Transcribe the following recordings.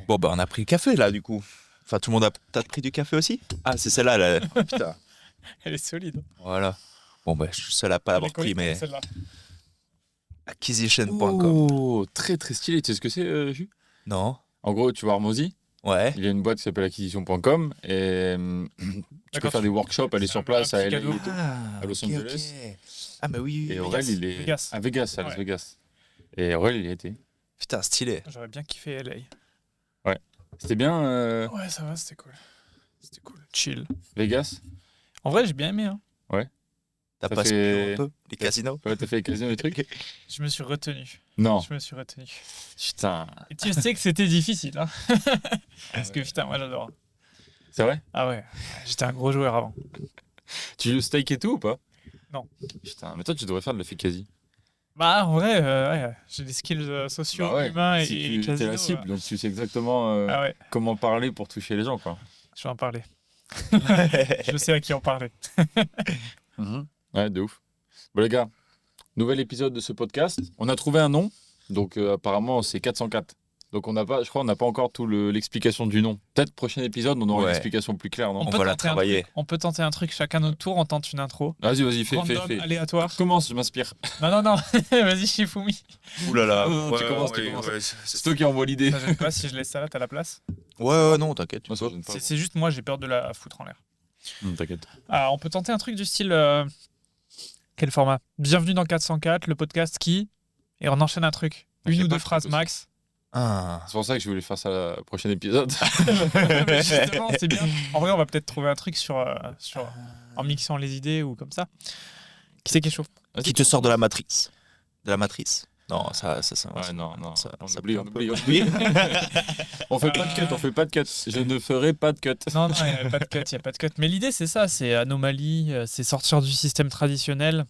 Bon, bah, on a pris le café, là, du coup. Enfin, tout le monde a... T'as pris du café aussi? Ah, c'est celle-là, là. Oh, putain. Elle est solide. Voilà. Bon, bah, je suis le seul à pas l'avoir pris, mais... Celle-là. Acquisition.com. Oh, très très stylé. Tu sais ce que c'est, Jus? Non. En gros, tu vois Armozy, Ouais. il y a une boîte qui s'appelle acquisition.com et tu peux faire des workshops, aller sur place à LA et tout. À Los Angeles. Ok. Ah, mais oui. Et oui. Aurel, il est Vegas. à Vegas, à Las Ouais. Vegas. Et Aurel, il y était. Putain, stylé. J'aurais bien kiffé LA. C'était bien, Ouais, ça va, c'était cool. C'était cool. Chill. Vegas? En vrai, j'ai bien aimé. Hein. T'as Ça pas fait- un peu les casinos? Ouais, t'as fait les casinos et trucs? Je me suis retenu. Non. Je me suis retenu. Putain. Et tu sais que c'était difficile. Hein. Parce que putain, moi j'adore. C'est vrai? Ah ouais, j'étais un gros joueur avant. Tu joues steak et tout ou pas? Non. Putain, mais toi, tu devrais faire de la quasi. Bah en vrai, ouais, j'ai des skills sociaux, Bah ouais, humains et, si et tu t'es casinos, la cible, donc tu sais exactement Ah ouais, comment parler pour toucher les gens, quoi. je vais en parler. Je sais à qui en parler. Ouais, de ouf. Bon, les gars, nouvel épisode de ce podcast. On a trouvé un nom, donc apparemment, c'est 404. Donc, je crois qu'on n'a pas encore tout l'explication du nom. Peut-être prochain épisode, on aura une Ouais. explication plus claire, non? On va la tenter un travailler. truc. On peut tenter un truc chacun notre tour, on tente une intro. Vas-y, fais. Random, aléatoire. Commence, je m'inspire. Non, vas-y Shifumi. Ouh là là. Non, tu commences. C'est toi qui envoie l'idée. Ça gêne pas si je laisse ça là, t'as la place. Ouais, non, t'inquiète. Moi, ça me gêne pas. C'est juste moi, j'ai peur de la foutre en l'air. T'inquiète. Ah, on peut tenter un truc du style... Quel format? Bienvenue dans 404, le podcast qui... Et on enchaîne un truc. J'ai Une ou pas deux de phrases truc aussi. max. Ah. C'est pour ça que je voulais faire ça le prochain épisode. Mais justement, c'est bien. En vrai, on va peut-être trouver un truc en mixant les idées ou comme ça. Qui c'est qui est chaud? Qui te sort de la matrice? De la matrice? Non, ça. Ouais, non. Ça On peut oublie. un peu. On fait pas de cut. Je ne ferai pas de cut. Non, il n'y a pas de cut, il a pas de cut. Mais l'idée, c'est ça, c'est anomalie, c'est sortir du système traditionnel.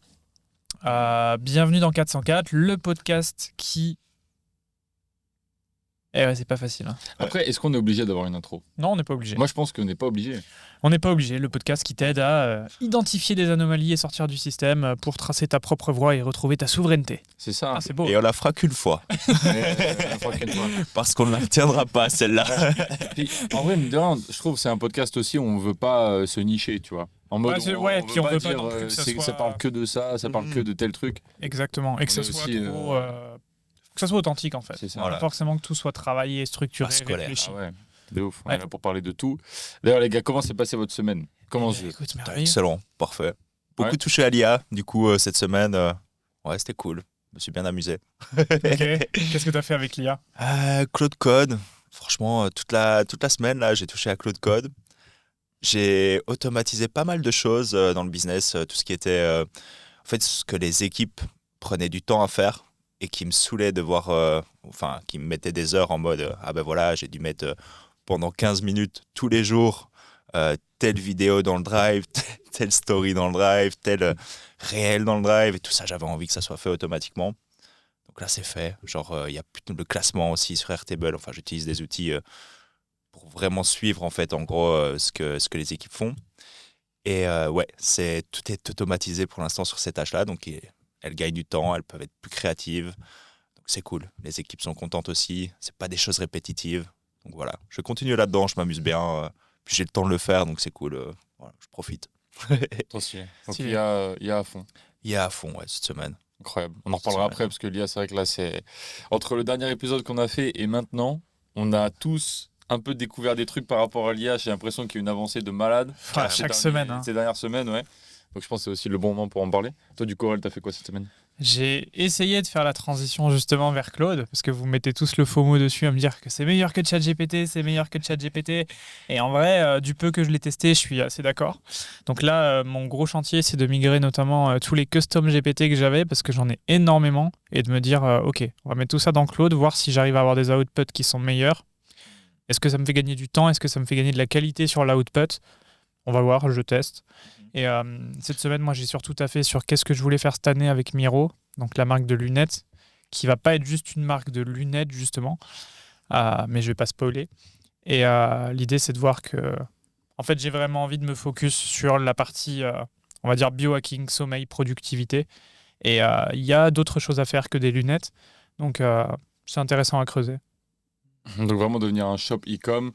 Bienvenue dans 404, le podcast qui... Eh ouais, c'est pas facile. Hein. Après, est-ce qu'on est obligé d'avoir une intro? Non, on n'est pas obligé. Moi, je pense qu'on n'est pas obligé. On n'est pas obligé. Le podcast qui t'aide à identifier des anomalies et sortir du système pour tracer ta propre voie et retrouver ta souveraineté. C'est ça. Ah, c'est beau. Et on la fera qu'une fois. Parce qu'on ne la retiendra pas, celle-là. Puis, en vrai, je trouve que c'est un podcast aussi où on veut pas se nicher, tu vois. En mode, Puis on veut pas non plus que ça soit... ça parle que de ça parle que de tel truc. Exactement. Et que On ça est soit aussi, trop... que ça soit authentique, en fait. C'est ça. Pas forcément que tout soit travaillé, structuré, Pas scolaire. réfléchi. Ah ouais, de ouf. On Ouais. est là pour parler de tout. D'ailleurs, les gars, comment s'est passée votre semaine? Comment je... Écoute, merveilleux. Excellent, parfait. Beaucoup Ouais. touché à l'IA, du coup, cette semaine. Ouais, c'était cool. Je me suis bien amusé. Ok. Qu'est-ce que tu as fait avec l'IA? Claude Code. Franchement, toute la semaine, là, j'ai touché à Claude Code. J'ai automatisé pas mal de choses dans le business. Tout ce qui était... en fait, ce que les équipes prenaient du temps à faire et qui me saoulait de voir... Enfin, qui me mettait des heures en mode ah ben voilà, j'ai dû mettre pendant 15 minutes tous les jours telle vidéo dans le drive, telle story dans le drive, tel réel dans le drive, et tout ça, j'avais envie que ça soit fait automatiquement. Donc là, c'est fait. Genre, il y a plus le classement aussi sur Airtable. Enfin, j'utilise des outils pour vraiment suivre, en fait, en gros, ce que les équipes font. Et ouais, tout est automatisé pour l'instant sur ces tâches-là. Donc, elles gagnent du temps, elles peuvent être plus créatives. Donc, c'est cool. Les équipes sont contentes aussi. C'est pas des choses répétitives. Donc, voilà. Je continue là-dedans, je m'amuse bien. Puis, j'ai le temps de le faire, donc c'est cool. Voilà, je profite. Trop stylé. Donc, Stylé. il y a à fond. Il y a à fond, ouais, cette semaine. Incroyable. On en reparlera après parce que l'IA, c'est vrai que là, c'est. Entre le dernier épisode qu'on a fait et maintenant, on a tous un peu découvert des trucs par rapport à l'IA. J'ai l'impression qu'il y a une avancée de malade. Chaque semaine. Hein. Ces dernières semaines, ouais. Donc je pense que c'est aussi le bon moment pour en parler. Toi, du coup, Aurel, t'as fait quoi cette semaine? J'ai essayé de faire la transition justement vers Claude, parce que vous mettez tous le faux mot dessus à me dire que c'est meilleur que ChatGPT, c'est meilleur que ChatGPT. Et en vrai, du peu que je l'ai testé, je suis assez d'accord. Donc là, mon gros chantier, c'est de migrer notamment tous les custom GPT que j'avais, parce que j'en ai énormément, et de me dire, ok, on va mettre tout ça dans Claude, voir si j'arrive à avoir des outputs qui sont meilleurs. Est-ce que ça me fait gagner du temps? Est-ce que ça me fait gagner de la qualité sur l'output? On va voir, je teste. Et cette semaine, moi, j'ai surtout taffé sur qu'est-ce que je voulais faire cette année avec Miro, donc la marque de lunettes, qui va pas être juste une marque de lunettes, justement, mais je vais pas spoiler. Et l'idée, c'est de voir que, en fait, j'ai vraiment envie de me focus sur la partie, on va dire, biohacking, sommeil, productivité. Et il y a d'autres choses à faire que des lunettes. Donc, c'est intéressant à creuser. Donc vraiment devenir un shop e-com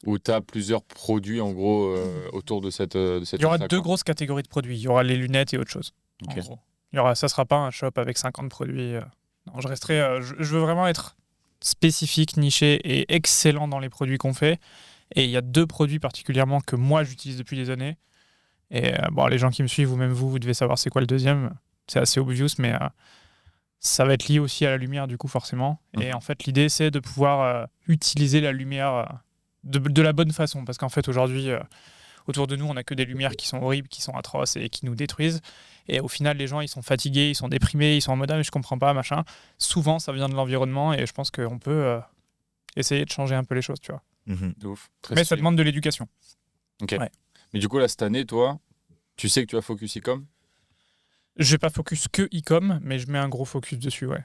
où tu as plusieurs produits en gros autour de cette Il y aura offre-là, deux quoi. grosses catégories de produits. Il y aura les lunettes et autre chose. En Ok. gros. Ça sera pas un shop avec 50 produits. Non, je resterai. Je veux vraiment être spécifique, niché et excellent dans les produits qu'on fait. Et il y a deux produits particulièrement que moi j'utilise depuis des années. Et bon, les gens qui me suivent, ou même vous, vous devez savoir c'est quoi le deuxième. C'est assez obvious, mais ça va être lié aussi à la lumière, du coup, forcément. Et en fait, l'idée, c'est de pouvoir utiliser la lumière de la bonne façon. Parce qu'en fait, aujourd'hui, autour de nous, on n'a que des lumières qui sont horribles, qui sont atroces et qui nous détruisent. Et au final, les gens, ils sont fatigués, ils sont déprimés, ils sont en mode ah, mais je comprends pas, machin. Souvent, ça vient de l'environnement et je pense qu'on peut essayer de changer un peu les choses, tu vois. De ouf. Très Mais ça stylé. demande de l'éducation. Ok. Ouais. Mais du coup, là, cette année, toi, tu sais que tu vas focus e-com. Je vais pas focus que e-com, mais je mets un gros focus dessus, ouais.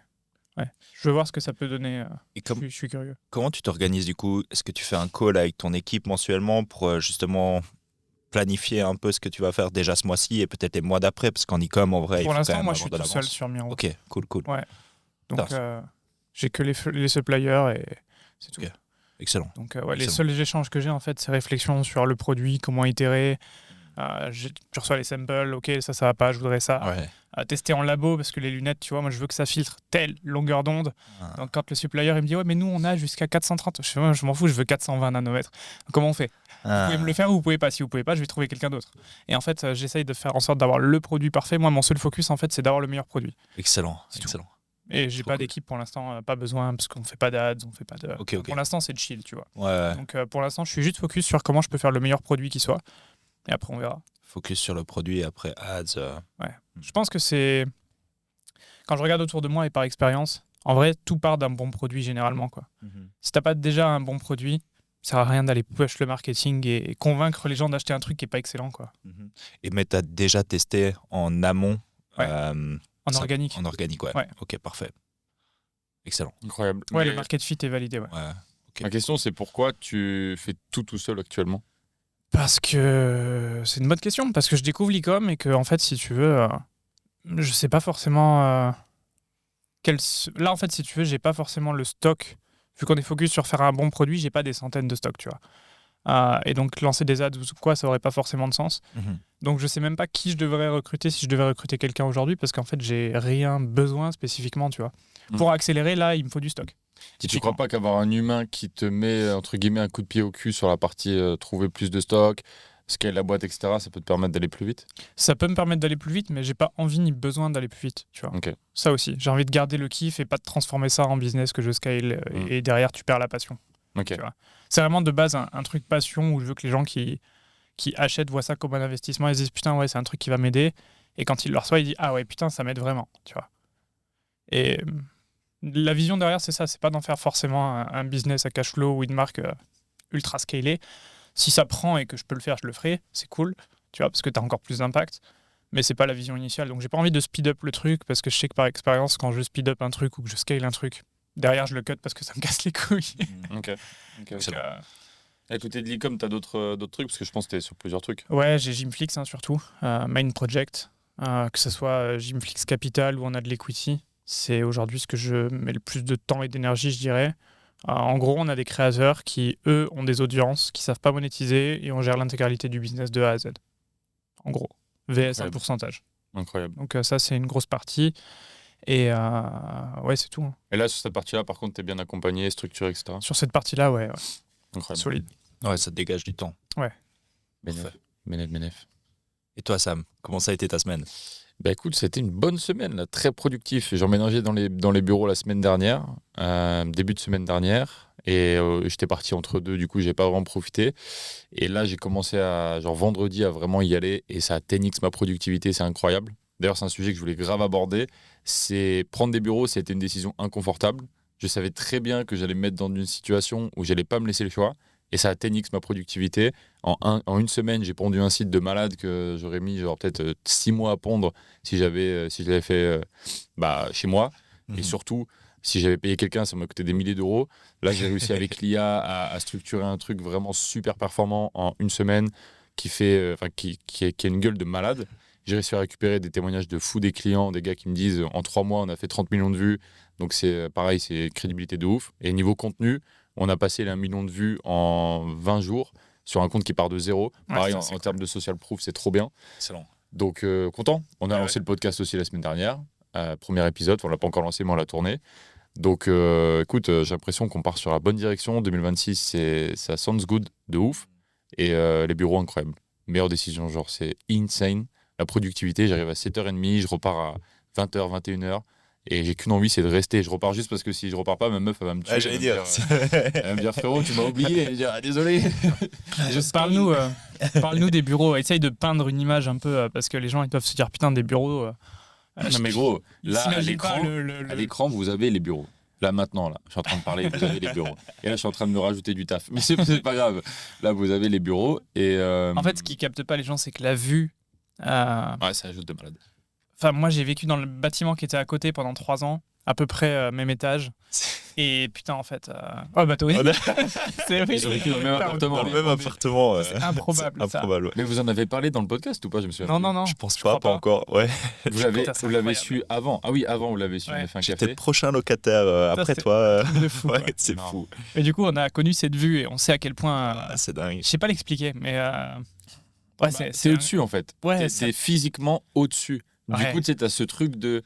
Je veux voir ce que ça peut donner. Et Je suis curieux. comment tu t'organises du coup? Est-ce que tu fais un call avec ton équipe mensuellement pour justement planifier un peu ce que tu vas faire déjà ce mois-ci et peut-être les mois d'après? Parce qu'en e-com, en vrai, il Pour faut quand l'instant, même moi, je avoir suis de tout seul l'avance. sur Miro. Ok, cool. Donc, Putain. j'ai que les suppliers et c'est tout. Ok. Excellent. Donc, les Excellent. seuls échanges que j'ai, en fait, c'est réflexion sur le produit, comment itérer. Je reçois les samples, ok, ça va pas, je voudrais ça. Ouais. Tester en labo, parce que les lunettes, tu vois, moi, je veux que ça filtre telle longueur d'onde. Ah. Donc, quand le supplier, il me dit, ouais, mais nous, on a jusqu'à 430. Je fais, ouais, je m'en fous, je veux 420 nanomètres. Comment on fait? Vous pouvez me le faire ou vous pouvez pas? Si vous pouvez pas, je vais trouver quelqu'un d'autre. Et en fait, j'essaye de faire en sorte d'avoir le produit parfait. Moi, mon seul focus, en fait, c'est d'avoir le meilleur produit. Excellent. C'est tout. Excellent. Et j'ai Trop pas cool. d'équipe pour l'instant, pas besoin, parce qu'on fait pas d'ads, on fait pas de. Ok. Pour l'instant, c'est chill, tu vois. Ouais. Donc, pour l'instant, je suis juste focus sur comment je peux faire le meilleur produit qui soit. Et après, on verra. Focus sur le produit et après ads. Je pense que c'est. Quand je regarde autour de moi et par expérience, en vrai, tout part d'un bon produit généralement, quoi. Si t'as pas déjà un bon produit, ça sert à rien d'aller push le marketing et convaincre les gens d'acheter un truc qui est pas excellent, quoi. Et mais tu as déjà testé en amont Ouais. En ça- organique. En organique, ouais. Ouais. Ok, parfait. Excellent. Incroyable. Ouais, Mais le market fit est validé, ouais. Ouais. ma question, c'est pourquoi tu fais tout seul actuellement? Parce que c'est une bonne question. Parce que je découvre l'e-com et que, en fait, si tu veux, je sais pas forcément. Là, en fait, si tu veux, j'ai pas forcément le stock. Vu qu'on est focus sur faire un bon produit, j'ai pas des centaines de stocks, tu vois. Et donc, lancer des ads ou quoi, ça aurait pas forcément de sens. Donc, je sais même pas qui je devrais recruter si je devais recruter quelqu'un aujourd'hui parce qu'en fait, j'ai rien besoin spécifiquement, tu vois. Pour accélérer, là, il me faut du stock. Et tu crois pas qu'avoir un humain qui te met, entre guillemets, un coup de pied au cul sur la partie trouver plus de stock, scale la boîte, etc., ça peut te permettre d'aller plus vite? Ça peut me permettre d'aller plus vite, mais j'ai pas envie ni besoin d'aller plus vite, tu vois. Ok. Ça aussi, j'ai envie de garder le kiff et pas de transformer ça en business que je scale et derrière tu perds la passion. Ok. Tu vois. C'est vraiment de base un truc passion où je veux que les gens qui achètent voient ça comme un investissement et se disent putain ouais c'est un truc qui va m'aider et quand ils le reçoivent ils disent ah ouais putain ça m'aide vraiment, tu vois. Et la vision derrière c'est ça, c'est pas d'en faire forcément un business à cash flow ou une marque ultra scalée. Si ça prend et que je peux le faire, je le ferai, c'est cool, tu vois, parce que tu as encore plus d'impact. Mais c'est pas la vision initiale. Donc j'ai pas envie de speed up le truc parce que je sais que par expérience, quand je speed up un truc ou que je scale un truc, derrière je le cut parce que ça me casse les couilles. Ok. Excellent. À côté de l'e-com, t'as d'autres trucs? Parce que je pense que t'es sur plusieurs trucs. Ouais, j'ai Gymflix surtout, Main Project, que ce soit Gymflix Capital où on a de l'equity. C'est aujourd'hui ce que je mets le plus de temps et d'énergie, je dirais. En gros, on a des créateurs qui, eux, ont des audiences, qui savent pas monétiser et on gère l'intégralité du business de A à Z. En gros, VS un pourcentage. Incroyable. Donc ça, c'est une grosse partie. Et ouais, c'est tout. Hein. Et là, sur cette partie-là, par contre, t'es bien accompagné, structuré, etc. Sur cette partie-là, ouais. Incroyable. Solide. Ouais, ça te dégage du temps. Bénéf. Et toi, Sam, comment ça a été ta semaine? Bah écoute, c'était une bonne semaine, là, très productif. J'ai emménagé dans les bureaux la semaine dernière, début de semaine dernière, et j'étais parti entre deux, du coup j'ai pas vraiment profité. Et là j'ai commencé genre vendredi à vraiment y aller, et ça a 10x ma productivité, c'est incroyable. D'ailleurs c'est un sujet que je voulais grave aborder, c'est prendre des bureaux, c'était une décision inconfortable. Je savais très bien que j'allais me mettre dans une situation où j'allais pas me laisser le choix. Et ça a 10x ma productivité. En une semaine, j'ai pondu un site de malade que j'aurais mis genre peut-être 6 mois à pondre si je l'avais fait chez moi. Et surtout, si j'avais payé quelqu'un, ça m'aurait coûté des milliers d'euros. Là, j'ai réussi avec l'IA à structurer un truc vraiment super performant en une semaine qui a une gueule de malade. J'ai réussi à récupérer des témoignages de fous des clients, des gars qui me disent en 3 mois, on a fait 30 millions de vues. Donc c'est pareil, c'est crédibilité de ouf. Et niveau contenu, On a passé les 1 million de vues en 20 jours sur un compte qui part de zéro. Ouais, Pareil, ça, en c'est termes de social proof, c'est trop bien. Excellent. Donc, content. On a lancé le podcast aussi la semaine dernière. Premier épisode, on l'a pas encore lancé, mais on l'a tourné. Donc, écoute, j'ai l'impression qu'on part sur la bonne direction. 2026, ça sounds good de ouf. Et les bureaux, incroyables. Meilleure décision, genre, c'est insane. La productivité, j'arrive à 7h30, je repars à 20h, 21h. Et j'ai qu'une envie, c'est de rester. Je repars juste parce que si je repars pas, ma meuf, elle va me tuer. J'allais dire. Elle va me dire, frérot, tu m'as oublié. Et je vais dire, désolé. Parle-nous des bureaux. Essaye de peindre une image un peu, parce que les gens ils doivent se dire putain, des bureaux. Non, mais gros, Ils là, à s'imaginent pas l'écran, vous avez les bureaux. Là, maintenant, là, je suis en train de parler, vous avez les bureaux. Et là, je suis en train de me rajouter du taf. Mais c'est pas grave. Là, vous avez les bureaux. Et, En fait, ce qui capte pas les gens, c'est que la vue. ouais, ça ajoute de malade. Enfin, moi, j'ai vécu dans le bâtiment qui était à côté pendant 3 ans, à peu près même étage. Et putain, en fait. Oh, bah, toi, oui. C'est oui. Ils ont vécu dans le même appartement. Dans le même appartement. C'est improbable. C'est improbable, ouais. Mais vous en avez parlé dans le podcast ou pas? Je me souviens. Non. Je pense crois pas encore. Ouais. Vous l'avez Putain, c'est vous l'avez incroyable. su avant. Ah oui, avant, vous l'avez su. On a fait un J'étais café. le prochain locataire après c'est toi. De fou. Ouais, quoi. c'est Non. fou. Et du coup, on a connu cette vue et on sait à quel point. Ah, c'est dingue. Je sais pas l'expliquer, mais. Ouais, C'est au-dessus, en fait. Ouais, C'est physiquement au-dessus. Du Ouais. coup, tu sais, t'as ce truc de.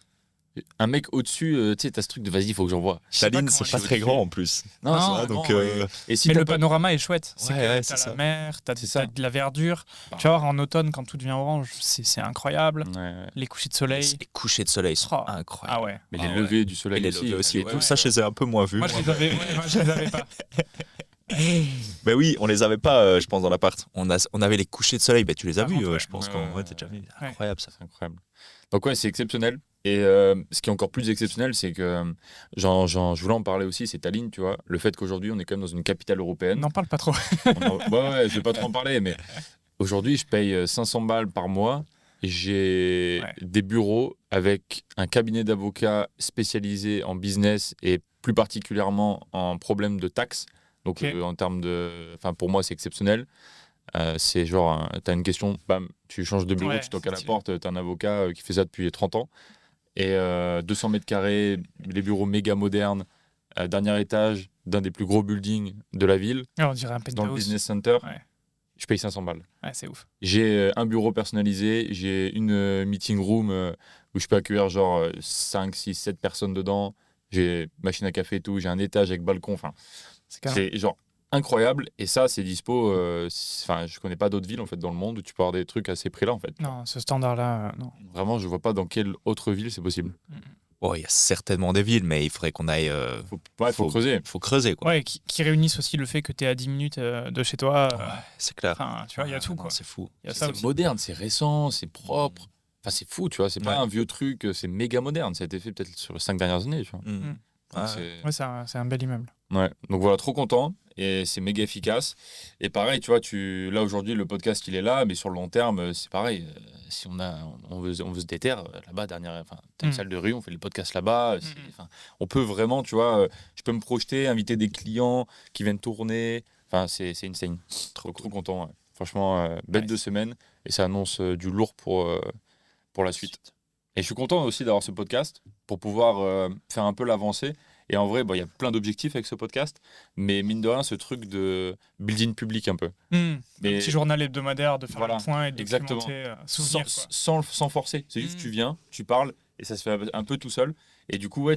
Un mec au-dessus, tu sais, t'as ce truc de vas-y, il faut que j'envoie. La ligne, comment c'est je pas suis très au-dessus. grand en plus. Non, Non, c'est donc, vraiment, et si Mais t'as le pas- panorama est chouette. C'est Ouais, que ouais, t'as c'est la ça. mer, t'as C'est ça. de la verdure. Bah. Tu vois, en automne, quand tout devient orange, c'est incroyable. Ouais. Les couchers de soleil. Les couchers de soleil sont Oh. incroyables. Ah ouais. Mais Ah les ouais. levées du soleil Et les aussi. levées aussi. ouais, Tout ouais. ça, je les ai un peu moins vus. Moi, je les avais, moi, je les avais pas. Ben oui, on les avait pas, je pense, dans l'appart. On avait les couchers de soleil. Ben, tu les as Par vus, contre, ouais. je pense. Ouais, Quand ouais, t'as déjà vu. ouais. Incroyable ça. C'est incroyable. Donc ouais, c'est exceptionnel. Et ce qui est encore plus exceptionnel, c'est que, je voulais en parler aussi, c'est Tallinn, tu vois. Le fait qu'aujourd'hui, on est quand même dans une capitale européenne. N'en parle pas trop. Ouais, je vais pas trop en parler, mais aujourd'hui, je paye 500 balles par mois. J'ai Ouais. des bureaux avec un cabinet d'avocats spécialisé en business et plus particulièrement en problèmes de taxes. Donc, Ok. en termes de. Enfin, pour moi, c'est exceptionnel. C'est genre, t'as une question, bam, tu changes de bureau, Ouais, tu toques à la effectivement. porte, t'as un avocat qui fait ça depuis 30 ans. Et 200 mètres carrés, les bureaux méga modernes, dernier étage d'un des plus gros buildings de la ville, On dirait un dans le penthouse. business center. Ouais. Je paye 500 balles. Ouais, c'est ouf. J'ai un bureau personnalisé, j'ai une meeting room où je peux accueillir genre 5, 6, 7 personnes dedans. J'ai machine à café et tout, j'ai un étage avec balcon. Enfin, C'est carré. c'est genre incroyable. Et ça, c'est dispo. Enfin, je connais pas d'autres villes en fait dans le monde où tu peux avoir des trucs à ces prix-là en fait. Non, ce standard-là, non. Vraiment, je vois pas dans quelle autre ville c'est possible. Bon, il y a certainement des villes, mais il faudrait qu'on aille. Faut creuser. Faut creuser, quoi. Ouais, qui réunissent aussi le fait que tu es à 10 minutes de chez toi. Ouais, c'est clair. Enfin, tu vois, il y a tout, Non, quoi. C'est fou. Il y a ça C'est aussi. moderne, c'est récent, c'est propre. Enfin, c'est fou, tu vois. C'est pas Ouais. un vieux truc, c'est méga moderne. Ça a été fait peut-être sur les 5 dernières années, tu vois. Mm. Donc, Ouais. c'est- Ouais, c'est un bel immeuble. Ouais, donc voilà, trop content et c'est méga efficace. Et pareil, tu vois, là aujourd'hui, le podcast il est là, mais sur le long terme, c'est pareil. Si on veut se déterre là-bas, t'as une Mm. salle de rue, on fait le podcast là-bas. Mm. Enfin, on peut vraiment, tu vois, je peux me projeter, inviter des clients qui viennent tourner. Enfin, c'est insane. Trop content. Ouais. Franchement, bête Nice. de semaine et ça annonce du lourd pour la suite. Et je suis content aussi d'avoir ce podcast pour pouvoir faire un peu l'avancée. Et en vrai, il y a plein d'objectifs avec ce podcast, mais mine de rien, ce truc de building public un peu. Un Mais petit journal hebdomadaire de faire Voilà, le point et de exactement. documenter, sans, souvenir, quoi. sans forcer. C'est juste Mm. tu viens, tu parles, et ça se fait un peu tout seul. Et du coup, ouais,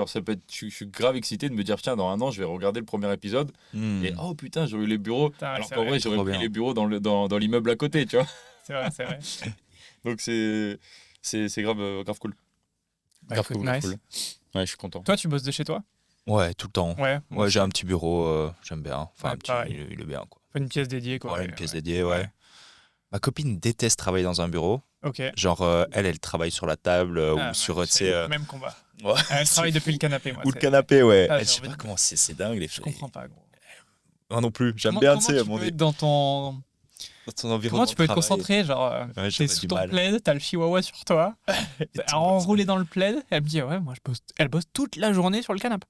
ça peut être, je suis grave excité de me dire, tiens, dans un an, je vais regarder le premier épisode, Mm. et oh putain, j'aurais eu les bureaux. Putain, ouais, Alors c'est qu'en vrai. vrai, j'aurais Trop pris bien. les bureaux dans l'immeuble à côté, tu vois. C'est vrai, c'est vrai. Donc c'est grave cool. Bah, Grave écoute, cool, grave nice. cool. Ouais, je suis content. Toi, tu bosses de chez toi? Ouais, tout le temps. Ouais. Ouais, j'ai un petit bureau, j'aime bien. Enfin, Ouais, un petit, pareil. il est bien, quoi. Une pièce dédiée, quoi. Ouais, une pièce Ouais. dédiée, ouais. Ma copine déteste travailler dans un bureau. Ok. Genre, elle travaille sur la table Ah, ou sur, ouais, tu c'est sais, le même combat. ouais. Elle travaille depuis le canapé, moi. ou le c'est- canapé, ouais. Ah, Je j'ai sais envie pas de- comment c'est dingue, les Je comprends pas, gros. Moi non plus. J'aime Comment- bien, comment tu sais, tu mon peux être dans ton... dans ton environnement. Comment tu peux de être travail. concentré, genre, Ouais, t'es j'aurais sous du ton mal. plaid, t'as le chihuahua sur toi, enroulé dans le plaid, elle me dit, ouais, moi, elle bosse toute la journée sur le canapé.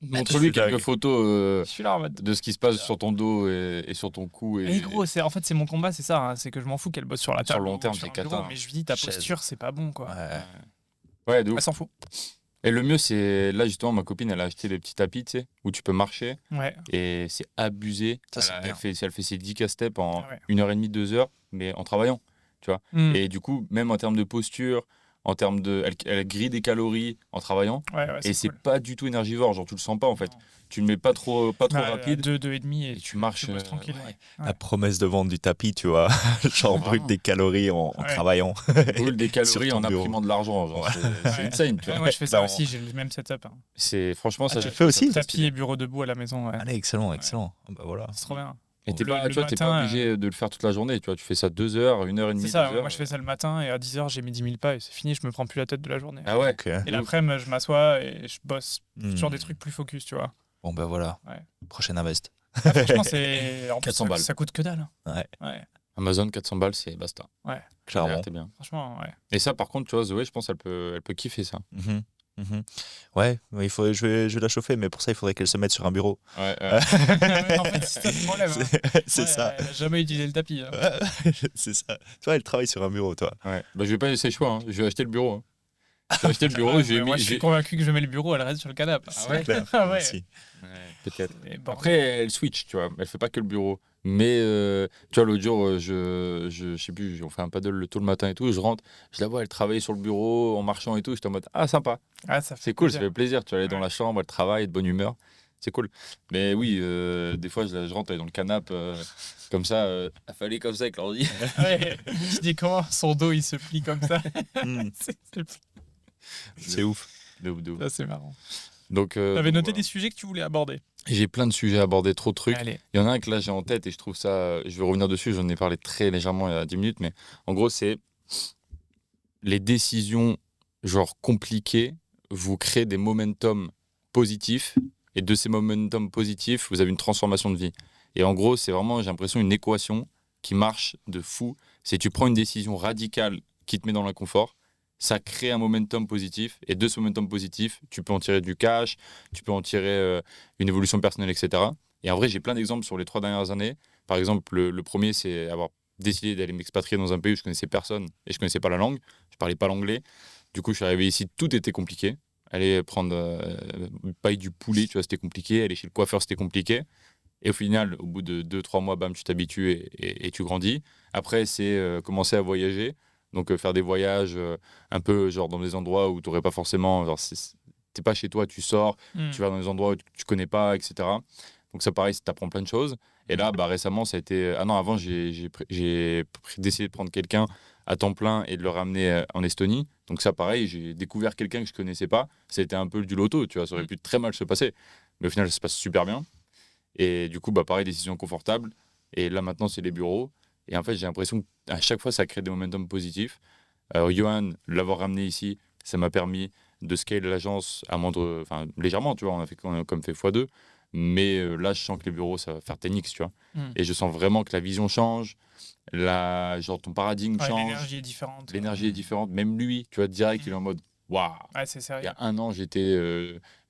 Montre-lui C'est dingue. quelques photos Je suis là en mode... de ce qui se passe sur ton dos et sur ton cou. Et gros, en fait, c'est mon combat, c'est ça, hein, c'est que je m'en fous qu'elle bosse sur la Sur table. le long ou terme, sur t'es un bureau, cata. Mais je lui dis, ta Chaise. posture, c'est pas bon, quoi. Ouais. Ouais, de ouf. Elle s'en fout. Et le mieux, c'est là justement, ma copine, elle a acheté des petits tapis, tu sais, où tu peux marcher. Ouais. Et c'est abusé. Ça, c'est bien. Elle fait ses 10K steps en Ah ouais. 1h30, 2 heures, mais en travaillant, tu vois. Et du coup, même en termes de posture, en termes de. Elle grille des calories en travaillant. Ouais, Et c'est cool. pas du tout énergivore, genre tu le sens pas en fait. Non. Tu le mets pas trop rapide. 2,5 Et tu marches. bosses tranquille. ouais. Ouais. La promesse de vendre du tapis, tu vois. Genre, brûle Vraiment. des calories en Ouais. travaillant. Brûle des Sur calories ton en bureau. imprimant de l'argent. Genre, c'est insane, tu vois. Ouais, moi je fais ça Clairement. aussi, j'ai le même setup. Hein. C'est franchement ça. tu le je fais trouve ça aussi très Tapis stylé. et bureau debout à la maison. Ouais. Allez, excellent, excellent. Bah voilà. C'est trop bien. Et t'es Le- pas, le tu vois, t'es pas matin, obligé de le faire toute la journée. Tu vois, tu fais ça 2 heures, 1h30, C'est ça, 2 heures. moi je fais ça le matin et à 10h j'ai mis 10 000 pas et c'est fini, je me prends plus la tête de la journée. Ah ouais. Ok. Et l'après-midi, je m'assois et je bosse. Hmm. Toujours des trucs plus focus, tu vois. Bon, bah voilà. Ouais. Prochaine invest. Ah, franchement, c'est. En plus, 400 balles. ça coûte que dalle. Ouais. Ouais. Amazon 400 balles, c'est basta. Clairement. T'es bien. Franchement, ouais. Et ça, par contre, tu vois, Zoé, je pense qu'elle elle peut kiffer ça. Mhm, mhm. Ouais, je vais la chauffer, mais pour ça, il faudrait qu'elle se mette sur un bureau. Ouais. en fait, c'est ça le problème. Hein. C'est Ouais, ça. Elle a jamais utilisé le tapis. Hein. C'est ça. Toi, elle travaille sur un bureau, toi. Ouais. Bah, je vais pas laisser le choix. Hein. Je vais acheter le bureau. Hein. Je vais acheter le bureau. Ouais, je vais moi, je suis convaincu que je mets le bureau, elle reste sur le canapé. Ah ouais Clair. Ah ouais. Aussi. Peut-être. Et bon. Après, elle switch, tu vois. Elle fait pas que le bureau. Mais tu vois, l'autre jour, je sais plus, on fait un paddle tôt le matin et tout. Je rentre, je la vois, elle travaille sur le bureau en marchant et tout. J'étais en mode, ah, sympa. Ah, ça fait C'est cool, plaisir. ça fait plaisir. Tu vas aller dans Ouais. la chambre, elle travaille, de bonne humeur. C'est cool. Mais oui, des fois, je rentre elle est dans le canapé, comme ça, affalée comme ça avec l'ordi. Ouais. Je dis comment son dos il se plie comme ça. Hmm, C'est c'est ouf. De ouf, de ouf. ça, c'est marrant. Donc, T'avais noté voilà. des sujets que tu voulais aborder. J'ai plein de sujets à aborder, trop de trucs. Allez. Il y en a un que là j'ai en tête et je trouve ça. Je vais revenir dessus, j'en ai parlé très légèrement il y a 10 minutes, mais en gros, c'est les décisions genre compliquées vous créent des momentum positifs et de ces momentum positifs, vous avez une transformation de vie. Et en gros, c'est vraiment, j'ai l'impression, une équation qui marche de fou. C'est tu prends une décision radicale qui te met dans l'inconfort, ça crée un momentum positif et de ce momentum positif, tu peux en tirer du cash, tu peux en tirer une évolution personnelle, etc. Et en vrai, j'ai plein d'exemples sur les 3 dernières années. Par exemple, le premier, c'est avoir décidé d'aller m'expatrier dans un pays où je connaissais personne et je connaissais pas la langue. Je parlais pas l'anglais. Du coup, je suis arrivé ici, tout était compliqué. Aller prendre paille du poulet, tu vois, c'était compliqué. Aller chez le coiffeur, c'était compliqué. Et au final, au bout de 2-3 mois, bam, tu t'habitues et tu grandis. Après, c'est commencer à voyager. Donc, faire des voyages un peu genre dans des endroits où tu n'aurais pas forcément. T'es pas chez toi, tu sors, tu vas dans des endroits où tu connais pas, etc. Donc, ça, pareil, tu apprends plein de choses. Et là, bah, récemment, ça a été. Ah non, avant, j'ai décidé de prendre quelqu'un à temps plein et de le ramener en Estonie. Donc, ça, pareil, j'ai découvert quelqu'un que je connaissais pas. Ça a été un peu du loto, tu vois. Ça aurait pu très mal se passer. Mais au final, ça se passe super bien. Et du coup, bah, pareil, décision confortable. Et là, maintenant, c'est les bureaux. Et en fait, j'ai l'impression qu'à chaque fois, ça crée des momentum positifs. Johan, l'avoir ramené ici, ça m'a permis de scaler l'agence à moindre, enfin, légèrement, tu vois. On a comme fait x2. Mais là, je sens que les bureaux, ça va faire 10x, tu vois. Et je sens vraiment que la vision change, genre ton paradigme change. L'énergie est différente. L'énergie est différente. Même lui, tu vois, direct, il est en mode waouh. Ouais, c'est Il sérieux. y a 1 an, j'étais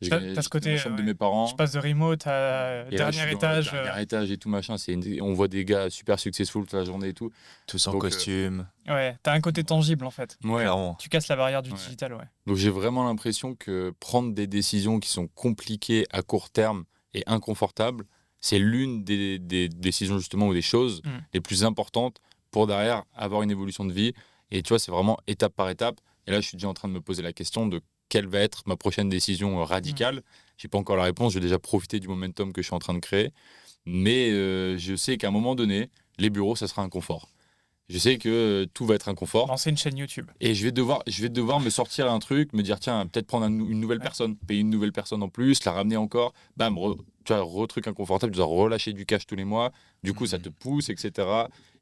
T'as ce côté, dans la chambre de ouais. mes parents. Je passe de remote à Et là, je dernier suis dans le étage. dernier étage et tout machin. On voit des gars super successful toute la journée et tout. Tous en Donc, costume. Ouais, t'as un côté tangible en fait. Ouais. Clairement. Tu casses la barrière du Ouais. digital, ouais. Donc j'ai vraiment l'impression que prendre des décisions qui sont compliquées à court terme et inconfortables, c'est l'une des décisions justement ou des choses les plus importantes pour derrière avoir une évolution de vie. Et tu vois, c'est vraiment étape par étape. Et là, je suis déjà en train de me poser la question de quelle va être ma prochaine décision radicale. J'ai pas encore la réponse. J'ai déjà profité du momentum que je suis en train de créer. Mais je sais qu'à un moment donné, les bureaux, ça sera un confort. Je sais que tout va être un confort. Lancer une chaîne YouTube. Et je vais devoir me sortir un truc, me dire, tiens, peut-être prendre une nouvelle personne, payer une nouvelle personne en plus, la ramener encore. Bam, tu vois, retruc inconfortable, tu dois relâcher du cash tous les mois. Du coup, ça te pousse, etc.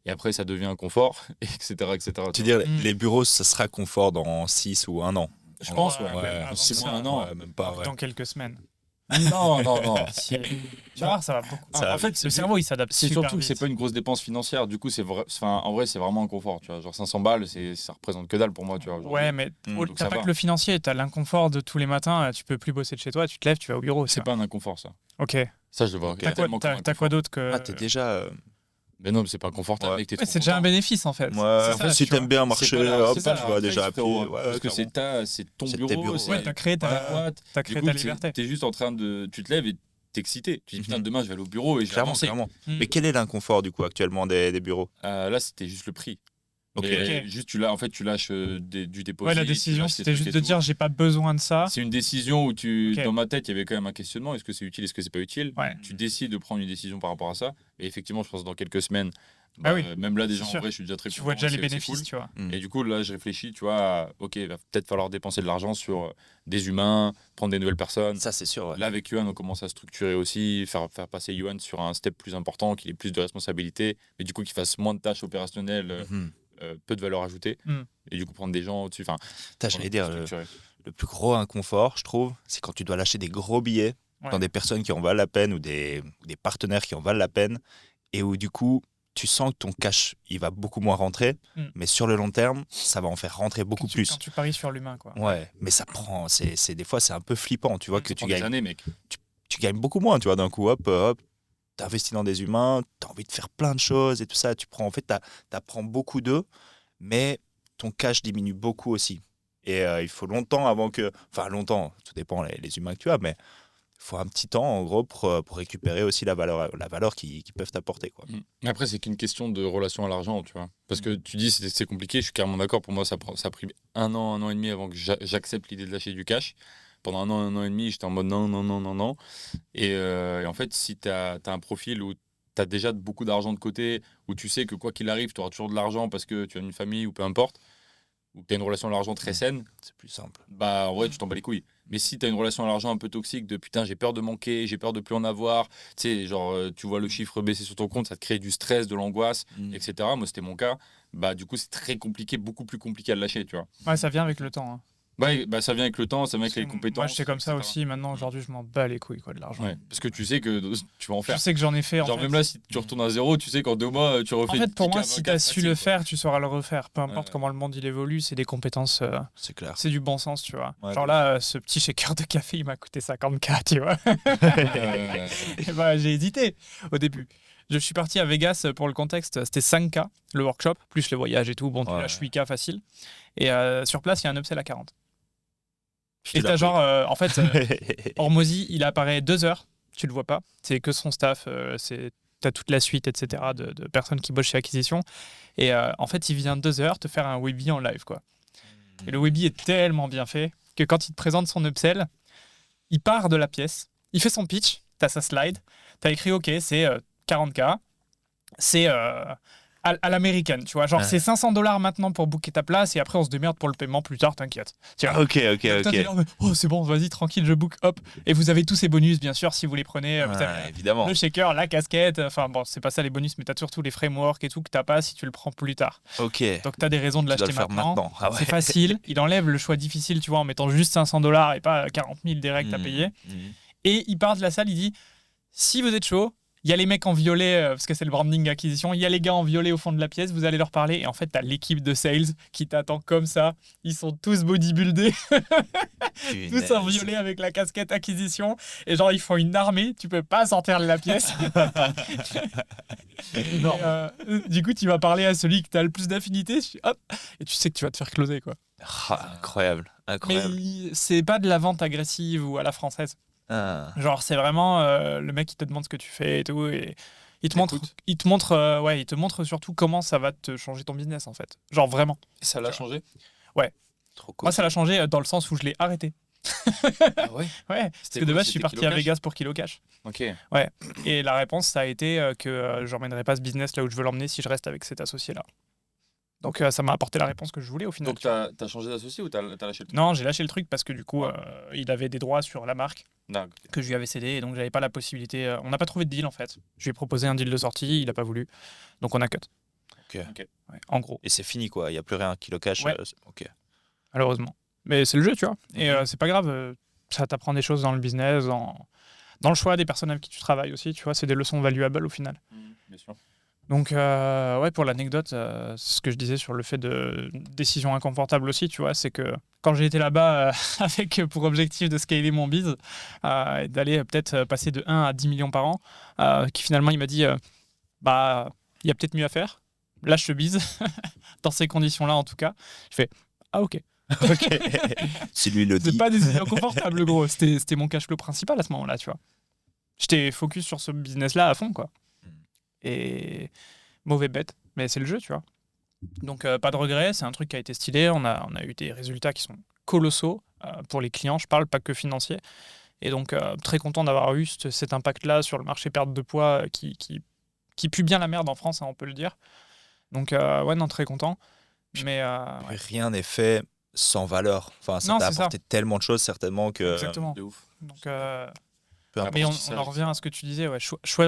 Et après, ça devient un confort, etc. etc. Tu veux dire, les bureaux, ça sera confort dans 6 ou 1 an. Je pense, ouais. même avant 6 ça. mois, 1 an. Ouais, même pas, ouais. Dans quelques semaines. Non, non, non. Si. Tu vas voir, ça va beaucoup. Ça- En fait, Le cerveau, il s'adapte c'est super surtout que vite. c'est pas une grosse dépense financière. Du coup, en vrai, c'est vraiment un confort. Tu vois, genre 500 balles, ça représente que dalle pour moi. Tu vois, aujourd'hui. Ouais, mais donc t'as ça pas va. que le financier, t'as l'inconfort de tous les matins, tu peux plus bosser de chez toi, tu te lèves, tu vas au bureau. C'est pas un inconfort, ça. Ok. Ça, je le vois. T'as tellement comme un quoi confort. d'autre que. Ah, t'es déjà. Mais non, mais c'est pas confortable. Ouais. Mec, t'es Ouais, trop c'est déjà un content. bénéfice en fait. Ouais, C'est en ça, fait, si tu vois. t'aimes bien marcher, C'est pas la- hop, c'est ça, tu la vois déjà réflexe, appris. frérot. Ouais, Parce que clairement. c'est ton C'est tes bureau, bureaux, c'est Ouais, t'as créé ta ta boîte. t'as Du créé coup, ta t'es liberté. t'es juste en train de. Tu te lèves et t'es excité. Tu dis putain, Mhm. demain je vais aller au bureau et je vais Clairement, avancer. clairement. Mm. Mais quel est l'inconfort du coup actuellement des bureaux? Là, c'était juste le prix. Ok. Mais Ok. juste, tu lâches du dépôt. Ouais, la décision, c'était juste de dire j'ai pas besoin de ça. C'est une décision où Ok. dans ma tête, il y avait quand même un questionnement. Est-ce que c'est utile, est-ce que c'est pas utile? Ouais. Tu décides de prendre une décision par rapport à ça. Et effectivement, je pense que dans quelques semaines, Ah oui, même là, c'est déjà, en sûr. vrai, je suis déjà très Tu vois content déjà et les c'est bénéfices, cool. tu vois. Mm. Et du coup, là, je réfléchis, tu vois, ok, il va peut-être falloir dépenser de l'argent sur des humains, prendre des nouvelles personnes. Ça, c'est sûr. Ouais. Là, avec Yuan, on commence à structurer aussi, faire passer Yuan sur un step plus important, qu'il ait plus de responsabilités, mais du coup, qu'il fasse moins de tâches opérationnelles, Mhm. peu de valeur ajoutée, Mm. et du coup, prendre des gens au-dessus. Enfin, Putain, j'allais dire, structurer. le plus gros inconfort, je trouve, c'est quand tu dois lâcher des gros billets Ouais. dans des personnes qui en valent la peine ou des partenaires qui en valent la peine et où du coup, tu sens que ton cash, il va beaucoup moins rentrer, Mm. mais sur le long terme, ça va en faire rentrer beaucoup plus. Quand tu paries sur l'humain, quoi. Ouais, mais ça prend, des fois, c'est un peu flippant, tu vois, que Ça tu prend des gagnes, années, mec. tu gagnes beaucoup moins, tu vois, d'un coup, hop, t'investis dans des humains, t'as envie de faire plein de choses et tout ça, t'apprends beaucoup d'eux, mais ton cash diminue beaucoup aussi. Et il faut longtemps avant que... Enfin, longtemps, tout dépend les humains que tu as, mais il faut un petit temps, en gros, pour récupérer aussi la valeur qu'ils peuvent t'apporter, quoi. Après, c'est qu'une question de relation à l'argent, tu vois. Parce que tu dis c'est compliqué, je suis carrément d'accord. Pour moi, ça a pris un an et demi avant que j'accepte l'idée de lâcher du cash. Pendant un an et demi, j'étais en mode non. Et en fait, si tu as un profil où tu as déjà beaucoup d'argent de côté, où tu sais que quoi qu'il arrive, tu auras toujours de l'argent parce que tu as une famille ou peu importe, ou que tu as une relation à l'argent très saine, C'est plus simple. bah en vrai, tu t'en bats les couilles. Mais si tu as une relation à l'argent un peu toxique de putain, j'ai peur de manquer, j'ai peur de plus en avoir, tu sais, genre tu vois le chiffre baisser sur ton compte, ça te crée du stress, de l'angoisse, etc. Moi, c'était mon cas. Bah du coup, c'est très compliqué, beaucoup plus compliqué à le lâcher, tu vois. Ouais, ça vient avec le temps. Hein. Bah ça vient avec le temps, ça vient avec les compétences. Moi, j'étais comme ça etc. aussi. Maintenant, aujourd'hui, je m'en bats les couilles, quoi, de l'argent. Ouais, parce que tu sais que tu vas en Je faire. sais que j'en ai fait. En Genre fait. même là, si tu retournes à zéro, tu sais qu'en 2 mois, tu refais. En fait, pour 10K, moi, si 20K tu as su facile, le quoi. faire, tu sauras le refaire. Peu importe Ouais. comment le monde il évolue, c'est des compétences. C'est clair. C'est du bon sens, tu vois. Ouais, Genre de là, ce petit shaker de café, il m'a coûté 50K, tu vois. Et bah, j'ai hésité au début. Je suis parti à Vegas pour le contexte. C'était 5K, le workshop, plus les voyages et tout. Bon, tu Ouais. lâches 8K facile. Et sur place, il y a un upsell à 40. Tu Et l'as t'as genre, en fait, pris. Hormozy, il apparaît 2 heures. Tu le vois pas. C'est que son staff. T'as toute la suite, etc. de personnes qui bossent chez Acquisition. Et en fait, il vient 2 heures te faire un webinar en live, quoi. Et le webinar est tellement bien fait que quand il te présente son upsell, il part de la pièce, il fait son pitch, t'as sa slide, t'as écrit OK, c'est 40K, c'est à l'américaine, tu vois. Genre, Ouais. c'est $500 maintenant pour booker ta place et après on se démerde pour le paiement plus tard, t'inquiète. Tu vois. Ok. Toi, t'es là, oh, c'est bon, vas-y, tranquille, je book, hop. Et vous avez tous ces bonus, bien sûr, si vous les prenez. Vous avez Ouais, évidemment. le shaker, la casquette, enfin bon, c'est pas ça les bonus, mais t'as surtout les frameworks et tout que t'as pas si tu le prends plus tard. Ok. Donc t'as des raisons de Tu dois l'acheter le faire maintenant. Ah ouais. C'est facile, il enlève le choix difficile, tu vois, en mettant juste $500 et pas 40 000 directs à payer. Et il part de la salle, il dit si vous êtes chaud, il y a les mecs en violet, parce que c'est le branding acquisition, il y a les gars en violet au fond de la pièce, vous allez leur parler. Et en fait, t'as l'équipe de sales qui t'attend comme ça. Ils sont tous bodybuildés, tous en violet avec la casquette acquisition. Et genre, ils font une armée, tu peux pas sortir de la pièce. Et, du coup, tu vas parler à celui que t'as le plus d'affinité, hop, et tu sais que tu vas te faire closer, quoi. Ah, incroyable. Incroyable. Mais c'est pas de la vente agressive ou à la française. Ah. Genre, c'est vraiment le mec qui te demande ce que tu fais et tout. Et il te montre, Écoute. il te montre surtout comment ça va te changer ton business, en fait. Genre, vraiment. Et ça l'a changé. Trop cool. Moi, ça l'a changé dans le sens où je l'ai arrêté. Ah ouais. Ouais, parce que de base, je suis parti à Vegas pour Kilo Cash. Ok. Et la réponse, ça a été que j'emmènerai pas ce business là où je veux l'emmener si je reste avec cet associé-là. Donc, ça m'a apporté la réponse que je voulais au final. Donc t'as changé d'associé ou t'as lâché le truc? Non, j'ai lâché le truc parce que du coup, il avait des droits sur la marque D'accord. que je lui avais cédé et donc j'avais pas la possibilité. On n'a pas trouvé de deal en fait. Je lui ai proposé un deal de sortie, il a pas voulu. Donc on a cut. Ok. Ouais, en gros, Et c'est fini, quoi. Il n'y a plus rien qui le cache. Ouais. Ok. malheureusement. Mais c'est le jeu, tu vois. Et c'est pas grave. Ça t'apprend des choses dans le business, dans le choix des personnes avec qui tu travailles aussi. Tu vois, c'est des leçons valuables au final. Bien sûr. Donc, ouais, pour l'anecdote, ce que je disais sur le fait de décision inconfortable aussi, tu vois, c'est que quand j'ai été là-bas avec pour objectif de scaler mon biz, et d'aller peut-être passer de 1 à 10 millions par an, qui finalement, il m'a dit, bah, il y a peut-être mieux à faire. Là, je te bise. Dans ces conditions-là, en tout cas. Je fais, ah ok. Ok. Si lui le C'est dit. pas des décisions confortables, gros. C'était mon cash flow principal à ce moment-là, tu vois. J'étais focus sur ce business-là à fond, quoi. Et mauvais bête, mais c'est le jeu, tu vois. Donc, pas de regret, c'est un truc qui a été stylé. On a eu des résultats qui sont colossaux pour les clients, je parle, pas que financiers. Et donc, très content d'avoir eu cet impact-là sur le marché perte de poids qui pue bien la merde en France, hein, on peut le dire. Donc, ouais, non, très content. Mais ouais. Rien n'est fait sans valeur. Enfin, ça Non, t'a c'est ça. apporté tellement de choses, certainement que. Exactement. De ouf. Donc, Peu importe. mais on Apprentissage, en revient à ce que tu disais. Ouais,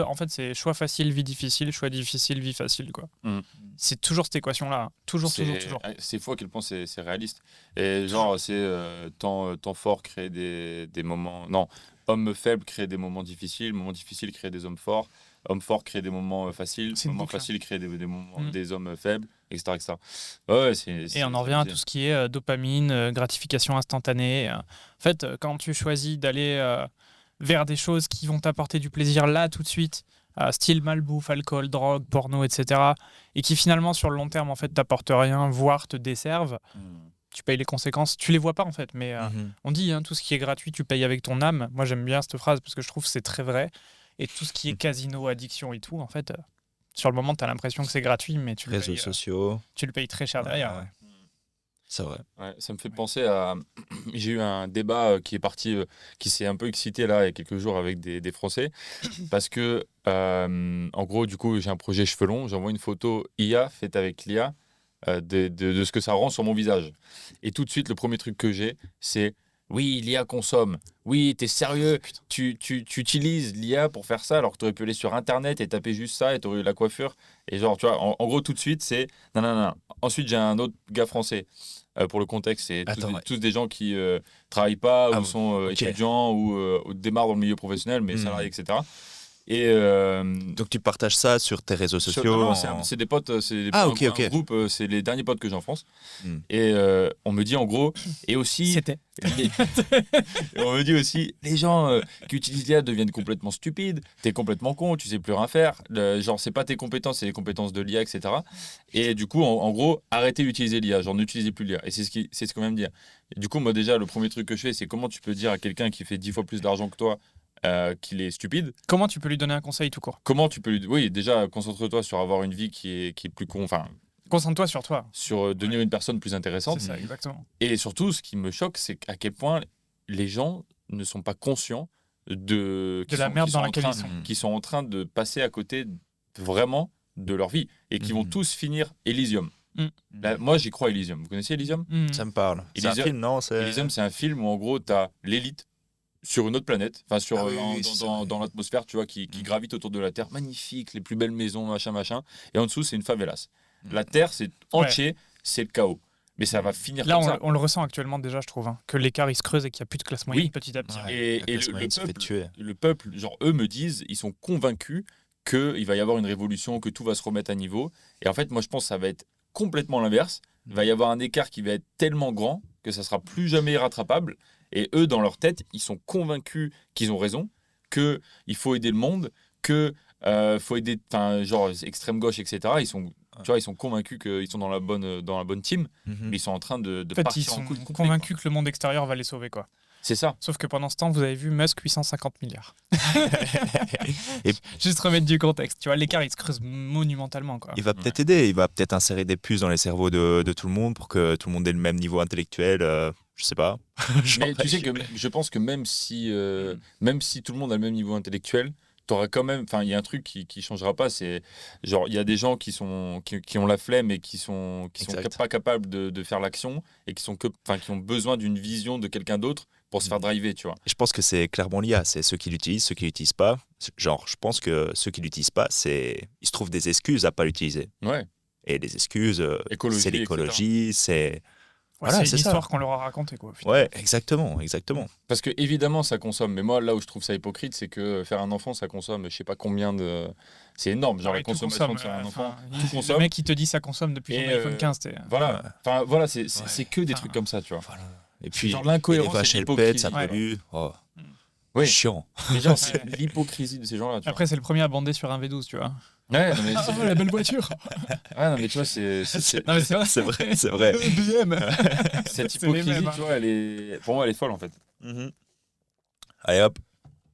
en fait, c'est choix facile, vie difficile, choix difficile, vie facile, quoi. C'est toujours cette équation-là. Hein. Toujours. C'est fou à quel point c'est réaliste. Et genre, c'est temps fort créer des moments. Non, homme faible crée des moments difficiles créer des hommes forts. Hommes forts créent des moments faciles, C'est une moments boucle, faciles créent des moments, Mm. des hommes faibles, etc. Ouais, Et on en revient à tout ce qui est dopamine, gratification instantanée. En fait, quand tu choisis d'aller vers des choses qui vont t'apporter du plaisir là tout de suite, style malbouffe, alcool, drogue, porno, etc., et qui finalement sur le long terme en fait t'apportent rien, voire te desservent, tu payes les conséquences. Tu les vois pas en fait, mais on dit tout ce qui est gratuit, tu payes avec ton âme. Moi j'aime bien cette phrase parce que je trouve que c'est très vrai. Et tout ce qui est casino, addiction et tout, en fait, sur le moment, tu as l'impression que c'est gratuit, mais tu Réseaux sociaux. tu le payes très cher derrière. Ouais. C'est vrai. Ouais, ça me fait penser à. J'ai eu un débat qui est parti, qui s'est un peu excité là il y a quelques jours avec des Français. Parce que, en gros, du coup, j'ai un projet cheveux longs. J'envoie une photo IA faite avec l'IA de ce que ça rend sur mon visage. Et tout de suite, le premier truc que j'ai, c'est oui, l'IA consomme. Oui, t'es sérieux. Tu utilises l'IA pour faire ça alors que tu aurais pu aller sur Internet et taper juste ça et tu aurais eu la coiffure. Et genre, tu vois, en gros, tout de suite, c'est non. Ensuite, j'ai un autre gars français. Pour le contexte, c'est tous des gens qui travaillent pas ou sont étudiants ou démarrent dans le milieu professionnel, mais salariés, etc. Et donc tu partages ça sur tes réseaux sociaux non, c'est des potes, c'est un groupe, c'est les derniers potes que j'ai en France. Et on me dit en gros, et aussi, C'était. et on me dit aussi, les gens qui utilisent l'IA deviennent complètement stupides, t'es complètement con, tu sais plus rien faire. Genre, c'est pas tes compétences, c'est les compétences de l'IA, etc. Et du coup, en gros, arrêtez d'utiliser l'IA, genre n'utilisez plus l'IA. Et c'est ce qu'on vient de dire. Et du coup, moi déjà, le premier truc que je fais, c'est comment tu peux dire à quelqu'un qui fait 10 fois plus d'argent que toi qu'il est stupide. Comment tu peux lui donner un conseil tout court? Comment tu peux lui... Oui, déjà, concentre-toi sur avoir une vie qui est plus con... Enfin, concentre-toi sur toi. Sur devenir une personne plus intéressante. C'est ça, exactement. Et surtout, ce qui me choque, c'est à quel point les gens ne sont pas conscients de la merde dans laquelle ils sont. Qui sont en train de passer à côté vraiment de leur vie et qui vont tous finir Elysium. Là, moi, j'y crois Elysium. Vous connaissez Elysium? Ça me parle. C'est un film, non? Elysium, c'est un film où en gros, tu as l'élite sur une autre planète, enfin dans l'atmosphère, tu vois, qui gravite autour de la Terre, magnifique, les plus belles maisons, machin, et en dessous c'est une favelas. La Terre c'est entier, c'est le chaos, mais ça va finir là comme ça. on le ressent actuellement déjà, je trouve, que l'écart il se creuse et qu'il n'y a plus de classe moyenne petit à petit. Et le peuple, genre eux me disent, ils sont convaincus qu'il va y avoir une révolution, que tout va se remettre à niveau, et en fait moi je pense que ça va être complètement l'inverse. Il va y avoir un écart qui va être tellement grand que ça sera plus jamais rattrapable. Et eux, dans leur tête, ils sont convaincus qu'ils ont raison, qu'il faut aider le monde, qu'il faut aider, genre extrême gauche, etc. Ils sont, tu vois, ils sont convaincus qu'ils sont dans la bonne team, mais ils sont en train de en fait, partir ils sont en couille complet, convaincus que le monde extérieur va les sauver, quoi. C'est ça. Sauf que pendant ce temps, vous avez vu Musk 850 milliards. Et juste remettre du contexte. Tu vois, l'écart, il se creuse monumentalement, quoi. Il va peut-être aider. Il va peut-être insérer des puces dans les cerveaux de tout le monde pour que tout le monde ait le même niveau intellectuel. Je sais pas. Mais tu sais que je pense que même si tout le monde a le même niveau intellectuel, t'auras quand même, enfin, il y a un truc qui changera pas, c'est genre il y a des gens qui ont la flemme et qui sont pas capables de faire l'action et qui ont besoin d'une vision de quelqu'un d'autre pour se faire driver, tu vois. Je pense que c'est clairement l'IA, c'est ceux qui l'utilisent, ceux qui l'utilisent pas. Genre, je pense que ceux qui l'utilisent pas, ils se trouvent des excuses à pas l'utiliser. Ouais. Et les excuses, c'est l'écologie, c'est voilà, c'est l'histoire qu'on leur a racontée, quoi. Ouais, exactement. Parce que évidemment ça consomme, mais moi là où je trouve ça hypocrite, c'est que faire un enfant ça consomme, je sais pas combien de, c'est énorme, genre la consommation de faire un enfant, tout consomme. Le mec qui te dit ça consomme depuis son iPhone 15, voilà, enfin voilà, c'est que des trucs comme ça, tu vois. Voilà. Et puis genre l'incohérence, les vaches elles pètent, ça pollue. Oh. Oui. Chiant. Mais genre, c'est l'hypocrisie de ces gens-là. Tu vois. Après, c'est le premier à bander sur un V12, tu vois. Ouais, non, mais Ah, la belle voiture. non, mais tu vois, Non, mais c'est vrai. C'est vrai, c'est vrai. BM. cette C'est les hypocrisie, mêmes, hein. tu vois, pour moi, elle est folle en fait. Mhm. Allez hop,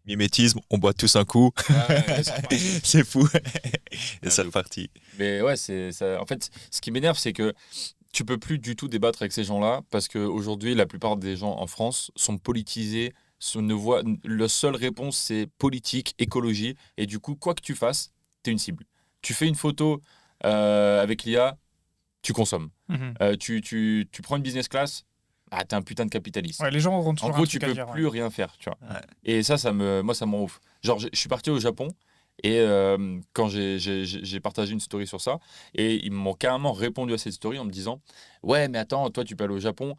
mimétisme, on boit tous un coup. Ouais, c'est reparti. C'est fou. Et Ouais, c'est de ouf. reparti. Mais ouais, c'est ça. En fait, ce qui m'énerve, c'est que tu peux plus du tout débattre avec ces gens-là parce qu'aujourd'hui, la plupart des gens en France sont politisés. La seule réponse, c'est politique, écologie. Et du coup, quoi que tu fasses, t'es une cible. Tu fais une photo avec l'IA, tu consommes. Mhm. Tu prends une business class, t'es un putain de capitaliste. Ouais, les gens auront En toujours gros, un tu truc à peux dire. plus rien faire, tu vois. Ouais. Et ça moi, ça m'en ouf. Genre, je suis parti au Japon et quand j'ai partagé une story sur ça, et ils m'ont carrément répondu à cette story en me disant ouais, mais attends, toi, tu peux aller au Japon,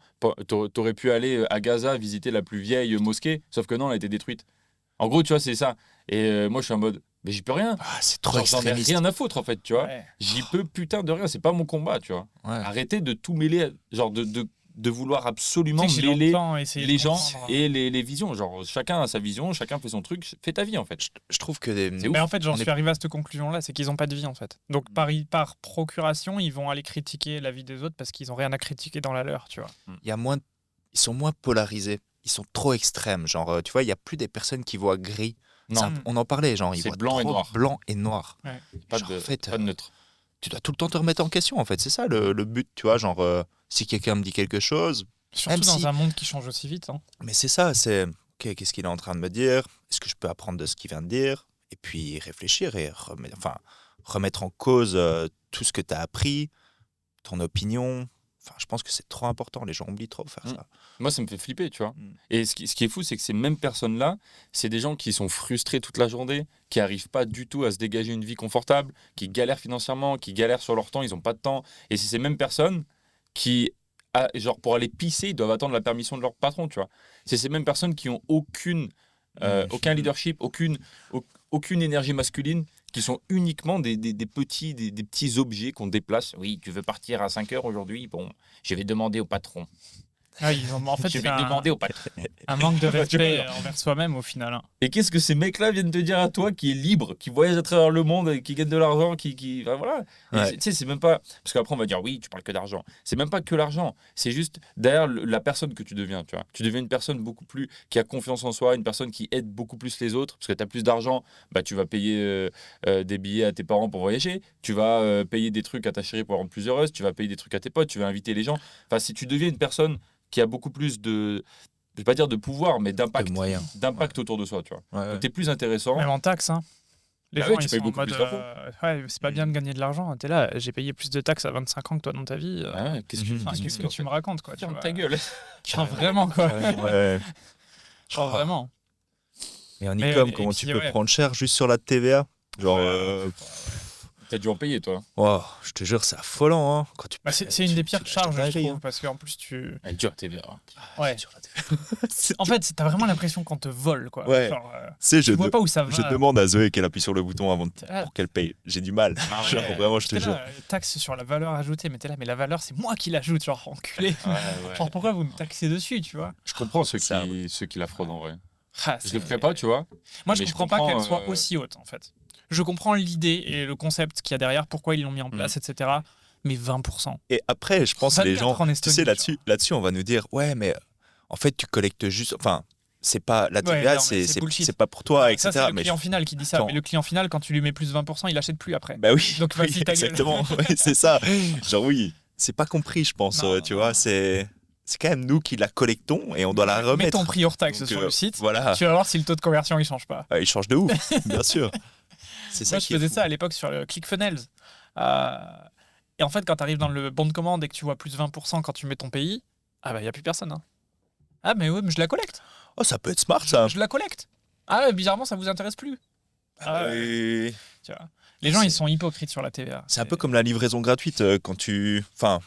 t'aurais pu aller à Gaza visiter la plus vieille mosquée, sauf que non, elle a été détruite. En gros, tu vois, c'est ça. Et moi, je suis en mode mais j'y peux rien. Ah, c'est trop Genre, j'en ai extrémiste. rien à foutre, en fait, tu vois. Ouais. J'y peux putain de rien, c'est pas mon combat, tu vois. Ouais. Arrêtez de tout mêler, genre de vouloir absolument Tu sais que j'ai mêler longtemps essayé de les gens comprendre. et les visions. Genre, chacun a sa vision, chacun fait son truc, fais ta vie en fait. Je trouve que des... C'est ouf. Mais en fait, j'en On suis est- arrivé à cette conclusion-là, c'est qu'ils n'ont pas de vie en fait. Donc par procuration, ils vont aller critiquer la vie des autres parce qu'ils n'ont rien à critiquer dans la leur, tu vois. il y a moins... Ils sont moins polarisés. Ils sont trop extrêmes. Genre, tu vois, il n'y a plus des personnes qui voient gris. Non, Mm. On en parlait, genre, ils C'est voient blanc et trop noir. blanc et noir. pas, Genre, de, en fait, pas de neutre. tu dois tout le temps te remettre en question, en fait. C'est ça le but, tu vois. Genre, si quelqu'un me dit quelque chose, Surtout Même dans si- un monde qui change aussi vite. Hein. mais c'est ça, c'est ok, qu'est-ce qu'il est en train de me dire? Est-ce que je peux apprendre de ce qu'il vient de dire? Et puis réfléchir et remettre en cause tout ce que tu as appris, ton opinion. Enfin, je pense que c'est trop important. Les gens oublient trop de faire Mm. ça. Moi, ça me fait flipper, tu vois. Mm. Et ce qui est fou, c'est que ces mêmes personnes-là, c'est des gens qui sont frustrés toute la journée, qui n'arrivent pas du tout à se dégager une vie confortable, qui galèrent financièrement, qui galèrent sur leur temps, ils n'ont pas de temps. Et c'est ces mêmes personnes qui, genre, pour aller pisser, ils doivent attendre la permission de leur patron, tu vois. C'est ces mêmes personnes qui ont aucun leadership, aucune énergie masculine, qui sont uniquement des petits objets qu'on déplace. Oui, tu veux partir à 5 heures aujourd'hui? Bon, je vais demander au patron. Ouais, en fait, Je c'est vais demander au patron. un manque de Tu vois, respect genre. envers soi-même au final. Hein. Et qu'est-ce que ces mecs-là viennent te dire à toi qui est libre, qui voyage à travers le monde, et qui gagne de l'argent, enfin, voilà. Et Ouais. tu sais, c'est même pas. Parce qu'après, on va dire, oui, tu parles que d'argent. C'est même pas que l'argent. C'est juste derrière la personne que tu deviens, tu vois. Tu deviens une personne beaucoup plus. Qui a confiance en soi, une personne qui aide beaucoup plus les autres. Parce que tu as plus d'argent, bah, tu vas payer des billets à tes parents pour voyager. Tu vas payer des trucs à ta chérie pour la rendre plus heureuse. Tu vas payer des trucs à tes potes. Tu vas inviter les gens. Enfin, si tu deviens une personne qui a beaucoup plus de. Je vais pas dire de pouvoir, mais d'impact. De moyens. D'impact autour de soi, tu vois. Ouais, Donc, t'es plus intéressant. Même en taxes. Hein. Les Bah gens, oui, tu ils payes sont en beaucoup mode. plus d'impôts. Ouais, c'est pas bien de gagner de l'argent. T'es là, j'ai payé plus de taxes à 25 ans que toi dans ta vie. Ah ouais, qu'est-ce que, Mhm. Enfin, qu'est-ce que tu me racontes, quoi tu Ferme vois. ta gueule. Genre, vraiment, quoi. Ouais. Genre, vraiment. Et en Mais, e-com, et comment puis, tu peux ouais. prendre cher juste sur la TVA? Genre, T'as dû en payer, toi. oh, je te jure, c'est affolant. Hein. Quand tu Bah, c'est une des pires charges, je dinguerie, trouve, parce qu'en plus, tu. Elle est dure, TVA. Ouais. Sur la TVA. En fait, t'as vraiment l'impression qu'on te vole, quoi. Ouais. Genre, Tu sais, tu vois pas où ça va. je demande à Zoé qu'elle appuie sur le bouton avant T'es là, pour qu'elle paye. J'ai du mal. Ah ouais. Genre, vraiment, je te t'es jure. là, taxe sur la valeur ajoutée, mais t'es là, mais la valeur, c'est moi qui l'ajoute, genre, enculé. Genre, pourquoi vous me taxez dessus, tu vois? Je comprends ceux Ça, qui la fraudent en vrai. Ah, Je c'est- le ferais pas, tu vois. Moi, je mais je comprends pas comprends, qu'elle soit aussi haute, en fait. Je comprends l'idée et le concept qu'il y a derrière, pourquoi ils l'ont mis en place, etc. Mais 20%. Et après, je pense que les 24 gens, en tu Estonie, sais, genre. là-dessus, on va nous dire, ouais, mais en fait, tu collectes juste. Enfin, c'est pas la TVA, non, mais c'est c'est bullshit. pas pour toi, Ça, etc. c'est le mais client final qui dit ça. Attends. Mais le client final, quand tu lui mets plus 20%, il achète plus après. bah oui, Donc, oui, vas-y, ta gueule. exactement. Ouais, c'est ça. Genre oui, c'est pas compris, je pense. Non, tu non. vois, c'est quand même nous qui la collectons et on doit la Mets remettre. ton prix hors taxe Donc, sur le site. Voilà, Tu vas voir si le taux de conversion il change pas. Il change de ouf, bien sûr. C'est ça Moi, je qui est faisais fou. ça à l'époque sur le ClickFunnels. Et en fait, quand tu arrives dans le bon de commande et que tu vois plus 20% quand tu mets ton pays, ah bah, il n'y a plus personne. Hein. Ah, mais ouais, mais je la collecte. Oh, ça peut être smart, ça. Je la collecte. Ah, ouais, bizarrement, ça vous intéresse plus. Ah, ouais, Euh, tu vois. Les gens, ils sont hypocrites sur la TVA. C'est un peu comme la livraison gratuite quand tu. Enfin,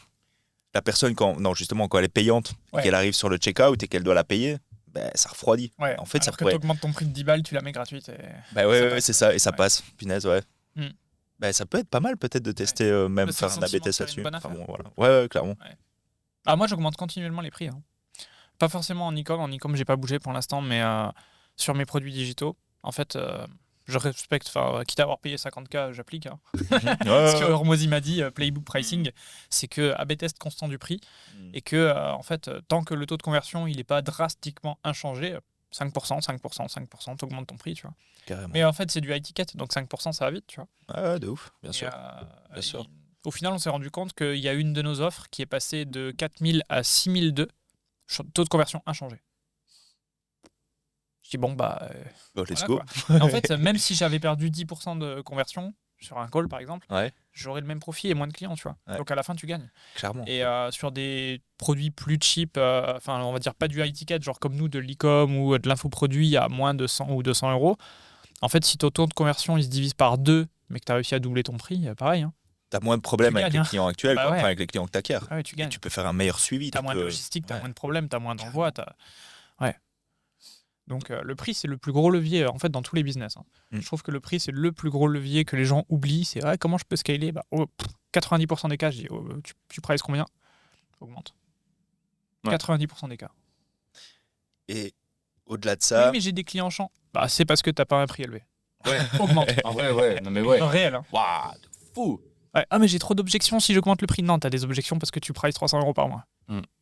la personne, non, justement, quand elle est payante, Ouais. qu'elle arrive sur le checkout et qu'elle doit la payer, ben, ça refroidit. Ouais. En fait, ça Alors que pourrait. tu augmentes ton prix de 10 balles, tu la mets gratuite. Et... Bah ouais, ça ouais, passe. c'est ça, et ça Ouais. passe. Punaise, ouais. Hmm. Bah, ça peut être pas mal, peut-être, de tester, même Mais c'est faire le un AB sentiment de test faire une là-dessus. bonne Enfin, affaire. bon, voilà. Ouais, clairement. Ah, moi, j'augmente continuellement les prix. Hein. Pas forcément en e-com. En e-com, j'ai pas bougé pour l'instant, mais sur mes produits digitaux. En fait, je respecte, quitte à avoir payé 50K, j'applique. Hein. Ce que Hormozy m'a dit, Playbook Pricing, c'est que A/B test constant du prix et que, en fait, tant que le taux de conversion il n'est pas drastiquement inchangé, 5%, 5%, 5%, t'augmentes ton prix, tu vois. Carrément. Mais en fait, c'est du high ticket, donc 5%, ça va vite, tu vois. Ouais, de ouf, bien Et, sûr. Bien sûr. Au final, on s'est rendu compte qu'il y a une de nos offres qui est passée de 4000 à 6002, taux de conversion inchangé. Je dis bon, Let's voilà, go. quoi. Et en fait, même si j'avais perdu 10% de conversion sur un call, par exemple, Ouais, j'aurais le même profit et moins de clients, tu vois. Ouais. Donc à la fin, tu gagnes. clairement. Et sur des produits plus cheap, on va dire pas du high ticket, genre comme nous, de l'e-com ou de l'infoproduit à moins de 100 ou 200 euros, en fait, si ton taux de conversion il se divise par 2, mais que tu as réussi à doubler ton prix, pareil. Hein. T'as moins de problèmes Tu avec gagnes, les clients actuels, Bah quoi. ouais. Enfin, avec les clients que t'acquiers. Ah ouais, tu Et gagnes. tu peux faire un meilleur suivi. T'as moins de logistique, t'as Ouais. moins de problèmes, t'as moins d'envois. Ouais. Donc le prix, c'est le plus gros levier en fait dans tous les business. Hein. Je trouve que le prix, c'est le plus gros levier que les gens oublient. C'est comment je peux scaler 90% des cas, je dis tu prices combien? Augmente. Ouais. 90% des cas. Et au-delà de ça, Oui, mais j'ai des clients champs. C'est parce que t'as pas un prix élevé. Ouais. Augmente. En vrai, ouais. Non, mais ouais. Réel. Hein. Waouh, de fou. Ouais. Ah, mais j'ai trop d'objections si j'augmente le prix. Non, t'as des objections parce que tu prices 300 euros par mois.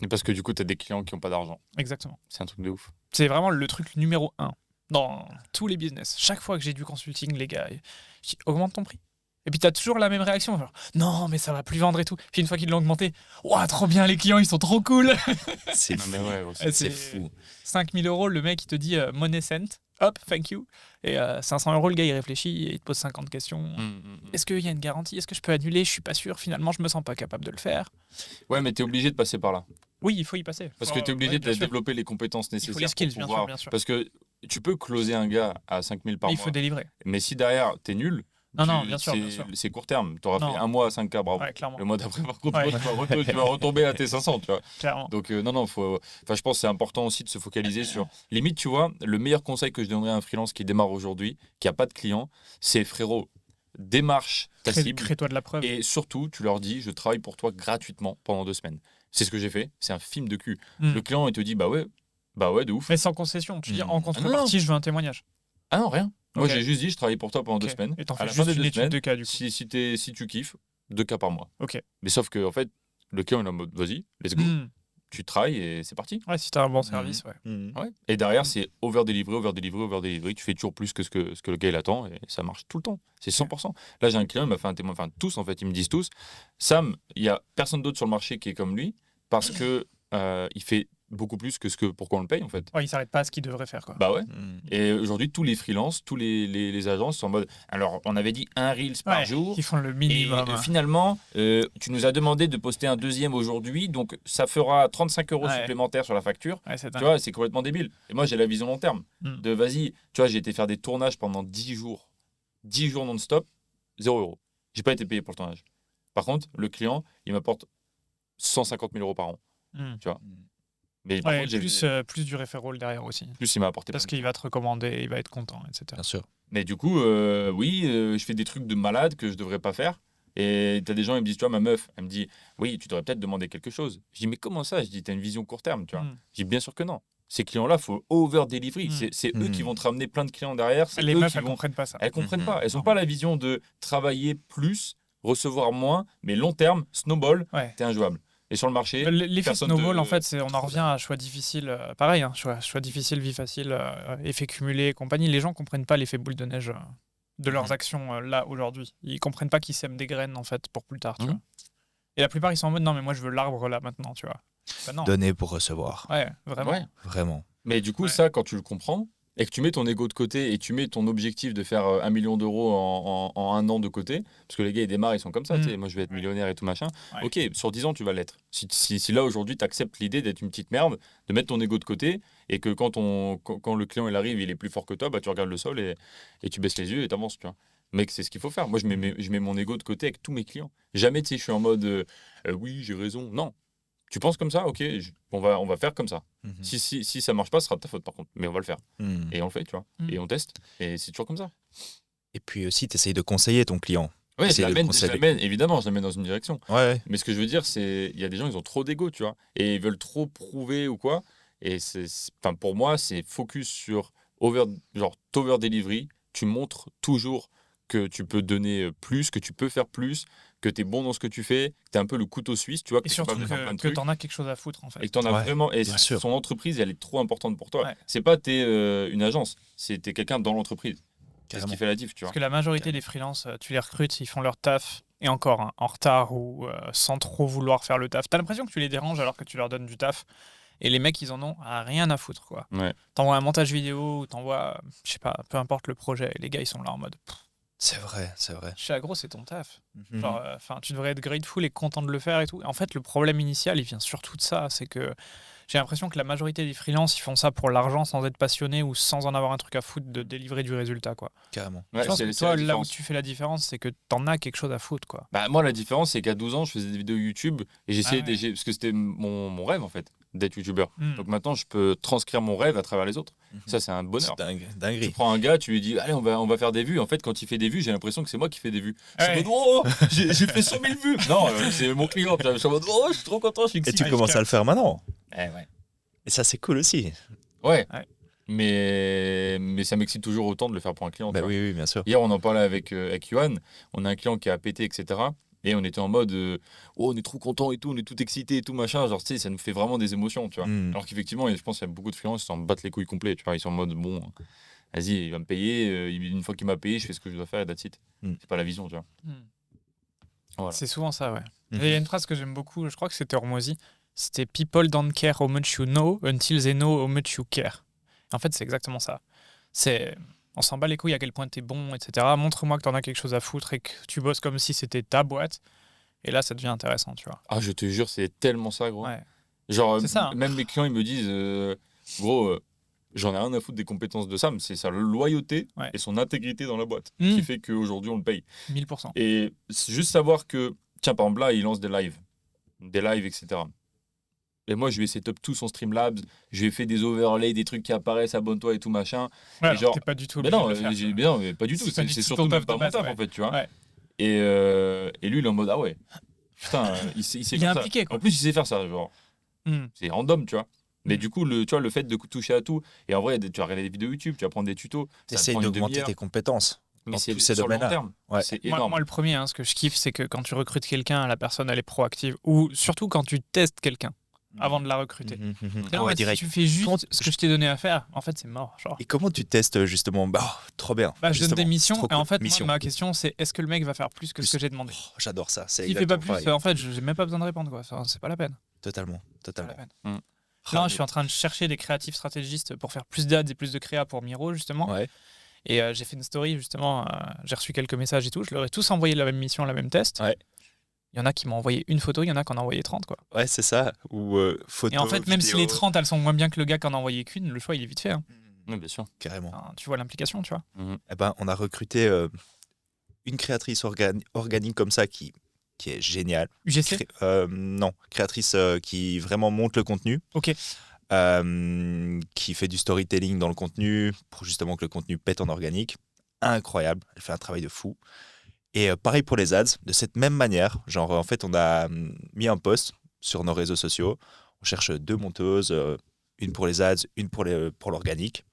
Et parce que du coup, t'as des clients qui n'ont pas d'argent. Exactement. C'est un truc de ouf. C'est vraiment le truc numéro 1 dans tous les business. Chaque fois que j'ai du consulting, les gars, je dis, augmente ton prix. Et puis t'as toujours la même réaction. Genre, non, mais ça va plus vendre et tout. Puis une fois qu'ils l'ont augmenté, ouah, trop bien, les clients, ils sont trop cool. c'est Non, fou. mais ouais, C'est fou. 5000 euros, le mec, il te dit money sent. Hop, thank you. Et 500 euros, le gars, il réfléchit et il te pose 50 questions. Est-ce qu'il y a une garantie? Est-ce que je peux annuler? Je suis pas sûr. Finalement, je me sens pas capable de le faire. Ouais, mais t'es obligé de passer par là. Oui, il faut y passer. Parce que t'es obligé de développer les compétences nécessaires. les skills, pour pouvoir... bien sûr. Parce que tu peux closer un gars à 5000 par Mais il mois. faut délivrer. Mais si derrière, t'es nul, Non, bien sûr. c'est court terme. T'auras Non. fait un mois à 5K, bravo. Ouais, clairement. Le mois d'après, par contre, Ouais. tu vas retomber à tes 500, tu vois. Clairement. Donc, non, faut... Enfin, je pense que c'est important aussi de se focaliser sur... Limite, tu vois, le meilleur conseil que je donnerais à un freelance qui démarre aujourd'hui, qui n'a pas de clients, c'est frérot, démarche ta cible. Crée-toi de la preuve. Et surtout, tu leur dis, je travaille pour toi gratuitement pendant 2 semaines. C'est ce que j'ai fait. C'est un film de cul. Le client, il te dit, bah ouais, de ouf. Mais sans concession. Tu dis en non. contrepartie, je veux un témoignage. Ah non, rien. Moi, Ok. j'ai juste dit, je travaille pour toi pendant 2 Ok. semaines. Et t'en À fais la juste fin des une 2 étude semaines, de cas, du coup. si tu kiffes, 2 cas par mois. Ok. Mais sauf que, en fait, le client, il est en mode, vas-y, let's go. Tu travailles et c'est parti. Ouais, si t'as un bon service, ouais. Ouais. Et derrière, c'est over-delivery. Tu fais toujours plus que ce que le gars il attend et ça marche tout le temps. C'est 100%. Là, j'ai un client, il m'a fait un témoin, enfin tous en fait, ils me disent tous, Sam, il y a personne d'autre sur le marché qui est comme lui parce que il fait beaucoup plus que pourquoi on le paye en fait. Ouais, il s'arrête pas à ce qu'il devrait faire, quoi. Bah ouais. Et aujourd'hui, tous les freelances, tous les agences sont en mode. Alors, on avait dit un Reels par Ouais, jour. ils font le Et minimum. finalement, tu nous as demandé de poster un deuxième aujourd'hui, donc ça fera 35 euros Ouais. supplémentaires sur la facture. Ouais, c'est Tu dingue. vois, c'est complètement débile. Et moi, j'ai la vision long terme. Mm. De vas-y, tu vois, j'ai été faire des tournages pendant 10 jours. 10 jours non-stop, 0 euros. J'ai pas été payé pour le tournage. Par contre, le client, il m'apporte 150 000 euros par an. Mm. Tu vois. Mais par Ouais, contre, plus du referral derrière aussi. plus il m'a apporté. Parce plein de qu'il va te recommander, il va être content, etc. Bien sûr. Mais du coup, oui, je fais des trucs de malade que je devrais pas faire. Et t'as des gens, ils me disent, tu vois, ma meuf, elle me dit, oui, tu devrais peut-être demander quelque chose. Je dis, mais comment ça? Je dis, t'as une vision court terme, tu vois. Mm. Je dis, bien sûr que non. Ces clients-là, faut over-delivery. Mm. C'est eux qui vont te ramener plein de clients derrière. C'est Les eux meufs, qui elles vont... comprennent pas ça. Elles comprennent Mhm. pas. Elles ont Non. pas la vision de travailler plus, recevoir moins, mais long terme, snowball, Ouais. t'es injouable. Et sur le marché, L'effet personne snowball, te- en fait, on en revient à choix difficile. Pareil, hein, choix difficile, vie facile, effet cumulé et compagnie. Les gens comprennent pas l'effet boule de neige de leurs Mhm. actions là, aujourd'hui. Ils comprennent pas qu'ils sèment des graines, en fait, pour plus tard, tu Mhm. vois. Et la plupart, ils sont en mode, non, mais moi, je veux l'arbre là, maintenant, tu vois. Bah non. Donner pour recevoir. Ouais, vraiment. Ouais. Vraiment. Mais du coup, Ouais. ça, quand tu le comprends et que tu mets ton ego de côté et tu mets ton objectif de faire 1 million d'euros en 1 an de côté, parce que les gars, ils démarrent, ils sont comme ça, Mm. tu sais, moi, je vais être millionnaire et tout machin. Ouais. Ok, sur 10 ans, tu vas l'être. Si là, aujourd'hui, tu acceptes l'idée d'être une petite merde, de mettre ton ego de côté et que quand le client, il arrive, il est plus fort que toi, bah, tu regardes le sol et tu baisses les yeux et t'avances, tu vois. Mec, c'est ce qu'il faut faire. Moi, je mets mon ego de côté avec tous mes clients. Jamais, tu sais, je suis en mode oui, j'ai raison. Non. Tu penses comme ça? Ok, on va faire comme ça. Mhm. Si ça marche pas, ce sera de ta faute par contre. Mais on va le faire. Mhm. Et on le fait, tu vois. Mm. Et on teste. Et c'est toujours comme ça. Et puis aussi, tu essayes de conseiller ton client. Ouais, Essayer de conseiller. évidemment, je l'amène dans une direction. Ouais. Mais ce que je veux dire, c'est il y a des gens, ils ont trop d'ego, tu vois. Et ils veulent trop prouver ou quoi. Et enfin, pour moi, c'est focus sur t'over delivery, tu montres toujours que tu peux donner plus, que tu peux faire plus, que tu es bon dans ce que tu fais, que tu es un peu le couteau suisse, tu vois, que Et tu es surtout capable de faire plein de que trucs. t'en as quelque chose à foutre, en Et fait. que t'en as Ouais, vraiment. Et bien sûr. son entreprise, elle est trop importante pour toi. Ouais. C'est pas une agence, t'es quelqu'un dans l'entreprise. C'est ce Carrément. qui fait la diff, tu vois. Parce que la majorité des freelances, tu les recrutes, ils font leur taf, et encore, hein, en retard ou sans trop vouloir faire le taf. T'as l'impression que tu les déranges alors que tu leur donnes du taf. Et les mecs, ils en ont rien à foutre, quoi. Ouais. T'envoies un montage vidéo ou t'envoies, je sais pas, peu importe le projet. Les gars, ils sont là en mode, C'est vrai, c'est vrai. chez Agro, c'est ton taf. Mhm. Genre, tu devrais être grateful et content de le faire et tout. En fait, le problème initial, il vient surtout de ça. C'est que j'ai l'impression que la majorité des freelances, ils font ça pour l'argent sans être passionnés ou sans en avoir un truc à foutre de délivrer du résultat, quoi. Carrément. Ouais, Je pense c'est- que c'est toi, la là où différence. tu fais la différence, c'est que t'en as quelque chose à foutre, quoi. Bah, moi, la différence, c'est qu'à 12 ans, je faisais des vidéos YouTube et j'essayais, Ah ouais. parce que c'était mon rêve, en fait, d'être youtubeur. Hmm. Donc maintenant, je peux transcrire mon rêve à travers les autres. Mhm. Ça, c'est un bonheur. C'est Tu dinguerie. prends un gars, tu lui dis, allez, on va faire des vues. En fait, quand il fait des vues, j'ai l'impression que c'est moi qui fais des vues. Je suis en Ouais. mode, oh, j'ai fait 100 000 vues. Non, c'est mon client. Je suis en mode, oh, je suis trop content, je suis Et excité. tu commences à le faire maintenant. Ouais. Et ça, c'est cool aussi. Ouais. Ouais. Mais ça m'excite toujours autant de le faire pour un client. Bah tu vois. oui, bien sûr. Hier, on en parlait avec Yohan. On a un client qui a pété, etc. Et on était en mode, oh, on est trop content et tout, on est tout excité et tout, machin. Genre, tu sais, ça nous fait vraiment des émotions, tu vois. Mm. Alors qu'effectivement, je pense qu'il y a beaucoup de freelances qui s'en battent les couilles complets, tu vois. Ils sont en mode, bon, vas-y, il va me payer. Une fois qu'il m'a payé, je fais ce que je dois faire et that's it. Mm. C'est pas la vision, tu vois. Hmm. Voilà. C'est souvent ça, ouais. Mhm. Et il y a une phrase que j'aime beaucoup, je crois que c'était Hormozy. C'était People don't care how much you know until they know how much you care. En fait, c'est exactement ça. C'est. On s'en bat les couilles à quel point t'es bon, etc. Montre-moi que t'en as quelque chose à foutre et que tu bosses comme si c'était ta boîte. Et là, ça devient intéressant, tu vois. Ah, je te jure, c'est tellement ça, gros. Ouais. Genre, C'est ça, hein. même mes clients, ils me disent, gros, j'en ai rien à foutre des compétences de Sam, c'est sa loyauté Ouais. et son intégrité dans la boîte Mm. qui fait qu'aujourd'hui, on le paye. 1000%. Et c'est juste savoir que, tiens, par exemple, là, il lance des lives, etc. Et moi, je lui ai set up tout son Streamlabs, je lui ai fait des overlays, des trucs qui apparaissent, abonne-toi et tout machin. Ouais, Et alors genre- t'es pas du tout Mais obligé non, de le faire, mais non, mais pas du tout. C'est pas du C'est tout surtout ton même taf pas de mon base, taf, ouais. en fait, tu vois. Ouais. Et lui, il est en mode, ah ouais, putain, il sait Il est faire ça. impliqué, quoi. En plus, il sait faire ça, genre. Hmm. C'est random, tu vois. Mais Mm. du coup, tu vois, le fait de toucher à tout, et en vrai, tu vas regarder des vidéos YouTube, tu vas prendre des tutos. ça te T'essayes prend une d'augmenter demi-heure. tes compétences. Mais dans c'est tous ces sur le long domaines-là. terme. Ouais. C'est Moi, énorme. le premier, hein, ce que je kiffe, c'est que quand tu recrutes quelqu'un, la personne, elle est proactive. Ou surtout quand tu testes quelqu'un avant de la recruter. Mhm, mhm. Et là, en Ouais, fait, si direct. tu fais juste Comment- ce que je t'ai donné à faire, en fait, c'est mort. Genre. Et comment tu testes justement? Bah, trop bien. Bah, je donne des Justement, missions, c'est trop et en cool. fait, moi, Mission. ma question, c'est est-ce que le mec va faire plus que ce Plus. que j'ai demandé? Oh, j'adore ça. C'est S'il fait pas exactement plus, pareil. en fait, j'ai même pas besoin de répondre, quoi. Ça, c'est pas la peine. Totalement, C'est pas la totalement. peine. Mm. Là, Ah, je suis en train de chercher des créatifs stratégistes pour faire plus d'ads et plus de créa pour Miro, justement. Ouais. Et j'ai fait une story, justement. J'ai reçu quelques messages et tout. Je leur ai tous envoyé la même mission, la même test. Ouais. Il y en a qui m'ont envoyé une photo, il y en a qui en ont envoyé 30, quoi. Ouais, c'est ça. Ou photo. Et en fait, même si vidéo. les 30, elles sont moins bien que le gars qui en a envoyé qu'une, le choix, il est vite fait. Hein. Oui, bien sûr. Carrément. Enfin, tu vois l'implication, tu vois. Eh ben, on a recruté une créatrice organique comme ça qui est géniale. UGC. Non, créatrice qui vraiment monte le contenu. Ok. Qui fait du storytelling dans le contenu pour justement que le contenu pète en organique. Incroyable, elle fait un travail de fou. Et pareil pour les ads, de cette même manière, genre en fait on a mis un post sur nos réseaux sociaux, on cherche 2 monteuses, une pour les ads, une pour l'organique.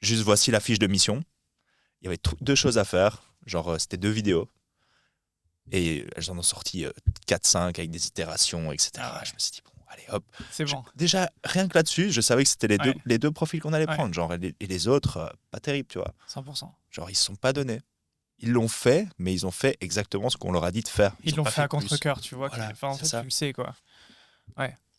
Juste voici la fiche de mission. Il y avait 2 choses à faire, genre c'était 2 vidéos. Et elles en ont sorti 4-5 avec des itérations, etc. Ah ouais. Je me suis dit, bon, allez hop. C'est bon. Déjà, rien que là-dessus, je savais que c'était Ouais. les deux profils qu'on allait Ouais. prendre. Genre, et les autres, pas terrible, tu vois. 100%. Genre, ils se sont pas donnés. Ils l'ont fait, mais ils ont fait exactement ce qu'on leur a dit de faire. Ils ont l'ont pas fait à plus. contre-cœur, tu vois. Voilà, Enfin, en c'est fait, ça. tu le sais, quoi.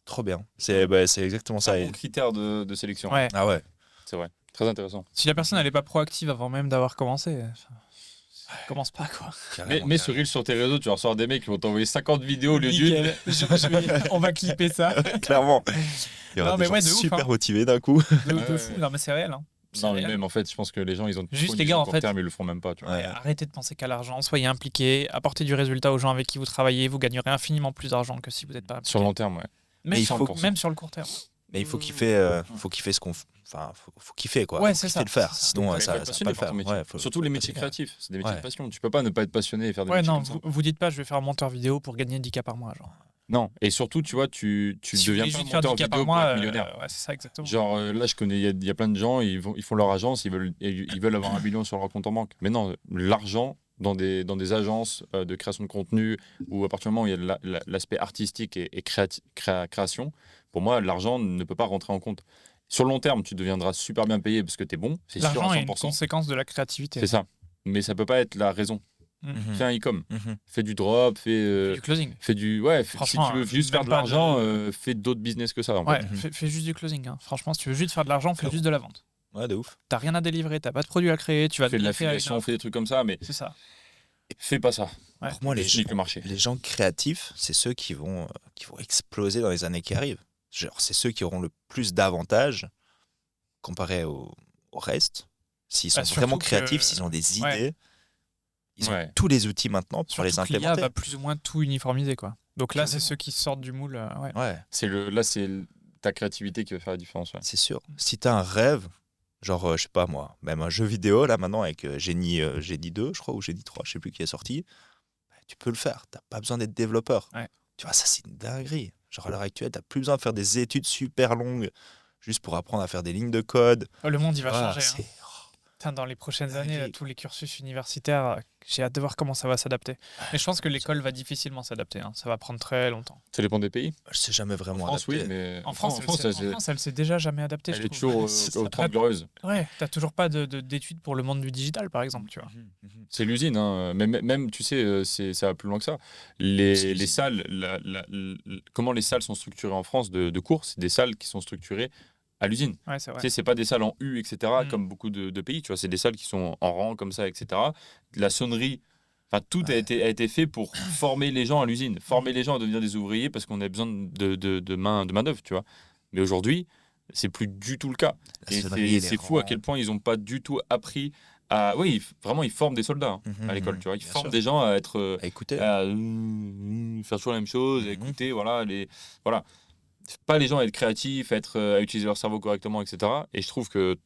Trop bien. C'est exactement ça. C'est un bon critère de sélection. Ouais. Ah ouais. C'est vrai. Très intéressant. Si la personne, elle n'est pas proactive avant même d'avoir commencé, commence pas, quoi. Carrément, Mais sur Reels, sur tes réseaux, tu vas recevoir des mecs qui vont t'envoyer 50 vidéos au lieu d'une. Nickel. On va clipper ça. clairement. Il y aura Non, des mais gens ouais, de ouf, super hein. motivés d'un coup. De Ouais, fou. ouais. Non, mais c'est réel. Hein. C'est Non, mais réel. même en fait, je pense que les gens, ils ont Juste, trop une les gars, vision en court fait- terme, ils le font même pas. Tu vois. Ouais. Arrêtez de penser qu'à l'argent, soyez impliqués, apportez du résultat aux gens avec qui vous travaillez, vous gagnerez infiniment plus d'argent que si vous n'êtes pas impliqué. Sur le long terme, ouais. Même, il sur, faut- même sur le court terme. Mais il faut kiffer, ce qu'on. Enfin, faut kiffer, quoi. Ouais, faut c'est kiffer ça, le faire. c'est ça. Sinon, Ouais, faut ça être va passionné pas le par faire. ton métier. Ouais, faut- Surtout les faut être métiers passionné. créatifs. C'est des métiers Ouais. de passion. Tu peux pas ne pas être passionné et faire des Ouais, métiers non, comme ça. vous dites pas, je vais faire monteur vidéo pour gagner 10K par mois. Genre. Non, et surtout, tu vois, tu Si vous deviens voulez pas juste faire monteur 10 cas vidéo par pour mois, être millionnaire. ouais, c'est ça, exactement. Genre là, je connais, il y a plein de gens, ils font leur agence, ils veulent avoir 1 million sur leur compte en banque. Mais non, l'argent dans des agences de création de contenu, où à partir du moment où il y a l'aspect artistique et création, pour moi, l'argent ne peut pas rentrer en compte. Sur le long terme, tu deviendras super bien payé parce que tu es bon, c'est sûr L'argent à est une 100%. conséquence de la créativité. C'est ça. Mais ça peut pas être la raison. Mhm. Fais un e-com, Mhm. fais du drop, Du closing. fais du... Ouais, si Franchement, tu veux juste même faire de pas l'argent, de- fais d'autres business que ça. En Ouais, fait. fais juste du closing. Hein. Franchement, si tu veux juste faire de l'argent, fais juste de la vente. Ouais, de ouf. T'as rien à délivrer, t'as pas de produit à créer, tu vas Fais de greffer avec l'affiliation, un- fais des trucs comme ça, mais C'est ça. fais pas ça. Ouais. Pour moi, les Nique le marché. gens créatifs, c'est ceux qui vont exploser dans les années qui arrivent. Genre, c'est ceux qui auront le plus d'avantages comparé au reste. S'ils sont Bah, surtout vraiment que- créatifs, s'ils ont des idées, Ouais. ils ont Ouais. tous les outils maintenant pour les Surtout que l'IA implémenter. va plus ou moins tout uniformiser, quoi. Donc là, c'est Clairement. ceux qui sortent du moule. Ouais. Ouais, Là, c'est ta créativité qui va faire la différence. Ouais. c'est sûr. Si t'as un rêve, genre, je sais pas moi, même un jeu vidéo, là maintenant, avec Génie 2, je crois, ou Génie 3, je sais plus qui est sorti, bah, tu peux le faire. T'as pas besoin d'être développeur. Ouais. Tu vois, ça, c'est une dinguerie. Genre, à l'heure actuelle, t'as plus besoin de faire des études super longues juste pour apprendre à faire des lignes de code. Oh, le monde, il va Ah, changer. Hein. c'est- Putain, dans les prochaines Dinguerie, années, là, quoi. tous les cursus universitaires, j'ai hâte de voir comment ça va s'adapter. Mais je pense que l'école va difficilement s'adapter. Hein. Ça va prendre très longtemps. Ça dépend des pays. Je sais jamais En vraiment France, oui, adapté. mais En France, elle s'est déjà jamais adaptée. elle je est trouve. toujours C'est aux ça. 30 glorieuses. Ouais, t'as toujours pas d'études pour le monde du digital, par exemple, tu vois. C'est l'usine, hein. Même, tu sais, ça va plus loin que ça. C'est Les l'usine. salles, comment les salles sont structurées en France de cours, c'est des salles qui sont structurées à l'usine. Ouais, c'est vrai. Tu sais, c'est pas des salles en U, etc., Mm. comme beaucoup de pays, tu vois, c'est des salles qui sont en rang, comme ça, etc. La sonnerie, enfin, tout a été fait pour former les gens à l'usine, former les gens à devenir des ouvriers parce qu'on a besoin de main-d'œuvre, tu vois. Mais aujourd'hui, c'est plus du tout le cas. La Et sonnerie, les c'est fou à rangs. quel point ils n'ont pas du tout appris à. Oui, vraiment, ils forment des soldats Mhm, à l'école, mhm, tu vois. Ils bien forment sûr. des gens à être. À écouter. À faire toujours la même chose, à Mhm. écouter, voilà. Voilà. C'est pas les gens à être créatifs, à utiliser leur cerveau correctement, etc. Et je trouve que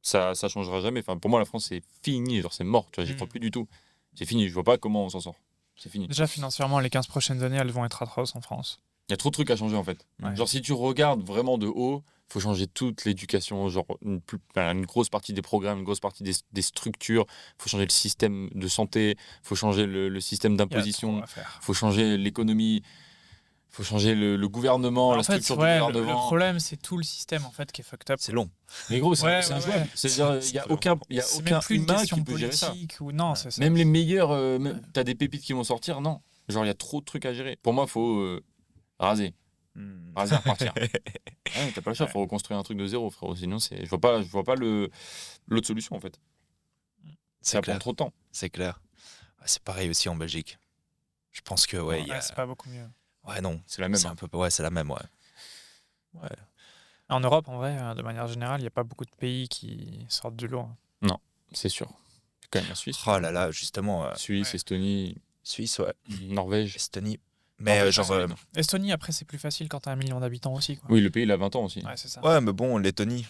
ça changera jamais. Enfin, pour moi, la France, c'est fini, genre, c'est mort, tu vois, j'y crois Mhm. plus du tout. C'est fini, je vois pas comment on s'en sort. C'est fini. Déjà, financièrement, les 15 prochaines années, elles vont être atroces en France. Il y a trop de trucs à changer en fait. Ouais. Genre si tu regardes vraiment de haut, faut changer toute l'éducation, genre une grosse partie des programmes, une grosse partie des structures, faut changer le système de santé, faut changer le système Il y a d'imposition, trop à faire. faut changer l'économie, faut changer le gouvernement, En la fait, structure ouais, du le gouvernement. problème, c'est tout le système en fait qui est fucked up. C'est long. Mais gros, c'est Ouais, c'est ouais, injouable. ouais. C'est-à-dire, il y a aucun C'est aucun même plus une humain question qui peut gérer ça. politique ou non. c'est ça. Même les meilleurs, t'as des pépites qui vont sortir, non. Genre il y a trop de trucs à gérer. Pour moi, faut raser. Raser, repartir. Ouais, t'as pas le choix, faut reconstruire un truc de zéro, frérot. Sinon, je vois pas l'autre solution en fait. Ça C'est prend clair. trop de temps. C'est clair. Ouais, c'est pareil aussi en Belgique. Je pense que ouais, il y a... Ouais, c'est pas beaucoup mieux. ouais non, C'est la même. c'est hein. un peu ouais, c'est la même ouais. Ouais. En Europe, en vrai, de manière générale, il n'y a pas beaucoup de pays qui sortent du lot. Hein. C'est sûr. Quand même la Suisse. Oh là là, justement Suisse, Ouais. Estonie, Suisse ouais, Norvège. Estonie. Mais Norvège, genre c'est bien. Estonie, après, c'est plus facile quand t'as 1 million d'habitants aussi. Quoi. Oui, le pays, il a 20 ans aussi. Ouais, c'est ça. ouais, mais bon, Lettonie,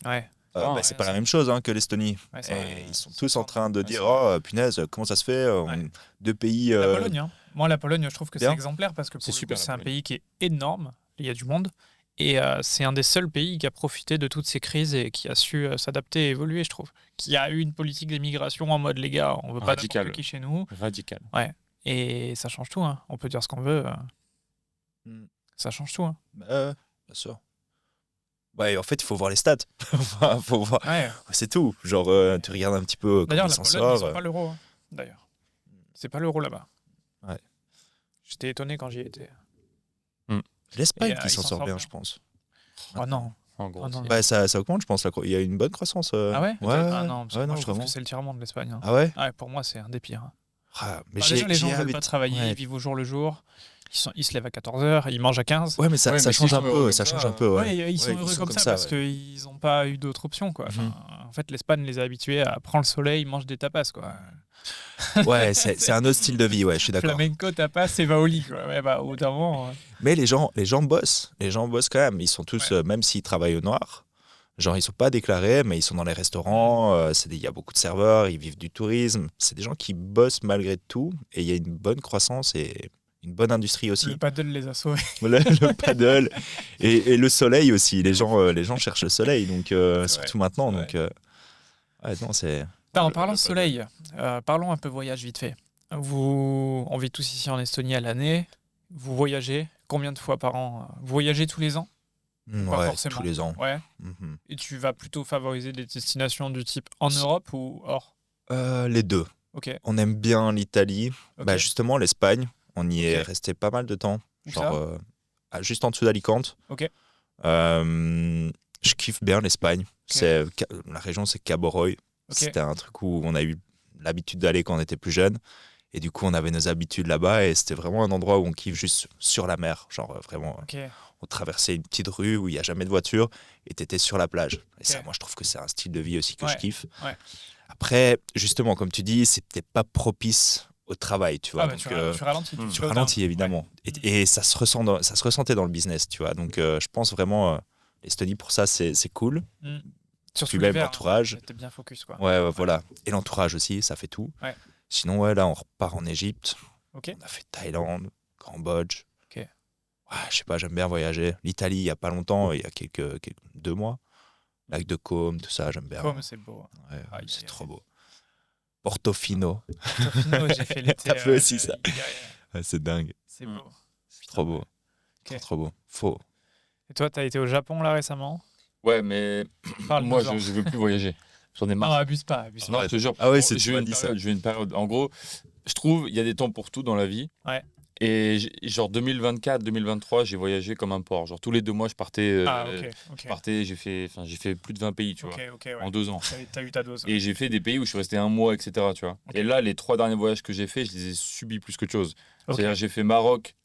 Ouais. Ah, bah, ouais, c'est pas ça- la même chose hein, que l'Estonie. Ouais, Et c'est vrai. ils sont C'est tous en fort. train de Ouais, dire c'est vrai. oh punaise, comment ça se fait Ouais. deux pays La Pologne, hein. Moi, la Pologne, je trouve que c'est bien. exemplaire parce que pour C'est le super, coup, la c'est un Pologne. pays qui est énorme. Il y a du monde. Et c'est un des seuls pays qui a profité de toutes ces crises et qui a su s'adapter et évoluer, je trouve. Qui a eu une politique d'immigration en mode, les gars, on veut pas Radical. n'importe qui chez nous. Radical. Et ça change tout. Hein. On peut dire ce qu'on veut. Mm. Ça change tout. Hein. Bien sûr. Ouais, en fait, il faut voir les stats. Enfin, faut voir. Ouais. C'est tout. Genre, tu regardes un petit peu comment D'ailleurs, ils la s'en Pologne, ils sortent. sont pas l'euro. Hein, d'ailleurs. C'est pas l'euro là-bas. Ouais. J'étais étonné quand j'y étais. L'Espagne Et, qui ils s'en s'en sort sortent bien, bien. je pense. Oh non. En gros. Ah non. c'est- Ouais, ça augmente, je pense. Il y a une bonne croissance. Ah ouais Ouais, Ah non, parce que ouais, moi, non, je trouve vraiment. que c'est le tiers-monde de l'Espagne. Hein. Ah ouais, Ouais, pour moi, c'est un des pires. Hein. Mais Bah, déjà, les gens j'y ne veulent habite. pas travailler, Ouais. ils vivent au jour le jour. Ils se lèvent à 14h, ils mangent à 15. Ouais, mais ça, Ouais, ça mais change s'ils un sont heureux peu. comme Ça ça, change un peu. Ouais. Ouais, ils sont Ouais, heureux comme ça parce ouais. qu'ils n'ont pas eu d'autre option. Quoi. Mhm. En fait, l'Espagne les a habitués à prendre le soleil, ils mangent des tapas. Quoi. Ouais, c'est un autre style de vie. Ouais, je suis d'accord. Flamenco, tapas et va au lit. Quoi. Ouais, bah, au bout d'un moment, Mais les gens bossent. Les gens bossent quand même. Ils sont tous, Ouais. même s'ils travaillent au noir, genre ils sont pas déclarés, mais ils sont dans les restaurants. Il y a beaucoup de serveurs. Ils vivent du tourisme. C'est des gens qui bossent malgré tout. Et il y a une bonne croissance et une bonne industrie aussi. Le paddle les a sauvés. Le paddle et le soleil aussi. Les gens cherchent le soleil, donc surtout maintenant. c'est Donc, ouais, non, c'est. En parlant de soleil, parlons un peu voyage vite fait. On vit tous ici en Estonie à l'année. Vous voyagez combien de fois par an? Vous voyagez tous les ans? Pas Ouais, forcément. tous les ans. Ouais. Mhm. Et tu vas plutôt favoriser des destinations du type en Europe ou hors? Les deux. Ok. On aime bien l'Italie. Ok. Bah, justement, l'Espagne. On y est Ok. resté pas mal de temps. Où Genre, ça juste en dessous d'Alicante. Ok. Je kiffe bien l'Espagne. La région, c'est Cabo Roy. Ok. C'était un truc où on a eu l'habitude d'aller quand on était plus jeune. Et du coup, on avait nos habitudes là-bas. Et c'était vraiment un endroit où on kiffe juste sur la mer. Genre, vraiment, Ok. on traversait une petite rue où il n'y a jamais de voiture. Et tu étais sur la plage. Et ça, Ok. moi, je trouve que c'est un style de vie aussi que Ouais. je kiffe. Ouais. Après, justement, comme tu dis, c'est peut-être pas propice au travail, tu vois. Ah bah, Donc, tu ralentis. tu slow ralentis, down. évidemment. Et ça se ressentait dans le business, tu vois. Donc, je pense vraiment, l'Estonie, pour ça, c'est cool. Ouais. Surtout Puis même l'hiver, l'entourage. T'es bien focus, quoi. Ouais, voilà. Et l'entourage aussi, ça fait tout. Ouais. Sinon, ouais, là, on repart en Égypte. Ok. On a fait Thaïlande, Cambodge. Ok. Ouais, je sais pas, j'aime bien voyager. L'Italie, il y a pas longtemps, il y a 2 mois. Lac de Côme, tout ça, j'aime bien. Comme c'est beau. Ouais, Aïe, c'est aïe, trop aïe. beau. Portofino. Tofino, j'ai fait l'été. T'as fait aussi ça. yeah. Ouais, c'est dingue. C'est beau. C'est trop beau. Ok. Trop beau. Faux. Et toi, t'as été au Japon là récemment? Ouais, mais Parle-nous-en. moi, je veux plus voyager. J'en ai Non, marre. abuse pas, abuse Non, pas. je te jure. Ah ouais, c'est- j'ai tu eu m'as une dit ça. période. J'ai eu une période. En gros, je trouve il y a des temps pour tout dans la vie. Ouais. Et genre 2024, 2023, j'ai voyagé comme un porc. Genre tous les 2 mois, je partais. Ah, ok. Je partais. J'ai fait plus de 20 pays, tu vois, Ok, ouais. en 2 ans. T'as eu ta dose. Et j'ai fait des pays où je suis resté un mois, etc. Tu vois. Ok. Et là, les 3 derniers voyages que j'ai fait, je les ai subis plus que de choses. Ok. C'est-à-dire, j'ai fait Maroc,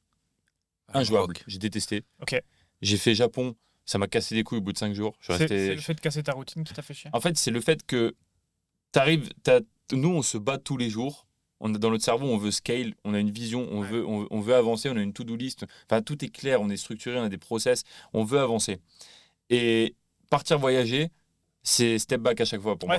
injouable. Maroc. J'ai détesté. Ok. J'ai fait Japon, ça m'a cassé les couilles au bout de 5 jours. Je suis C'est resté. le fait de casser ta routine qui t'a fait chier. En fait, c'est le fait que nous, on se bat tous les jours. On a dans notre cerveau, on veut scale, on a une vision, on veut avancer, on a une to-do list. Enfin, tout est clair, on est structuré, on a des process, on veut avancer. Et partir voyager, c'est step back à chaque fois pour moi.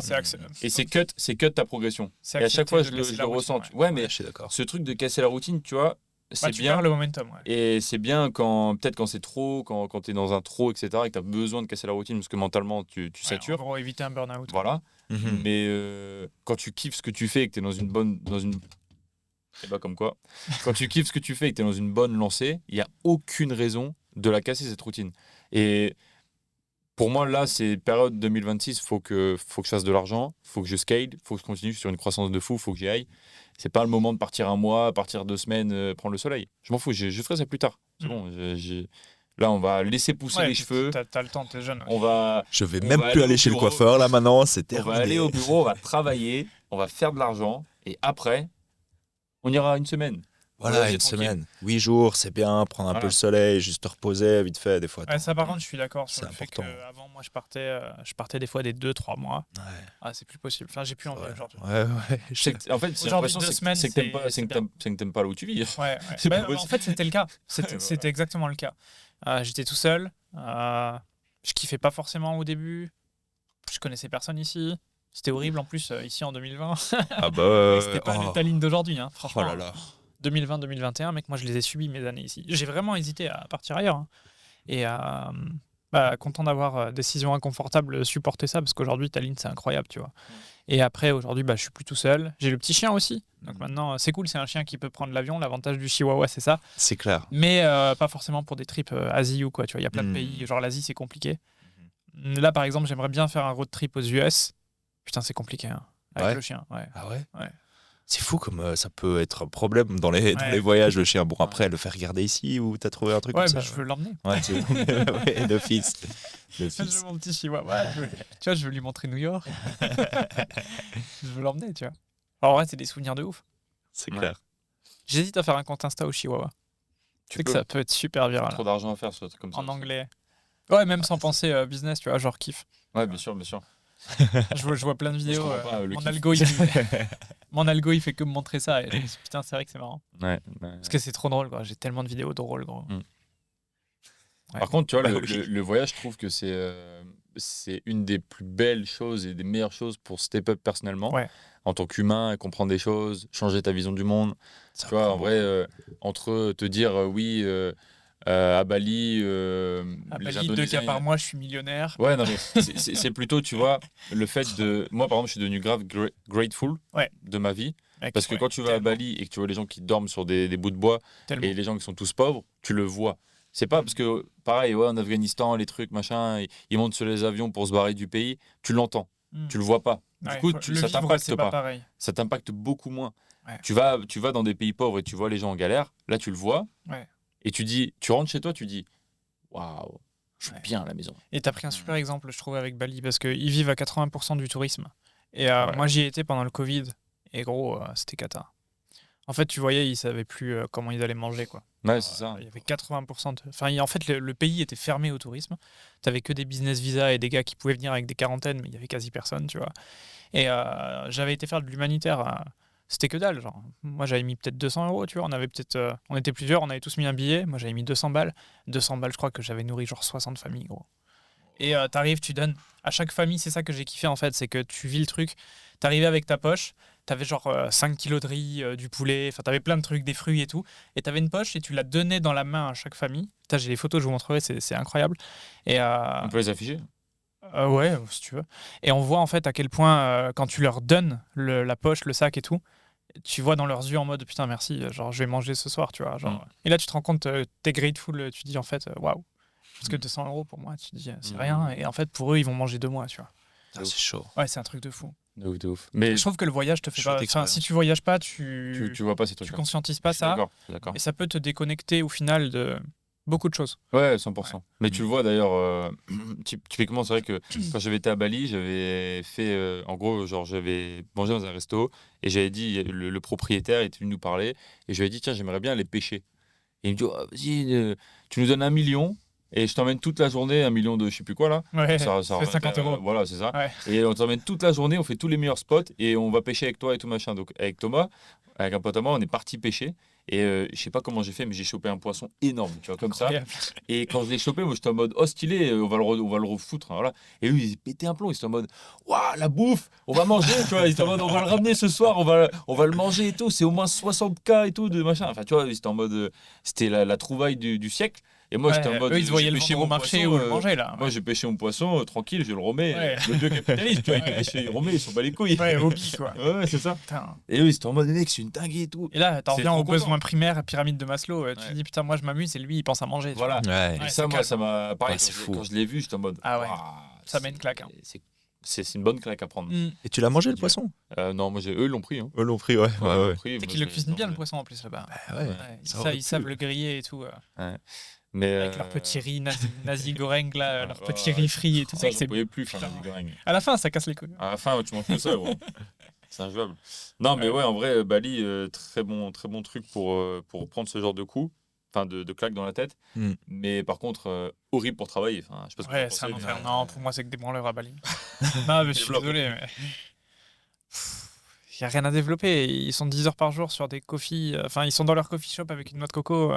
Et c'est cut ta progression. Et à chaque fois, je le ressens. Ouais, mais Ouais, je suis d'accord. ce truc de casser la routine, tu vois, c'est tu bien. perds le momentum. Ouais. Et c'est bien peut-être quand c'est trop, quand tu es dans un trop, etc., et que tu as besoin de casser la routine parce que mentalement, tu Ouais, satures. en gros, éviter un burn-out. Voilà. Mhm. Mais quand tu kiffes ce que tu fais et que tu es dans une bonne. Et bah, comme quoi. Quand tu kiffes ce que tu fais et que tu es dans une bonne lancée, il n'y a aucune raison de la casser, cette routine. Et pour moi, là, c'est période 2026. Faut que je fasse de l'argent, faut que je scale, faut que je continue sur une croissance de fou, faut que j'y aille. C'est pas le moment de partir un mois, partir 2 semaines, prendre le soleil. Je m'en fous, je ferai ça plus tard. C'est bon. Là, on va laisser pousser Ouais, les puis cheveux. T'as le temps, t'es jeune. On va. Je vais On même va plus aller aller au chez le bureau. coiffeur là maintenant, c'est On terminé. va aller au bureau, on va travailler, on va faire de l'argent. Et après, on ira une semaine. Voilà, voyager une tranquille. semaine. 8 jours, c'est bien, prendre un peu Voilà. le soleil, juste te reposer vite fait des fois. Ouais, ça, par contre, je suis d'accord sur C'est le fait important. qu'avant, moi, je partais des fois des 2-3 mois. Ouais. Ah, c'est plus possible. Enfin, j'ai plus envie Ouais. aujourd'hui. Ouais. En fait, j'ai Aujourd'hui, l'impression 2 que semaines, c'est que t'aimes pas, c'est c'est que t'aimes pas là où tu vis. Ouais. C'est pas Bah, possible. en fait, c'était le cas. C'était Voilà. exactement le cas. J'étais tout seul. Je kiffais pas forcément au début. Je connaissais personne ici. C'était horrible en plus ici en 2020. Ah bah. C'était pas la ligne d'aujourd'hui, hein, franchement. Oh là là. 2020-2021, mec, moi je les ai subis mes années ici. J'ai vraiment hésité à partir ailleurs. Hein. Et content d'avoir décision inconfortable supporter ça parce qu'aujourd'hui Tallinn c'est incroyable, tu vois. Et après aujourd'hui je suis plus tout seul. J'ai le petit chien aussi. Donc maintenant c'est cool, c'est un chien qui peut prendre l'avion. L'avantage du Chihuahua c'est ça. C'est clair. Mais pas forcément pour des trips Asie ou quoi, tu vois. Il y a plein de pays, genre l'Asie c'est compliqué. Là par exemple j'aimerais bien faire un road trip aux US. Putain c'est compliqué hein, avec Ouais. le chien. Ouais. Ah ouais. Ouais. C'est fou comme ça peut être un problème dans les voyages le chien. Bon après le faire garder ici ou t'as trouvé un truc Ouais, comme mais ça. je veux l'emmener. Ouais, ouais, d'office. Je veux mon petit chihuahua. Tu vois, je veux lui montrer New York. Je veux l'emmener, tu vois. Alors, en vrai, c'est des souvenirs de ouf. C'est Ouais. clair. J'hésite à faire un compte Insta au chihuahua. Tu sais que ça peut être super viral. Trop d'argent à faire sur un truc comme ça. En anglais. Ouais, même sans penser business, tu vois, genre kiff. Ouais, bien sûr, bien sûr. Je vois plein de vidéos. comprends pas, le Mon kiff. algo, il fait que me montrer ça. Et je me dis, putain, c'est vrai que c'est marrant. Ouais. Parce que c'est trop drôle, quoi. J'ai tellement de vidéos drôles, gros. Ouais. Par contre, tu vois, Bah le, oui. le voyage, je trouve que c'est c'est une des plus belles choses et des meilleures choses pour step up personnellement. Ouais. En tant qu'humain, comprendre des choses, changer ta vision du monde. Ça Tu vois, prend en vrai, entre te dire oui, à Bali, À les Bali, 2 cas Indonésiens. par mois, je suis millionnaire. Ouais, non, mais c'est plutôt, tu vois, le fait de. Moi, par exemple, je suis devenu grave grateful Ouais. de ma vie. Mec, Parce que ouais, quand tu vas à tellement, Bali et que tu vois les gens qui dorment sur des bouts de bois tellement. et les gens qui sont tous pauvres, tu le vois. C'est pas parce que, pareil, ouais, en Afghanistan, les trucs, machin, ils montent sur les avions pour se barrer du pays, tu l'entends, Mm. tu le vois pas. Du Ouais, coup, le ça vivre, t'impacte c'est pas. pas pareil. Ça t'impacte beaucoup moins. Ouais. Tu vas dans des pays pauvres et tu vois les gens en galère, là, tu le vois, Ouais. et tu rentres chez toi, tu dis, waouh, je suis Ouais. bien à la maison. Et t'as pris un super exemple, je trouve, avec Bali, parce qu'ils vivent à 80% du tourisme. Et Ouais. moi, j'y ai été pendant le Covid, et gros, c'était cata. En fait, tu voyais, ils savaient plus comment ils allaient manger, quoi. Ouais, c'est ça. Il y avait 80% de... Enfin, en fait, le pays était fermé au tourisme. T'avais que des business visas et des gars qui pouvaient venir avec des quarantaines, mais il y avait quasi personne, tu vois. Et j'avais été faire de l'humanitaire. C'était que dalle, genre. Moi, j'avais mis peut-être 200 euros, tu vois. On était plusieurs, on avait tous mis un billet. Moi, j'avais mis 200 balles. 200 balles, je crois que j'avais nourri genre 60 familles, gros. Et t'arrives, tu donnes à chaque famille, c'est ça que j'ai kiffé en fait, c'est que tu vis le truc. T'arrivais avec ta poche, t'avais genre 5 kilos de riz, du poulet, enfin t'avais plein de trucs, des fruits et tout. Et t'avais une poche et tu la donnais dans la main à chaque famille. Putain, j'ai les photos, je vous montrerai, c'est incroyable. Et On peut les afficher. ouais, si tu veux. Et on voit en fait à quel point, quand tu leur donnes la poche, le sac et tout, tu vois dans leurs yeux en mode putain, merci, genre je vais manger ce soir, tu vois. Genre. Et là, tu te rends compte, t'es grateful, tu dis en fait, waouh. Parce que 200 euros pour moi, tu te dis, c'est rien. Et en fait, pour eux, ils vont manger 2 mois, tu vois. Ah, c'est chaud. Ouais, c'est un truc de fou. De ouf, de ouf. Mais Je trouve que le voyage te fait Chouette pas. Enfin, expérience. si tu voyages pas, tu tu vois pas ces trucs. conscientises pas Je suis ça. d'accord, je suis d'accord. Et ça peut te déconnecter au final de beaucoup de choses. Ouais, 100%. Mais tu le vois d'ailleurs, typiquement, c'est vrai que quand j'avais été à Bali, j'avais fait, en gros, genre, j'avais mangé dans un resto et j'avais dit, le propriétaire était venu nous parler et je lui ai dit, tiens, j'aimerais bien aller pêcher. Et il me dit, oh, vas-y, tu nous donnes 1 million et je t'emmène toute la journée, 1 million de je sais plus quoi là. Ouais, Ça fait 50 euros. Voilà, c'est ça. Ouais. Et on t'emmène toute la journée, on fait tous les meilleurs spots et on va pêcher avec toi et tout machin. Donc avec Thomas, avec un pote à moi, on est parti pêcher. Et je sais pas comment j'ai fait, mais j'ai chopé un poisson énorme, tu vois, comme ça. Incroyable. Et quand je l'ai chopé, moi j'étais en mode, oh stylé, on va le refoutre. Hein, voilà. Et lui, il pétait un plomb, il était en mode, waouh, la bouffe, on va manger, tu vois. Il était en mode, on va le ramener ce soir, on va le manger et tout. C'est au moins 60K et tout de machin. Enfin, tu vois, il était en mode, c'était la trouvaille du siècle. Et moi, j'étais en mode. Eux, ils se voyaient j'ai le pêché vendre au mon marché poisson, ou le manger, là. Moi, j'ai pêché mon poisson, tranquille, je le remets. Ouais. Le vieux capitaliste, tu vois, il remet, il s'en bat les couilles. Ouais, hobby, quoi. Ouais, c'est ça. Putain. Et lui, c'était en mode, mec, c'est une dinguerie et tout. Et là, t'en C'est reviens trop aux content. besoins primaires, pyramide de Maslow. Tu te Ouais. dis, putain, moi, je m'amuse et lui, il pense à manger. tu Voilà. Ouais. Et Ouais, ça, c'est moi, calme. ça m'a. Pareil, Ouais, c'est fou. quand je l'ai vu, j'étais en mode. Ah ouais. waouh, Ça met une claque, hein. C'est une bonne claque à prendre. vois. Et tu l'as mangé le dur. poisson? Non, moi, eux, ils l'ont pris. Hein. Eux l'ont pris, ouais. Ouais, ils Ouais, l'ont ouais. pris, Tu sais moi, qu'ils le je- cuisinent bien, non, le poisson, en plus, là-bas. Ah ouais. Ouais, Ça aurait ils savent pu. le griller et tout. Mais. Avec leur petit riz nasi goreng, là, leur ouais, petit ouais. riz frit et tout. Ça, C'est j'en pouvais plus faire putain. la goreng. À la fin, ça casse les couilles. À la fin, tu manges que ça, gros. C'est injouable. Non, mais ouais, en vrai, Bali, très bon truc pour prendre ce genre de coup, enfin de claque dans la tête. Mm. Mais par contre, horrible pour travailler. Enfin, je sais pas ce que Ouais, vous c'est un pensez, enfer. mais- Non, pour moi, c'est que des branleurs à Bali. Non, mais je suis Développe. désolé, mais. Il n'y a rien à développer. Ils sont 10 heures par jour sur des coffees. Enfin, ils sont dans leur coffee shop avec une noix de coco.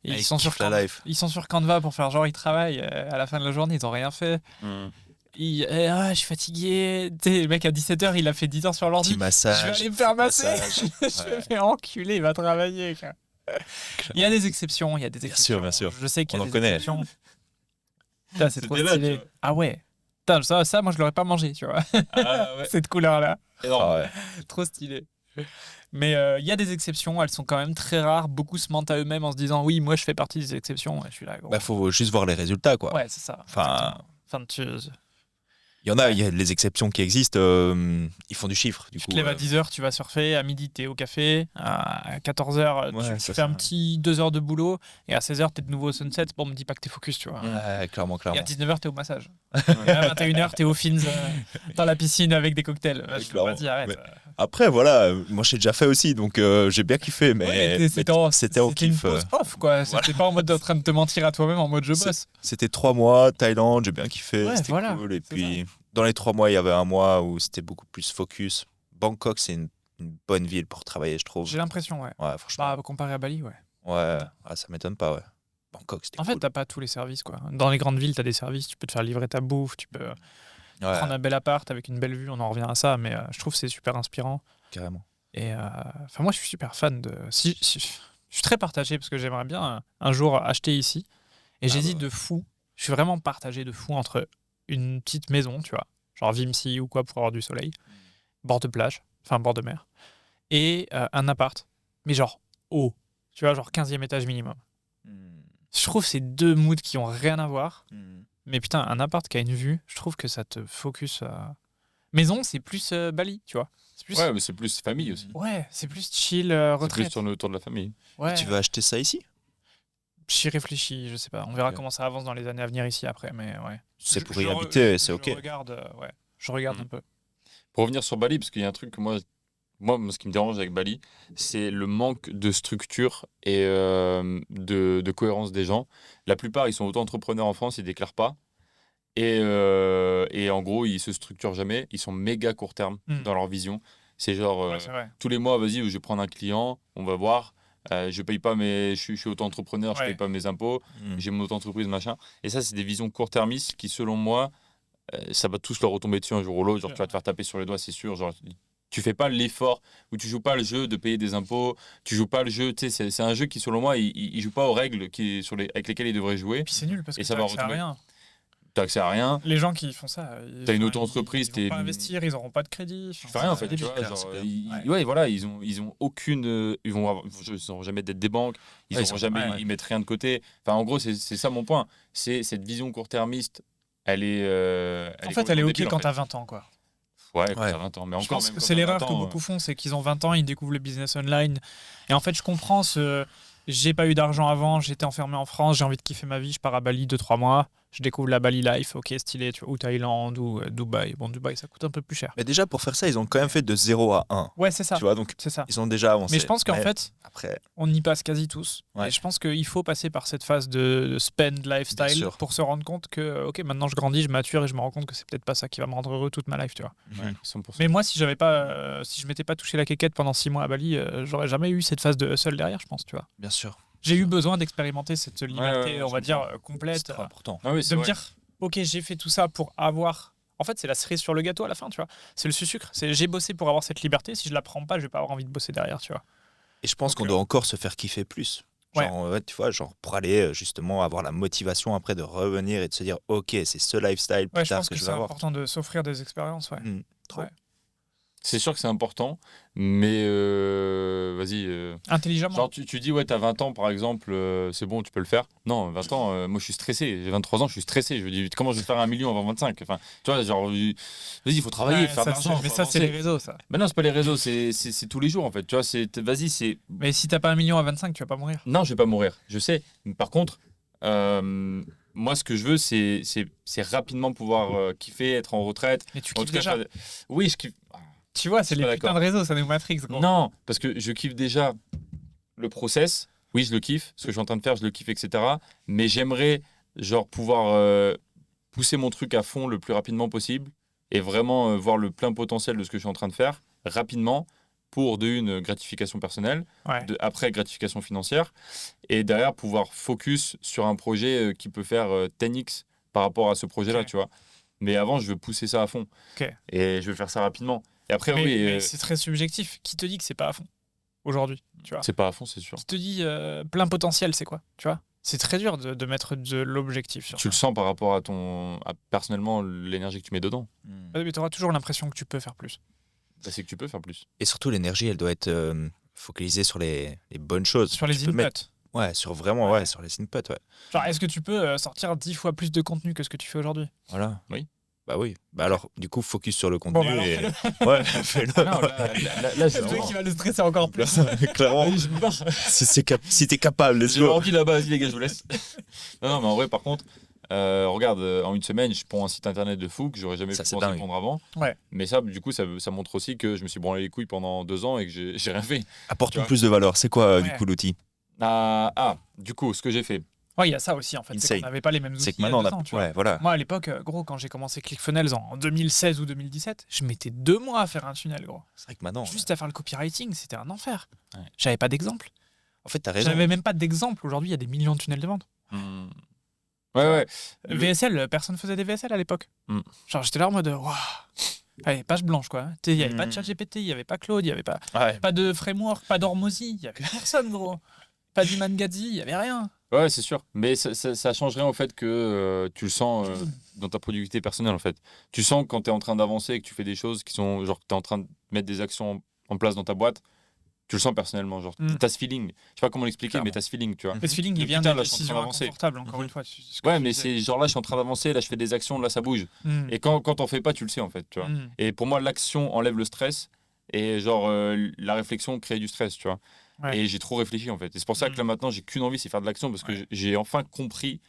Et ils sont sur la Canva. life. Ils sont sur Canva pour faire genre ils travaillent. À la fin de la journée, ils n'ont rien fait. Je suis fatigué. Tu sais, le mec à 17h, il a fait 10 heures sur l'ordi. Petit massage. Je vais aller me faire masser. massage. Je me fais enculer, il va travailler. quoi. Il y a des exceptions, il y a des Bien exceptions. sûr, bien sûr. Je sais qu'il y a On en des connaît. exceptions. Putain, c'est trop C'était là, stylé. tu vois. Ah ouais. Putain, ça, moi, je l'aurais pas mangé, tu vois. Ah ouais. Cette couleur-là. Énorme. Ah ouais. Trop stylé. Mais il y a des exceptions, elles sont quand même très rares. Beaucoup se mentent à eux-mêmes en se disant oui, moi je fais partie des exceptions. Et je suis là. Gros. Bah, faut juste voir les résultats, quoi. Ouais, c'est ça. Enfin, Exactement. Enfin, il y a les exceptions qui existent, ils font du chiffre, du tu coup. te lèves à 10h, tu vas surfer. À midi, t'es au café. À 14h, Ouais, tu c'est fais un ça. petit 2 heures de boulot. Et à 16h, t'es de nouveau au sunset. Bon, me dis pas que t'es focus, tu vois. Ouais, clairement, Et clairement. à 19h, t'es au massage. Et à 21h, t'es au Fins dans la piscine avec des cocktails. Clairement. Vas-y, arrête. Mais- Après, voilà, moi j'ai déjà fait aussi, donc j'ai bien kiffé, mais, Ouais, mais c'était en c'était une kiff. pause off, quoi. C'était pas en mode en train de te mentir à toi-même en mode je bosse. C'était 3 mois, Thaïlande, j'ai bien kiffé, Ouais, c'était voilà, cool. Et c'est puis, dans les 3 mois, il y avait un mois où c'était beaucoup plus focus. Bangkok, c'est une bonne ville pour travailler, je trouve. J'ai l'impression, ouais. Ouais, franchement. Bah, comparé à Bali, ouais. Ouais, ah, ça m'étonne pas, ouais. Bangkok, c'était En fait, cool. t'as pas tous les services, quoi. Dans les grandes villes, t'as des services, tu peux te faire livrer ta bouffe, tu peux Ouais, prendre un bel appart avec une belle vue, on en revient à ça, mais je trouve que c'est super inspirant. carrément. Et moi, je suis super fan de. Je suis très partagé parce que j'aimerais bien un jour acheter ici. Et j'hésite de fou. Je suis vraiment partagé de fou entre une petite maison, tu vois, genre Vimsy ou quoi pour avoir du soleil, bord de plage, enfin bord de mer, et un appart, mais genre haut, tu vois, genre 15e étage minimum. Je trouve ces deux moods qui ont rien à voir. Mais putain, un appart qui a une vue, je trouve que ça te focus. Maison, c'est plus Bali, tu vois. C'est plus... Ouais, mais c'est plus famille aussi. Ouais, c'est plus chill, C'est plus retraite. tourné autour de la famille. Ouais. Tu veux acheter ça ici? J'y réfléchis, je sais pas. On verra Ok. comment ça avance dans les années à venir ici après, mais ouais. C'est Je- pour je y re- habiter, je- c'est ok. Je regarde, ouais. Je regarde Mhm. un peu. Pour revenir sur Bali, parce qu'il y a un truc que moi, ce qui me dérange avec Bali, c'est le manque de structure et de cohérence des gens. La plupart, ils sont auto-entrepreneurs en France, ils déclarent pas. Et en gros, ils se structurent jamais. Ils sont méga court terme Mm. dans leur vision. C'est genre, Ouais, c'est vrai. tous les mois, vas-y, je vais prendre un client, on va voir. Je paye pas mes, je suis auto-entrepreneur, je Ouais. paye pas mes impôts, j'ai mon auto-entreprise, machin. Et ça, c'est des visions court-termistes qui, selon moi, ça va tous leur retomber dessus un jour ou l'autre. Genre, tu vas te faire taper sur les doigts, c'est sûr. Genre, tu fais pas l'effort ou tu joues pas le jeu de payer des impôts. Tu joues pas le jeu. Tu sais, c'est un jeu qui, selon moi, il joue pas aux règles avec lesquelles il devrait jouer. Et puis c'est nul parce Et que ça t'as va accès à retomber. rien. T'as accès à rien. Les gens qui font ça, T'as une enfin, auto-entreprise, ils t'es- vont pas investir, ils auront pas de crédit. Tu fais rien en fait, tu débile, vois. clair, Genre, c'est clair. ouais, voilà, ils ont aucune. Ils auront jamais d'être des banques, ils Ouais, auront jamais, ouais. ils mettent rien de côté. Enfin, en gros, c'est ça mon point. C'est cette vision court-termiste, elle est. En fait, elle est complètement ok débile, en quand fait. t'as 20 ans, quoi. Ouais, quand Ouais. t'as 20 ans. Mais Je encore, pense même que quand c'est t'as l'erreur 20 que ans, beaucoup font, c'est qu'ils ont 20 ans, ils découvrent le business online. Et en fait, je comprends ce. J'ai pas eu d'argent avant, j'étais enfermé en France, j'ai envie de kiffer ma vie, je pars à Bali 2-3 mois, je découvre la Bali life, ok, stylé, tu vois, ou Thaïlande, ou Dubaï. Bon, Dubaï, ça coûte un peu plus cher. Mais déjà, pour faire ça, ils ont quand même fait de 0 à 1. Ouais, c'est ça. Tu vois, donc C'est ça. ils ont déjà avancé. Mais je pense qu'en Mais fait, après, on y passe quasi tous. Ouais. Et je pense qu'il faut passer par cette phase de spend Bien lifestyle sûr. pour se rendre compte que, ok, maintenant je grandis, je mature et je me rends compte que c'est peut-être pas ça qui va me rendre heureux toute ma life, tu vois. ouais, 100%. Mais moi, si j'avais pas, si je m'étais pas touché la quéquette pendant 6 mois à Bali, j'aurais jamais eu cette phase de hustle derrière, je pense, tu vois. bien sûr, J'ai eu besoin d'expérimenter cette liberté, ouais, on je va dire, comprends. c'est complète. trop important. Ah oui, De c'est me vrai. dire, ok, j'ai fait tout ça pour avoir. En fait, c'est la cerise sur le gâteau à la fin, tu vois. C'est le sucre. C'est j'ai bossé pour avoir cette liberté. Si je la prends pas, je vais pas avoir envie de bosser derrière, tu vois. Et je pense Donc, qu'on doit encore se faire kiffer plus. Ouais. Genre, tu vois, genre pour aller justement avoir la motivation après de revenir et de se dire, ok, c'est ce lifestyle plus Ouais, je tard pense que que je c'est vais avoir. important de s'offrir des expériences, ouais. Trop. Ouais. C'est sûr que c'est important, mais vas-y. Intelligemment. Genre, tu dis, ouais, t'as 20 ans par exemple, c'est bon, tu peux le faire. Non, 20 ans, moi je suis stressé. J'ai 23 ans, je suis stressé. Je me dis, comment je vais faire 1 million avant 25? Enfin, tu vois, genre, vas-y, il faut travailler, Ouais, faire de ça, l'argent. mais faut ça, c'est avancer. les réseaux, ça. Mais non, c'est pas les réseaux, c'est tous les jours en fait. Tu vois, vas-y, c'est. Mais si t'as pas 1 million à 25, tu vas pas mourir. Non, je vais pas mourir, je sais. Mais par contre, moi, ce que je veux, c'est rapidement pouvoir kiffer, être en retraite. Mais tu En kiffes tout cas, déjà. oui, je kiffe. Tu vois, c'est je suis les pas putains de d'accord. réseaux, ça nous Matrix, gros. Non, parce que je kiffe déjà le process. Oui, je le kiffe. Ce que je suis en train de faire, je le kiffe, etc. Mais j'aimerais, genre, pouvoir pousser mon truc à fond le plus rapidement possible et vraiment voir le plein potentiel de ce que je suis en train de faire rapidement pour, de une, gratification personnelle, Ouais. après, gratification financière, et derrière, pouvoir focus sur un projet qui peut faire 10x par rapport à ce projet-là, Ok. tu vois. Mais avant, je veux pousser ça à fond. Ok. Et je veux faire ça rapidement. Et après, Mais, oui, mais c'est très subjectif. Qui te dit que c'est pas à fond aujourd'hui, tu vois? c'est pas à fond, c'est sûr. Qui te dit plein potentiel, c'est quoi, tu vois? C'est très dur de mettre de l'objectif sur Tu ça. le sens par rapport à personnellement l'énergie que tu mets dedans. Ouais, mais tu auras toujours l'impression que tu peux faire plus. Bah, c'est que tu peux faire plus. Et surtout, l'énergie, elle doit être focalisée sur les bonnes choses. Sur les Tu peux inputs. mettre- Ouais, sur vraiment, ouais, sur les inputs, ouais. Genre, est-ce que tu peux sortir 10 fois plus de contenu que ce que tu fais aujourd'hui? Voilà. Oui. Bah oui. Bah alors, du coup, focus sur le contenu. Bon, bah alors, et... fais-le. Ouais, fais-le. Non, là, C'est le truc qui va le stresser encore plus. Clairement. je me barre. Si t'es capable, let's J'ai go. l'ordi là-bas, vas-y les gars, je vous laisse. non, mais en vrai, par contre, regarde, en une semaine, je prends un site internet de fou que j'aurais jamais Ça, pu c'est penser dingue. prendre avant. Ouais. Mais ça, du coup, ça montre aussi que je me suis branlé les couilles pendant 2 ans et que j'ai rien fait. Apporte-nous Tu vois. plus de valeur. C'est quoi, du Ouais. coup, l'outil? Du coup, ce que j'ai fait. Ouais, il y a ça aussi en fait. C'est Insane. qu'on n'avait pas les mêmes outils. C'est que il y a maintenant, on 2 a... ans, tu vois. Ouais, voilà. Moi, à l'époque, gros, quand j'ai commencé ClickFunnels en 2016 ou 2017, je mettais 2 mois à faire un tunnel, gros. C'est vrai que maintenant... Juste à faire le copywriting, c'était un enfer. Ouais. J'avais pas d'exemple. fait, t'as raison. J'avais même pas d'exemple. Aujourd'hui, il y a des millions de tunnels de vente. Ouais. VSL, personne faisait des VSL à l'époque. Genre, j'étais là en mode, waouh. Allez, page blanche, quoi. Il n'y avait pas de ChatGPT, il n'y avait pas Claude, il n'y avait pas de framework, pas d'Ormozy, il n'y avait personne, gros. Pas du Mangazi, il n'y avait rien. Ouais, c'est sûr. Mais ça change rien au fait que tu le sens dans ta productivité personnelle, en fait. Tu sens quand tu es en train d'avancer et que tu fais des choses qui sont, genre, tu es en train de mettre des actions en place dans ta boîte, tu le sens personnellement. Genre, tu as ce feeling. Je sais pas comment l'expliquer, Clairement. mais tu as ce feeling, tu vois. Mais ce feeling, il Et vient putain, de là, je suis en train décisions d'avancer. inconfortables, encore une fois. Ouais, mais c'est genre là, je suis en train d'avancer, là, je fais des actions, là, ça bouge. Et quand t'en fais pas, tu le sais, en fait, tu vois. Et pour moi, l'action enlève le stress et genre, la réflexion crée du stress, tu vois. Ouais. Et j'ai trop réfléchi, en fait. Et c'est pour ça que là, maintenant, j'ai qu'une envie, c'est faire de l'action parce que j'ai enfin compris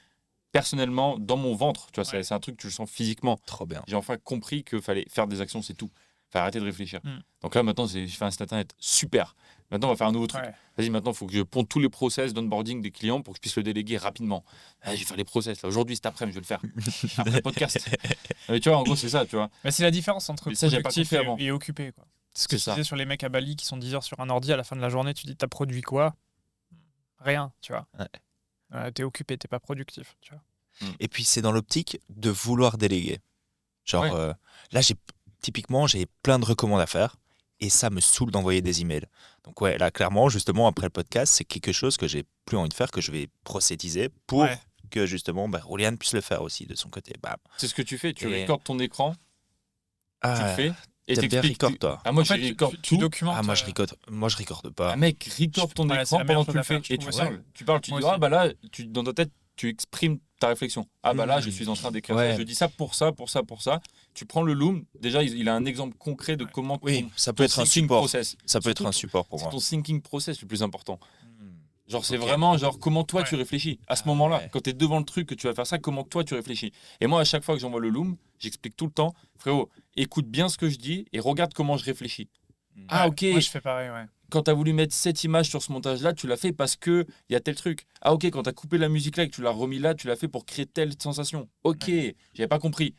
personnellement dans mon ventre, tu vois, c'est un truc que tu le sens physiquement. Trop bien. J'ai enfin compris qu'il fallait faire des actions, c'est tout. Fallait arrêter de réfléchir. Donc là, maintenant, j'ai fait un site internet super. Maintenant, on va faire un nouveau truc. Vas-y, maintenant, il faut que je ponde tous les process d'onboarding des clients pour que je puisse le déléguer rapidement. Je vais faire les process. Là. Aujourd'hui, cet après-midi, je vais le faire. Après le podcast. Mais tu vois, en gros, c'est ça, tu vois. Mais c'est la différence entre Mais ça, j'avais pas productif compris avant. et occupé, quoi. C'est ce que C'est tu ça. disais sur les mecs à Bali qui sont 10 heures sur un ordi, à la fin de la journée, tu dis, t'as produit quoi? Rien, tu vois. T'es occupé, t'es pas productif, tu vois. Et puis, c'est dans l'optique de vouloir déléguer. Genre, là, typiquement, j'ai plein de recommandes à faire et ça me saoule d'envoyer des emails. Donc, ouais, là, clairement, justement, après le podcast, c'est quelque chose que j'ai plus envie de faire, que je vais procétiser pour que, justement, Rouliane puisse le faire aussi de son côté. Bam. C'est ce que tu fais. Tu recordes ton écran, tu le fais. Et T'aimes bien t'expliques. record, toi. Ah, moi, En fait, je record tu tout. documentes. Ah, moi, je recorde pas. Ah, mec, record ton Ouais, c'est écran la meilleure pendant que tu le chose à fais faire, et je tu trouve, parles. Tu parles, tu Moi dis, aussi. ah bah là, dans ta tête, tu exprimes ta réflexion. Ah bah là, je suis en train d'écrire ça. Je dis ça pour ça, pour ça, pour ça. Tu prends le Loom. Déjà, il a un exemple concret de comment Oui, ça peut ton être un thinking support. process. Ça peut être Surtout, un support pour C'est moi. ton thinking process le plus important. Genre, c'est Ok. vraiment genre comment toi tu réfléchis. À ce moment-là, ouais. quand tu es devant le truc que tu vas faire ça, comment toi tu réfléchis. Et moi, à chaque fois que j'envoie le Loom, j'explique tout le temps, frérot, écoute bien ce que je dis et regarde comment je réfléchis. Ah, ok. Moi, je fais pareil, ouais. Quand tu as voulu mettre cette image sur ce montage-là, tu l'as fait parce que il y a tel truc. Ah, ok, quand tu as coupé la musique là et que tu l'as remis là, tu l'as fait pour créer telle sensation. Ok, j'avais pas compris.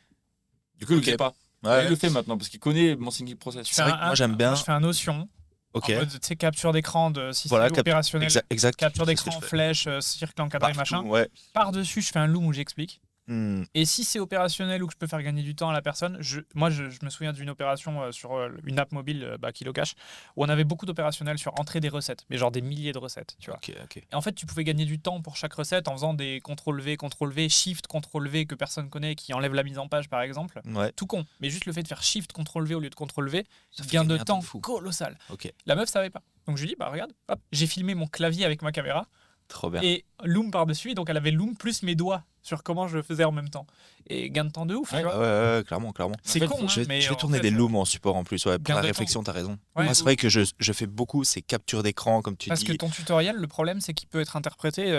Du coup, il le fait pas. Ouais. Il le fait maintenant parce qu'il connaît mon thinking process. C'est vrai que moi, j'aime bien. Moi, je fais un Notion. Ok. En mode, tu sais, capture d'écran de si Voilà, c'est opérationnel. Exact. Capture C'est ce que d'écran, je fais. flèche, cercle encadré, Partout, machin. ouais. Par-dessus, je fais un loom où j'explique. Hmm. Et si c'est opérationnel ou que je peux faire gagner du temps à la personne, je me souviens d'une opération sur une app mobile, Kilocash, où on avait beaucoup d'opérationnels sur entrée des recettes, mais genre des milliers de recettes, tu vois. Ok. Et en fait, tu pouvais gagner du temps pour chaque recette en faisant des CTRL-V, Shift, CTRL-V que personne connaît, qui enlève la mise en page, par exemple. Ouais. Tout con. Mais juste le fait de faire Shift, CTRL-V au lieu de CTRL-V, Ça fait gain de gagner un temps temps de fou. colossal. Ok. La meuf savait pas. Donc je lui dis, bah regarde, hop, j'ai filmé mon clavier avec ma caméra Trop bien. et Loom par-dessus. Donc elle avait Loom plus mes doigts sur comment je le faisais en même temps. Et gain de temps de ouf, tu vois. Ouais, clairement. C'est En fait, con, Je hein, vais, mais je vais en tourner fait, des looms en support en plus. Ouais, pour gain la de réflexion, t'as raison. Ouais. Moi, c'est vrai que je fais beaucoup ces captures d'écran, comme tu Parce dis. que ton tutoriel, le problème, c'est qu'il peut être interprété.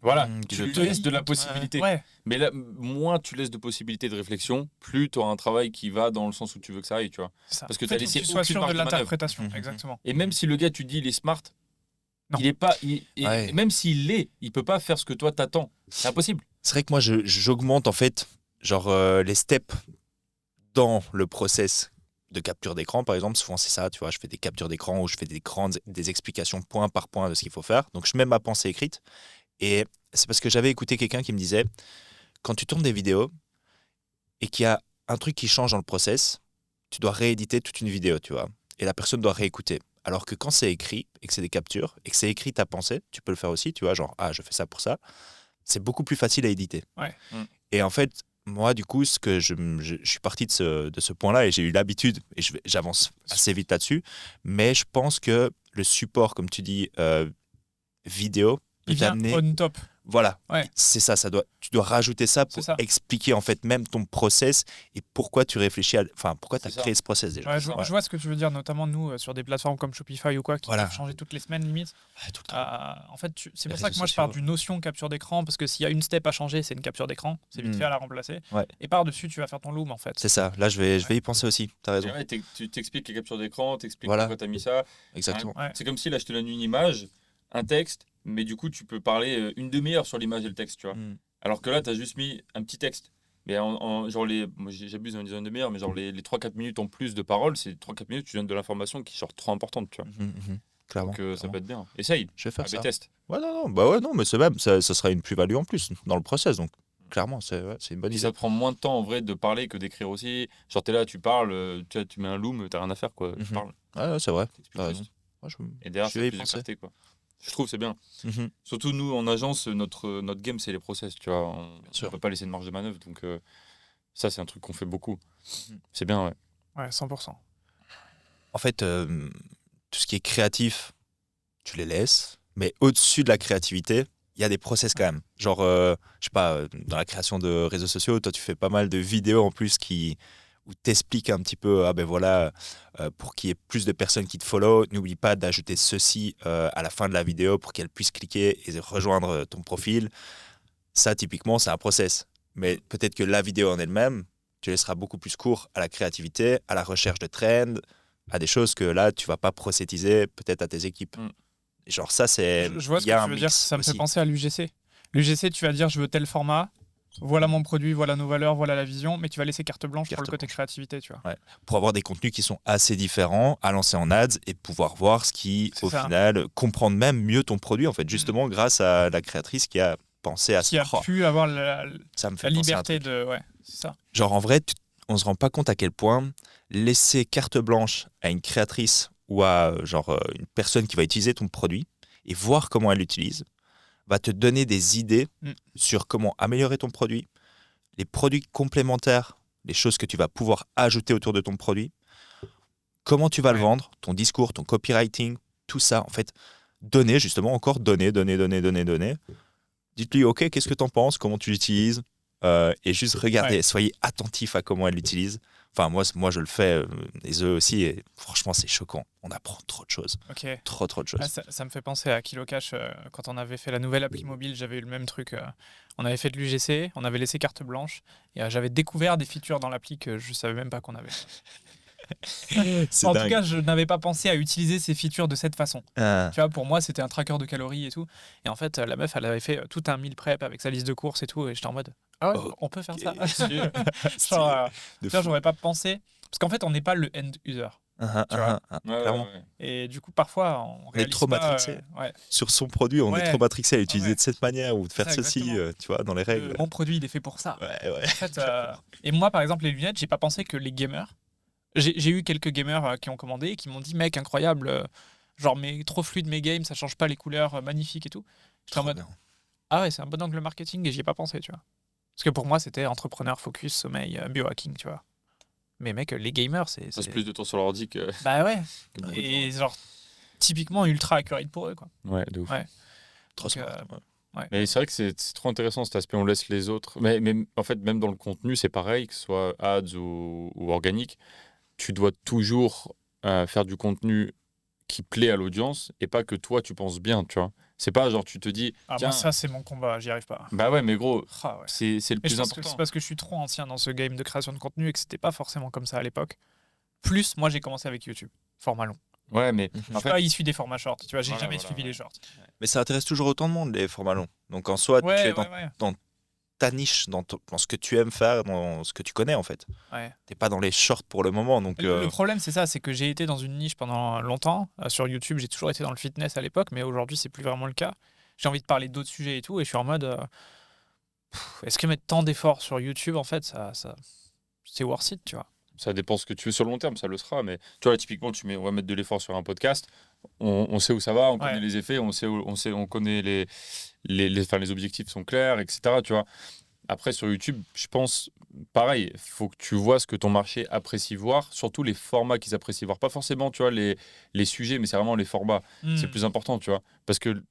Voilà, Tu tu le lui fais. laisses de la possibilité. Ouais. Mais là, moins tu laisses de possibilités de réflexion, plus tu auras un travail qui va dans le sens où tu veux que ça aille, tu vois. C'est ça. Parce que En fait, t'as laissé faut que tu sois aucune sûr marge de de manœuvre. l'interprétation. Mhm. Exactement. Et même si le gars, tu dis, il est smart, Non. il est pas. Ouais. Même s'il l'est, il peut pas faire ce que toi t'attends. C'est impossible. C'est vrai que moi, j'augmente en fait, genre les steps dans le process de capture d'écran, par exemple. Souvent, c'est ça, tu vois. Je fais des captures d'écran où je fais des explications point par point de ce qu'il faut faire. Donc, je mets ma pensée écrite. Et c'est parce que j'avais écouté quelqu'un qui me disait, quand tu tournes des vidéos et qu'il y a un truc qui change dans le process, tu dois rééditer toute une vidéo, tu vois. Et la personne doit réécouter. Alors que quand c'est écrit et que c'est des captures et que c'est écrit ta pensée, tu peux le faire aussi, tu vois, genre, ah, je fais ça pour ça. C'est beaucoup plus facile à éditer. Ouais. Et en fait, moi, du coup, ce que je suis parti de ce point-là et j'ai eu l'habitude, et j'avance assez vite là-dessus, mais je pense que le support, comme tu dis, vidéo, peut Il vient t'amener. on top. Voilà, Ouais. c'est ça, tu dois rajouter ça pour C'est ça. expliquer en fait même ton process et pourquoi tu réfléchis enfin pourquoi tu as C'est ça. créé ce process déjà. Ouais, je vois ce que tu veux dire, notamment nous, sur des plateformes comme Shopify ou quoi, qui Voilà. peuvent changer toutes les semaines limite. Ouais, tout le temps. En fait, c'est Les pour ça que réseaux moi je pars sociaux. d'une notion capture d'écran, parce que s'il y a une step à changer, c'est une capture d'écran, c'est vite Mm. fait à la remplacer. Ouais. Et par-dessus, tu vas faire ton loom en fait. C'est ça, là je vais y penser aussi, tu as raison. Ouais, tu t'expliques les captures d'écran, t'expliques Voilà. pourquoi t'as mis ça. Exactement. Ouais. C'est comme si là, je te donne une image, un texte, mais du coup, tu peux parler une demi-heure sur l'image et le texte, tu vois. Mm. Alors que là, tu as juste mis un petit texte. Mais genre moi, j'abuse en disant une demi-heure, mais genre les 3-4 minutes en plus de parole, c'est 3-4 minutes, tu donnes de l'information qui est genre trop importante, tu vois. Mhm, mhm. Clairement. Donc ça clairement. peut être bien. Essaye, Je vais faire ça. test. Ouais, non, bah ouais, non, mais c'est même, ça sera une plus-value en plus dans le process. Donc, clairement, c'est une bonne Puis idée. ça te prend moins de temps en vrai de parler que d'écrire aussi. Genre t'es là, tu parles, tu mets un loom, t'as rien à faire quoi. Tu Mhm. parles, Ouais, c'est vrai. t'expliques T'as juste. raison. Ouais, Et derrière, je ça vais a y plus de penser. clarté quoi. Je trouve c'est bien. Mhm. Surtout nous en agence, notre game c'est les process, tu vois. On sûr. peut pas laisser de marge de manœuvre, donc ça c'est un truc qu'on fait beaucoup. Mhm. C'est bien, ouais. Ouais, 100%. En fait, tout ce qui est créatif, tu les laisses. Mais au-dessus de la créativité, il y a des process quand même. Genre, je sais pas, dans la création de réseaux sociaux, toi, tu fais pas mal de vidéos en plus où t'expliques un petit peu, ah ben voilà, pour qu'il y ait plus de personnes qui te follow, n'oublie pas d'ajouter ceci à la fin de la vidéo pour qu'elles puissent cliquer et rejoindre ton profil. Ça, typiquement, c'est un process. Mais peut-être que la vidéo en elle-même, tu laisseras beaucoup plus court à la créativité, à la recherche de trends, à des choses que là, tu vas pas procétiser peut-être à tes équipes. Mm. Et genre ça, c'est... Je vois ce il y a que tu un veux dire. mix Ça me fait aussi. penser à l'UGC. L'UGC, tu vas dire je veux tel format, voilà mon produit, voilà nos valeurs, voilà la vision, mais tu vas laisser carte blanche pour Carte le côté blanche. créativité, tu vois. Pour avoir des contenus qui sont assez différents à lancer en ads et pouvoir voir ce qui, C'est au ça. final, comprendre même mieux ton produit, en fait, justement grâce à la créatrice qui a pensé à Qui a ça. Oh, pu avoir ça me fait la penser à un liberté truc. de... Ouais, c'est ça. Genre, en vrai, on se rend pas compte à quel point laisser carte blanche à une créatrice ou à une personne qui va utiliser ton produit et voir comment elle l'utilise va te donner des idées sur comment améliorer ton produit, les produits complémentaires, les choses que tu vas pouvoir ajouter autour de ton produit, comment tu vas le vendre, ton discours, ton copywriting, tout ça, en fait, donner, justement, encore donner. Dites-lui, OK, qu'est-ce que tu en penses, comment tu l'utilises, et juste regardez, soyez attentif à comment elle l'utilise. Enfin, moi, je le fais, et eux aussi, et franchement, c'est choquant. On apprend trop de choses. Ok. Trop de choses. Ah, ça me fait penser à Kilocash. Quand on avait fait la nouvelle appli mobile, j'avais eu le même truc. On avait fait de l'UGC, on avait laissé carte blanche, et j'avais découvert des features dans l'appli que je savais même pas qu'on avait. C'est En dingue. tout cas, je n'avais pas pensé à utiliser ces features de cette façon. Ah. Tu vois, pour moi, c'était un tracker de calories et tout. Et en fait, la meuf, elle avait fait tout un meal prep avec sa liste de courses et tout. Et j'étais en mode, ah ouais, on peut faire ça. Genre, tu vois, j'aurais pas pensé. Parce qu'en fait, on n'est pas le end user. Tu vois. Clairement. Et du coup, parfois, on est réalise trop pas, matrixé. ouais. Sur son produit, on est Ouais. trop matrixé à l'utiliser Ouais. de cette manière ou de faire Ça, ceci, exactement. tu vois, dans les règles. Mon produit, il est fait pour ça. Ouais. En fait, et moi, par exemple, les lunettes, j'ai pas pensé que les gamers. J'ai eu quelques gamers qui ont commandé et qui m'ont dit, mec, incroyable, genre, mais trop fluide mes games, ça change pas les couleurs, magnifiques et tout. J'étais en mode, ah ouais, c'est un bon angle marketing et j'y ai pas pensé, tu vois. Parce que pour moi, c'était entrepreneur, focus, sommeil, biohacking, tu vois. Mais mec, les gamers, c'est. Passe plus de temps sur l'ordi que. Bah ouais. que beaucoup de Et genre, typiquement ultra accurate pour eux, quoi. Ouais, de ouf. Ouais. Trop Donc, smart. Mais c'est vrai que c'est trop intéressant cet aspect, on laisse les autres. Mais en fait, même dans le contenu, c'est pareil, que ce soit ads ou organique, tu dois toujours faire du contenu qui plaît à l'audience et pas que toi tu penses bien, tu vois. C'est pas genre tu te dis, Ah, tiens, moi, ça, c'est mon combat, j'y arrive pas. bah ouais, mais gros, Ah, ouais. c'est le Et je plus pense que important. c'est parce que je suis trop ancien dans ce game de création de contenu et que c'était pas forcément comme ça à l'époque. Plus, moi, j'ai commencé avec YouTube, format long. Ouais, mais Je en suis fait, pas issu des formats shorts, tu vois, j'ai Voilà, jamais voilà, suivi ouais. les shorts. Mais ça intéresse toujours autant de monde, les formats longs. Donc en soi, tu es dans ta niche, dans ce que tu aimes faire, dans ce que tu connais en fait. Ouais. T'es pas dans les shorts pour le moment. Donc, Le problème, c'est ça, c'est que j'ai été dans une niche pendant longtemps. Sur YouTube, j'ai toujours été dans le fitness à l'époque, mais aujourd'hui, c'est plus vraiment le cas. J'ai envie de parler d'autres sujets et tout, et je suis en mode, est-ce que mettre tant d'efforts sur YouTube, en fait, ça c'est worth it, tu vois. ça dépend ce que tu veux sur le long terme, ça le sera. Mais tu vois, là, typiquement, on va mettre de l'effort sur un podcast. On sait où ça va, on connaît les effets, on connaît les objectifs sont clairs, etc. Tu vois. Après, sur YouTube, je pense, pareil, il faut que tu vois ce que ton marché apprécie voir, surtout les formats qu'ils apprécient voir. Pas forcément, tu vois, les sujets, mais c'est vraiment les formats. C'est le plus important, tu vois. Parce que,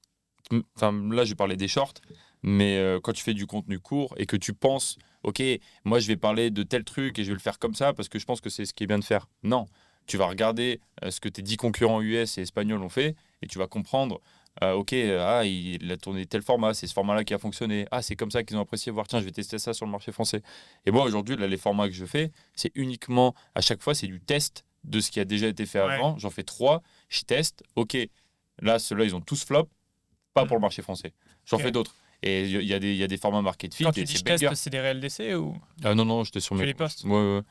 là, je parlais des shorts, mais quand tu fais du contenu court et que tu penses, OK, moi, je vais parler de tel truc et je vais le faire comme ça parce que je pense que c'est ce qui est bien de faire. Non, tu vas regarder ce que tes 10 concurrents US et espagnols ont fait et tu vas comprendre. OK, il a tourné tel format, c'est ce format-là qui a fonctionné. Ah, c'est comme ça qu'ils ont apprécié. Voir, tiens, je vais tester ça sur le marché français. Et moi, aujourd'hui, là, les formats que je fais, c'est uniquement, à chaque fois, c'est du test de ce qui a déjà été fait avant. J'en fais 3, je teste. OK, là, ceux-là, ils ont tous flop, pas pour le marché français. J'en fais d'autres. Et il y a des formats market fit. Quand tu dis je teste, c'est des réels d'essai ou non, j'étais sur tu mes. les postes? Ouais.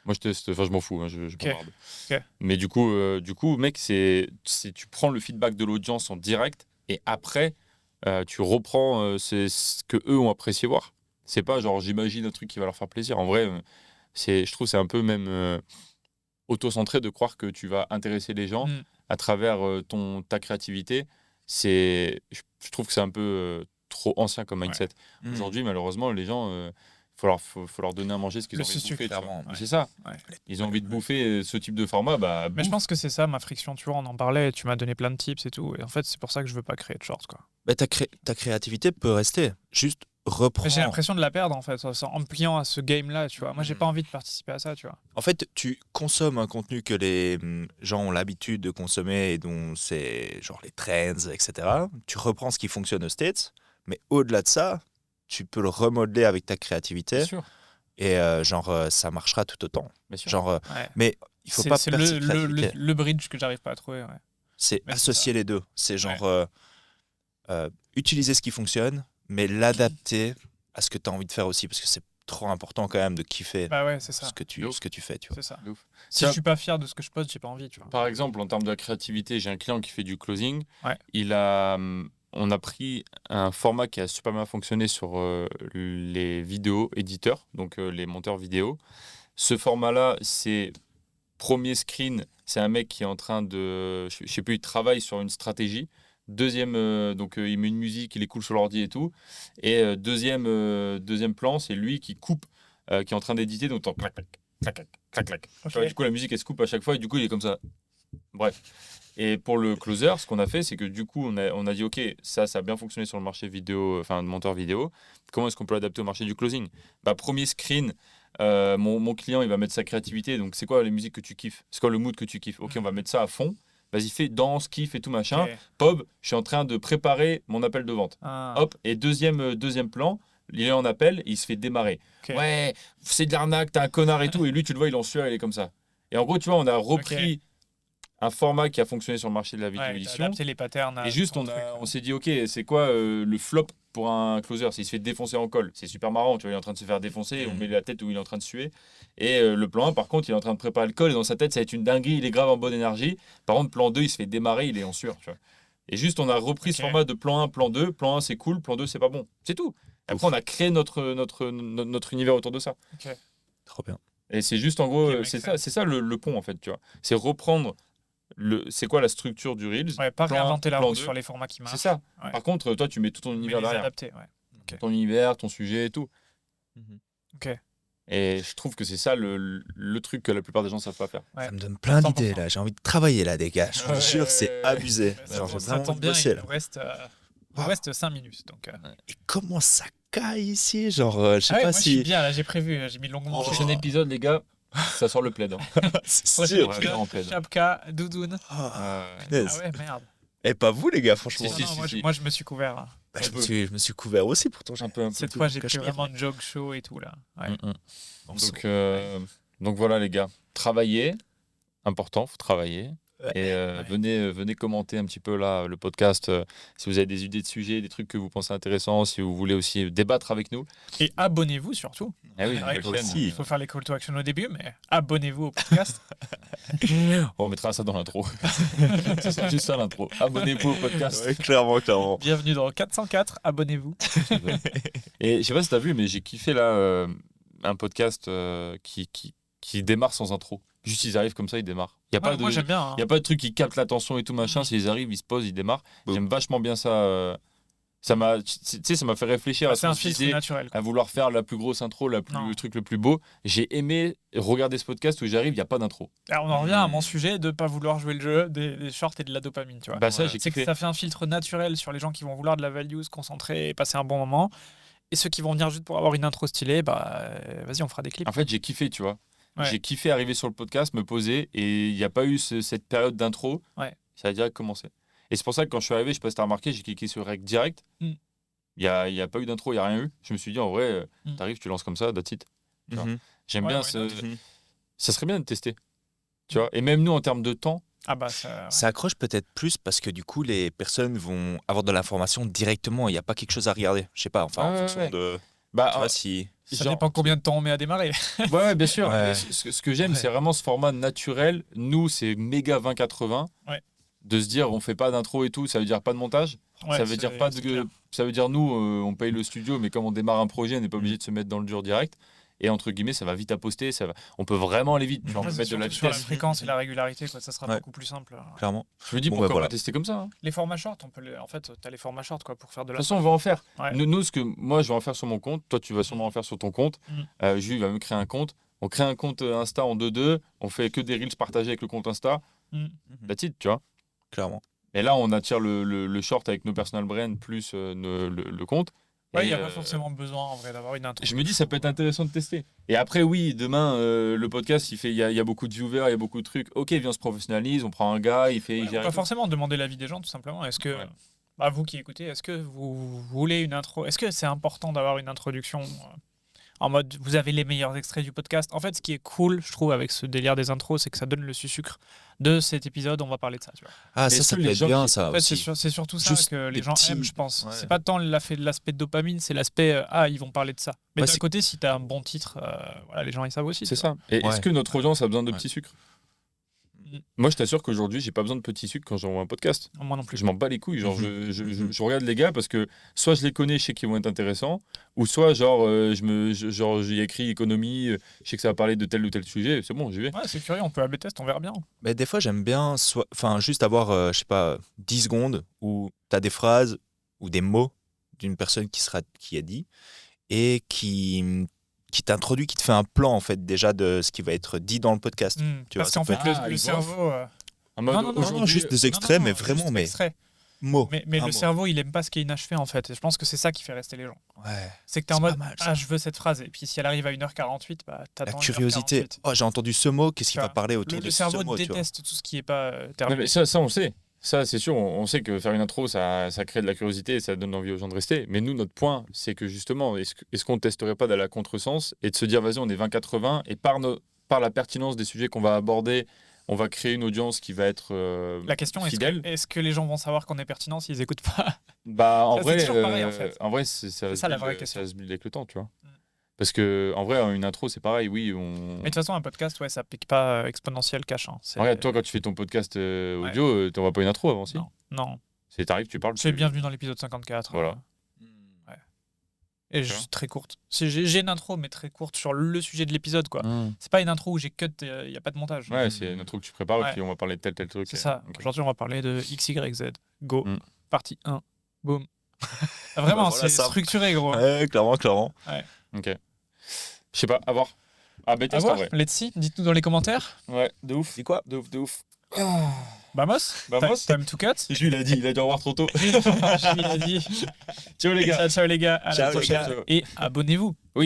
Moi, je teste, enfin, je m'en fous, hein, je Ok. bombarde. Ok. Mais du coup, mec, tu prends le feedback de l'audience en direct et après, tu reprends ce que eux ont apprécié voir. C'est pas genre, j'imagine un truc qui va leur faire plaisir. En vrai, je trouve que c'est un peu même auto-centré de croire que tu vas intéresser les gens Mm. à travers ta créativité. Je trouve que c'est un peu trop ancien comme mindset. Mmh. Aujourd'hui, malheureusement, les gens, faut leur donner à manger ce qu'ils Le ont envie de sucre, bouffer. tu vois. clairement. Mais Ouais. c'est ça. Ouais. Ils ont envie de bouffer ce type de format. Bah, Mais je bouffe. pense que c'est ça ma friction, tu vois, on en parlait, tu m'as donné plein de tips et tout. Et en fait, c'est pour ça que je veux pas créer de shorts, quoi. Bah, ta créativité peut rester. Juste reprends. Mais j'ai l'impression de la perdre, en fait, en me pliant à ce game-là, tu vois. Moi, j'ai Mhm. pas envie de participer à ça, tu vois. En fait, tu consommes un contenu que les gens ont l'habitude de consommer et dont c'est genre les trends, etc. Tu reprends ce qui fonctionne aux States, mais au-delà de ça, tu peux le remodeler avec ta créativité Bien sûr. et ça marchera tout autant. Bien sûr. Genre, Ouais. mais il faut C'est pas c'est perdre cette le créativité. bridge que j'arrive pas à trouver, ouais. C'est Mais c'est associer les deux. C'est genre utiliser ce qui fonctionne, mais l'adapter à ce que tu as envie de faire aussi, parce que c'est trop important quand même de kiffer Bah ouais, c'est ça. ce que tu fais. Tu vois. C'est ça. De ouf. Si Tiens, je suis pas fier de ce que je poste, j'ai pas envie, tu vois. par exemple, en termes de créativité, j'ai un client qui fait du closing. Ouais. On a pris un format qui a super bien fonctionné sur les vidéos éditeurs, donc les monteurs vidéo. Ce format-là, c'est premier screen, c'est un mec qui est en train de, je sais plus, il travaille sur une stratégie. Deuxième, il met une musique, il est cool sur l'ordi et tout. Et deuxième plan, c'est lui qui coupe, qui est en train d'éditer, donc clac, clac, clac, clac, clac, clac. Ok. Tu vois, du coup, la musique, elle se coupe à chaque fois et du coup, il est comme ça. Bref. Et pour le closer, ce qu'on a fait, c'est que du coup, on a dit, OK, ça a bien fonctionné sur le marché vidéo, enfin, de monteur vidéo. Comment est-ce qu'on peut l'adapter au marché du closing? Bah, premier screen, mon client, il va mettre sa créativité. Donc, c'est quoi les musiques que tu kiffes? C'est quoi le mood que tu kiffes? OK, on va mettre ça à fond. Vas-y, fais danse, kiffe et tout machin. Ok. Pob, je suis en train de préparer mon appel de vente. Ah, Hop, et deuxième plan, il est en appel, il se fait démarrer. ok. Ouais, c'est de l'arnaque, t'es un connard et tout. Et lui, tu le vois, il est en sueur, il est comme ça. Et en gros, tu vois, on a repris un format qui a fonctionné sur le marché de la vidéo Ouais, t'as édition. adapté les patterns. à Et juste, ton on truc, on s'est dit, OK, c'est quoi le flop pour un closer? C'est il se fait défoncer en col. C'est super marrant, tu vois, il est en train de se faire défoncer, on met la tête où il est en train de suer. Et le plan 1, par contre, il est en train de préparer le col et dans sa tête, ça va être une dinguerie, il est grave en bonne énergie. Par contre, plan 2, il se fait démarrer, il est en sueur, tu vois. Et juste, on a repris ce Ok. format de plan 1, plan 2. Plan 1, c'est cool, plan 2, c'est pas bon. C'est tout. Après, on a créé notre univers autour de ça. Trop bien. Et c'est juste, en gros, Ok, c'est make ça le pont, en fait, tu vois. C'est reprendre c'est quoi la structure du Reels. Ouais, pas plan réinventer la plan roue 2. sur les formats qui marchent. C'est ça. Ouais. Par contre, toi, tu mets tout ton Mais univers les derrière. adapter, ouais. Ton univers, ton sujet et tout. Ok. Et je trouve que c'est ça le truc que la plupart des gens savent pas faire. Ouais. Ça me donne plein 100%. d'idées là. J'ai envie de travailler là, des gars. Je vous Ouais, jure, c'est abusé. Genre, j'ai Ça vraiment tombe envie de bien, bosser, il là. nous reste 5 minutes. Donc, Et comment ça caille ici? Genre, je sais Ah ouais, pas moi, je suis si. bien, là, j'ai prévu, j'ai mis longuement. Prochain épisode, les gars, ça sort le plaid. Hein. C'est Prochain sûr. Ouais, épisode, grand plaid. Chapka, doudoune. Ah, Ouais. punaise. Ah ouais, merde. Et pas vous, les gars, franchement. Si, Non, non, si. moi, je me suis couvert. Hein. Bah, Un je, peu. je me suis couvert aussi, pourtant. Un peu. Cette tout fois, j'ai pris cachemire. vraiment jog chaud et tout, là. Ouais. Donc voilà, les gars. Travaillez. Important, faut travailler. Ouais. Et venez commenter un petit peu là le podcast si vous avez des idées de sujets, des trucs que vous pensez intéressants, si vous voulez aussi débattre avec nous. Et abonnez-vous surtout. Ah oui, C'est vrai la qu'il chaîne. aussi. il faut faire les call to action au début, mais abonnez-vous au podcast. On mettra ça dans l'intro. C'est juste ça l'intro. Abonnez-vous au podcast. Ouais, clairement, clairement. Bienvenue dans 404, abonnez-vous. Et je sais pas si t'as vu, mais j'ai kiffé là un podcast qui démarre sans intro. Juste ils arrivent comme ça, ils démarrent. Il y a pas Ouais, moi, de j'aime bien. Hein. y a pas de truc qui capte l'attention et tout machin. S'ils arrivent, ils se posent, ils démarrent. Boum. J'aime vachement bien ça. Ça m'a, tu sais, ça m'a fait réfléchir à C'est un ce qu'on se filtre disait, naturel. quoi. à vouloir faire la plus grosse intro, Non. le truc le plus beau. J'ai aimé regarder ce podcast où j'arrive, il n'y a pas d'intro. Alors, on en revient à mon sujet de pas vouloir jouer le jeu des shorts et de la dopamine, tu vois. Bah ça, Ouais. j'ai C'est que kiffé. ça fait un filtre naturel sur les gens qui vont vouloir de la value, se concentrer et passer un bon moment. Et ceux qui vont venir juste pour avoir une intro stylée, bah vas-y, on fera des clips. En fait, j'ai kiffé, tu vois. Ouais. J'ai kiffé arriver sur le podcast, me poser, et il n'y a pas eu cette période d'intro. Ouais. Ça a direct commencé. Et c'est pour ça que quand je suis arrivé, je sais pas si t'as remarqué, j'ai cliqué sur Rec direct. Mm. Il y a pas eu d'intro, il n'y a rien eu. Je me suis dit, en vrai, Mm. t'arrives, tu lances comme ça, that's it. vois. Mhm. J'aime Ouais, bien why ce. not Ça serait bien de tester. Tu vois. Et même nous, en termes de temps, Ah bah ça. Ça accroche peut-être plus parce que du coup, les personnes vont avoir de l'information directement. Il n'y a pas quelque chose à regarder. Je sais pas, enfin, en Ouais, fonction ouais. de. bah, Tu vois, si. Ça Genre- dépend combien de temps on met à démarrer. Ouais, bien sûr. Ouais. Et ce que j'aime, Ouais. c'est vraiment ce format naturel. Nous, c'est méga 20-80. Ouais. De se dire, on fait pas d'intro et tout, ça veut dire pas de montage. Ouais, ça veut dire pas c'est clair. ça veut dire nous, on paye le studio, mais comme on démarre un projet, on n'est pas obligé de se mettre dans le dur direct. Et entre guillemets, ça va vite à poster. On peut vraiment aller vite. Tu vois, on Ouais, peut c'est mettre de la surtout sur la vitesse. fréquence et la régularité, quoi. Ça sera Ouais. beaucoup plus simple. Clairement. Je me dis, Bon, pourquoi bah, voilà. pas tester comme ça, hein. Les formats short, en fait, t'as les formats short, quoi, pour faire de De la. toute façon, on va en faire. Ouais. Nous, ce que moi, je vais en faire sur mon compte. Toi, tu vas sûrement en faire sur ton compte. Jules va me créer un compte. On crée un compte Insta en 2-2. On fait que des reels partagés avec le compte Insta. That's it, tu vois. Clairement. Et là, on attire le short avec nos personal brands plus le compte. Ouais, il Et, n'y a pas forcément besoin, en vrai, d'avoir une intro. Je me dis, ça peut être intéressant de tester. Et après, oui, demain, le podcast, il y a beaucoup de viewers, il y a beaucoup de trucs. Ok, viens, on se professionnalise, on prend un gars, il Ouais, gère. pas forcément demander l'avis des gens, tout simplement. Est-ce que, Ouais. vous qui écoutez, est-ce que vous voulez une intro? Est-ce que c'est important d'avoir une introduction en mode vous avez les meilleurs extraits du podcast? En fait, ce qui est cool, je trouve, avec ce délire des intros, c'est que ça donne le sucre de cet épisode. On va parler de ça. Tu vois. Ah, est-ce ça que peut les être gens bien, qui- ça En fait, aussi. c'est surtout ça Juste que les des gens petits- aiment, je pense. Ouais. C'est pas tant l'aspect de dopamine, c'est l'aspect ils vont parler de ça. Mais Ouais, d'un c'est- côté, si tu as un bon titre, voilà, les gens ils savent aussi. C'est tu vois. ça. Et est-ce Ouais. que notre audience a besoin de Ouais. petits sucres Mm. Moi, je t'assure qu'aujourd'hui, j'ai pas besoin de petits sucres quand j'envoie un podcast. Moi non plus. Je m'en bats les couilles. Genre, Mhm. je regarde les gars parce que soit je les connais, je sais qu'ils vont être intéressants, ou soit, genre, j'y écris économie, je sais que ça va parler de tel ou tel sujet, c'est bon, j'y vais. Ouais, c'est curieux, on peut AB test, on verra bien. Mais des fois, j'aime bien juste avoir, je sais pas, 10 secondes où tu as des phrases ou des mots d'une personne qui a dit et qui t'introduit, qui te fait un plan en fait déjà de ce qui va être dit dans le podcast. Tu Parce vois, qu'en ça fait, peut être- le Ah, cerveau. En mode, Non, non, non, aujourd'hui, non, juste des extraits, mais vraiment, juste mais extrait. mots. Mais Un le mot. cerveau, il aime pas ce qui est inachevé en fait. Et je pense que c'est ça qui fait rester les gens. Ouais. C'est que t'es en C'est mode pas mal, ça. je veux cette phrase. Et puis si elle arrive à 1h48, bah La t'attends. curiosité. 1h48. Oh, j'ai entendu ce mot, qu'est-ce qu'il Tu va vois, parler autour Le de ce cerveau mot, tu vois. déteste tout ce qui est pas Non, terminé. mais ça, on sait. Ça, c'est sûr, on sait que faire une intro, ça crée de la curiosité et ça donne envie aux gens de rester. Mais nous, notre point, c'est que justement, est-ce qu'on ne testerait pas d'aller à contresens et de se dire, vas-y, on est 20-80 et par la pertinence des sujets qu'on va aborder, on va créer une audience qui va être La question fidèle. est-ce que les gens vont savoir qu'on est pertinent s'ils écoutent pas? Bah, en Ça, vrai, c'est toujours pareil, en fait. ça, C'est ça, la vraie question. ça se build avec le temps, tu vois. Parce que en vrai, une intro, c'est pareil, oui. Mais de toute façon, un podcast, ouais, ça pique pas exponentiel cash. Hein. Regarde, toi, quand tu fais ton podcast audio, t'envoies pas une intro avant, si. Non, non. T'arrives, tu parles. C'est bienvenue dans l'épisode 54. Voilà. Et Tu vois. juste très courte. J'ai une intro, mais très courte sur le sujet de l'épisode, quoi. C'est pas une intro où j'ai cut, il n'y a pas de montage. Ouais, c'est une intro que tu prépares Ouais. et puis on va parler de tel truc. C'est ça. Ok. Aujourd'hui, on va parler de XYZ. Go. Mm. Partie 1. Boum. Vraiment, Bah voilà, c'est ça. structuré, gros. Ouais, clairement. Ok. Je sais pas, à voir. Ah, À bêtise, en voir, vrai. let's see. Dites-nous dans les commentaires. Ouais, de ouf. C'est quoi? De ouf. Vamos. Vamos. Time to cut. Jules, il a dû en voir trop tôt. Je lui ai dit. Ciao les gars. Ciao, ciao les gars. À la Ciao, les prochaine. gars. Et abonnez-vous. Oui.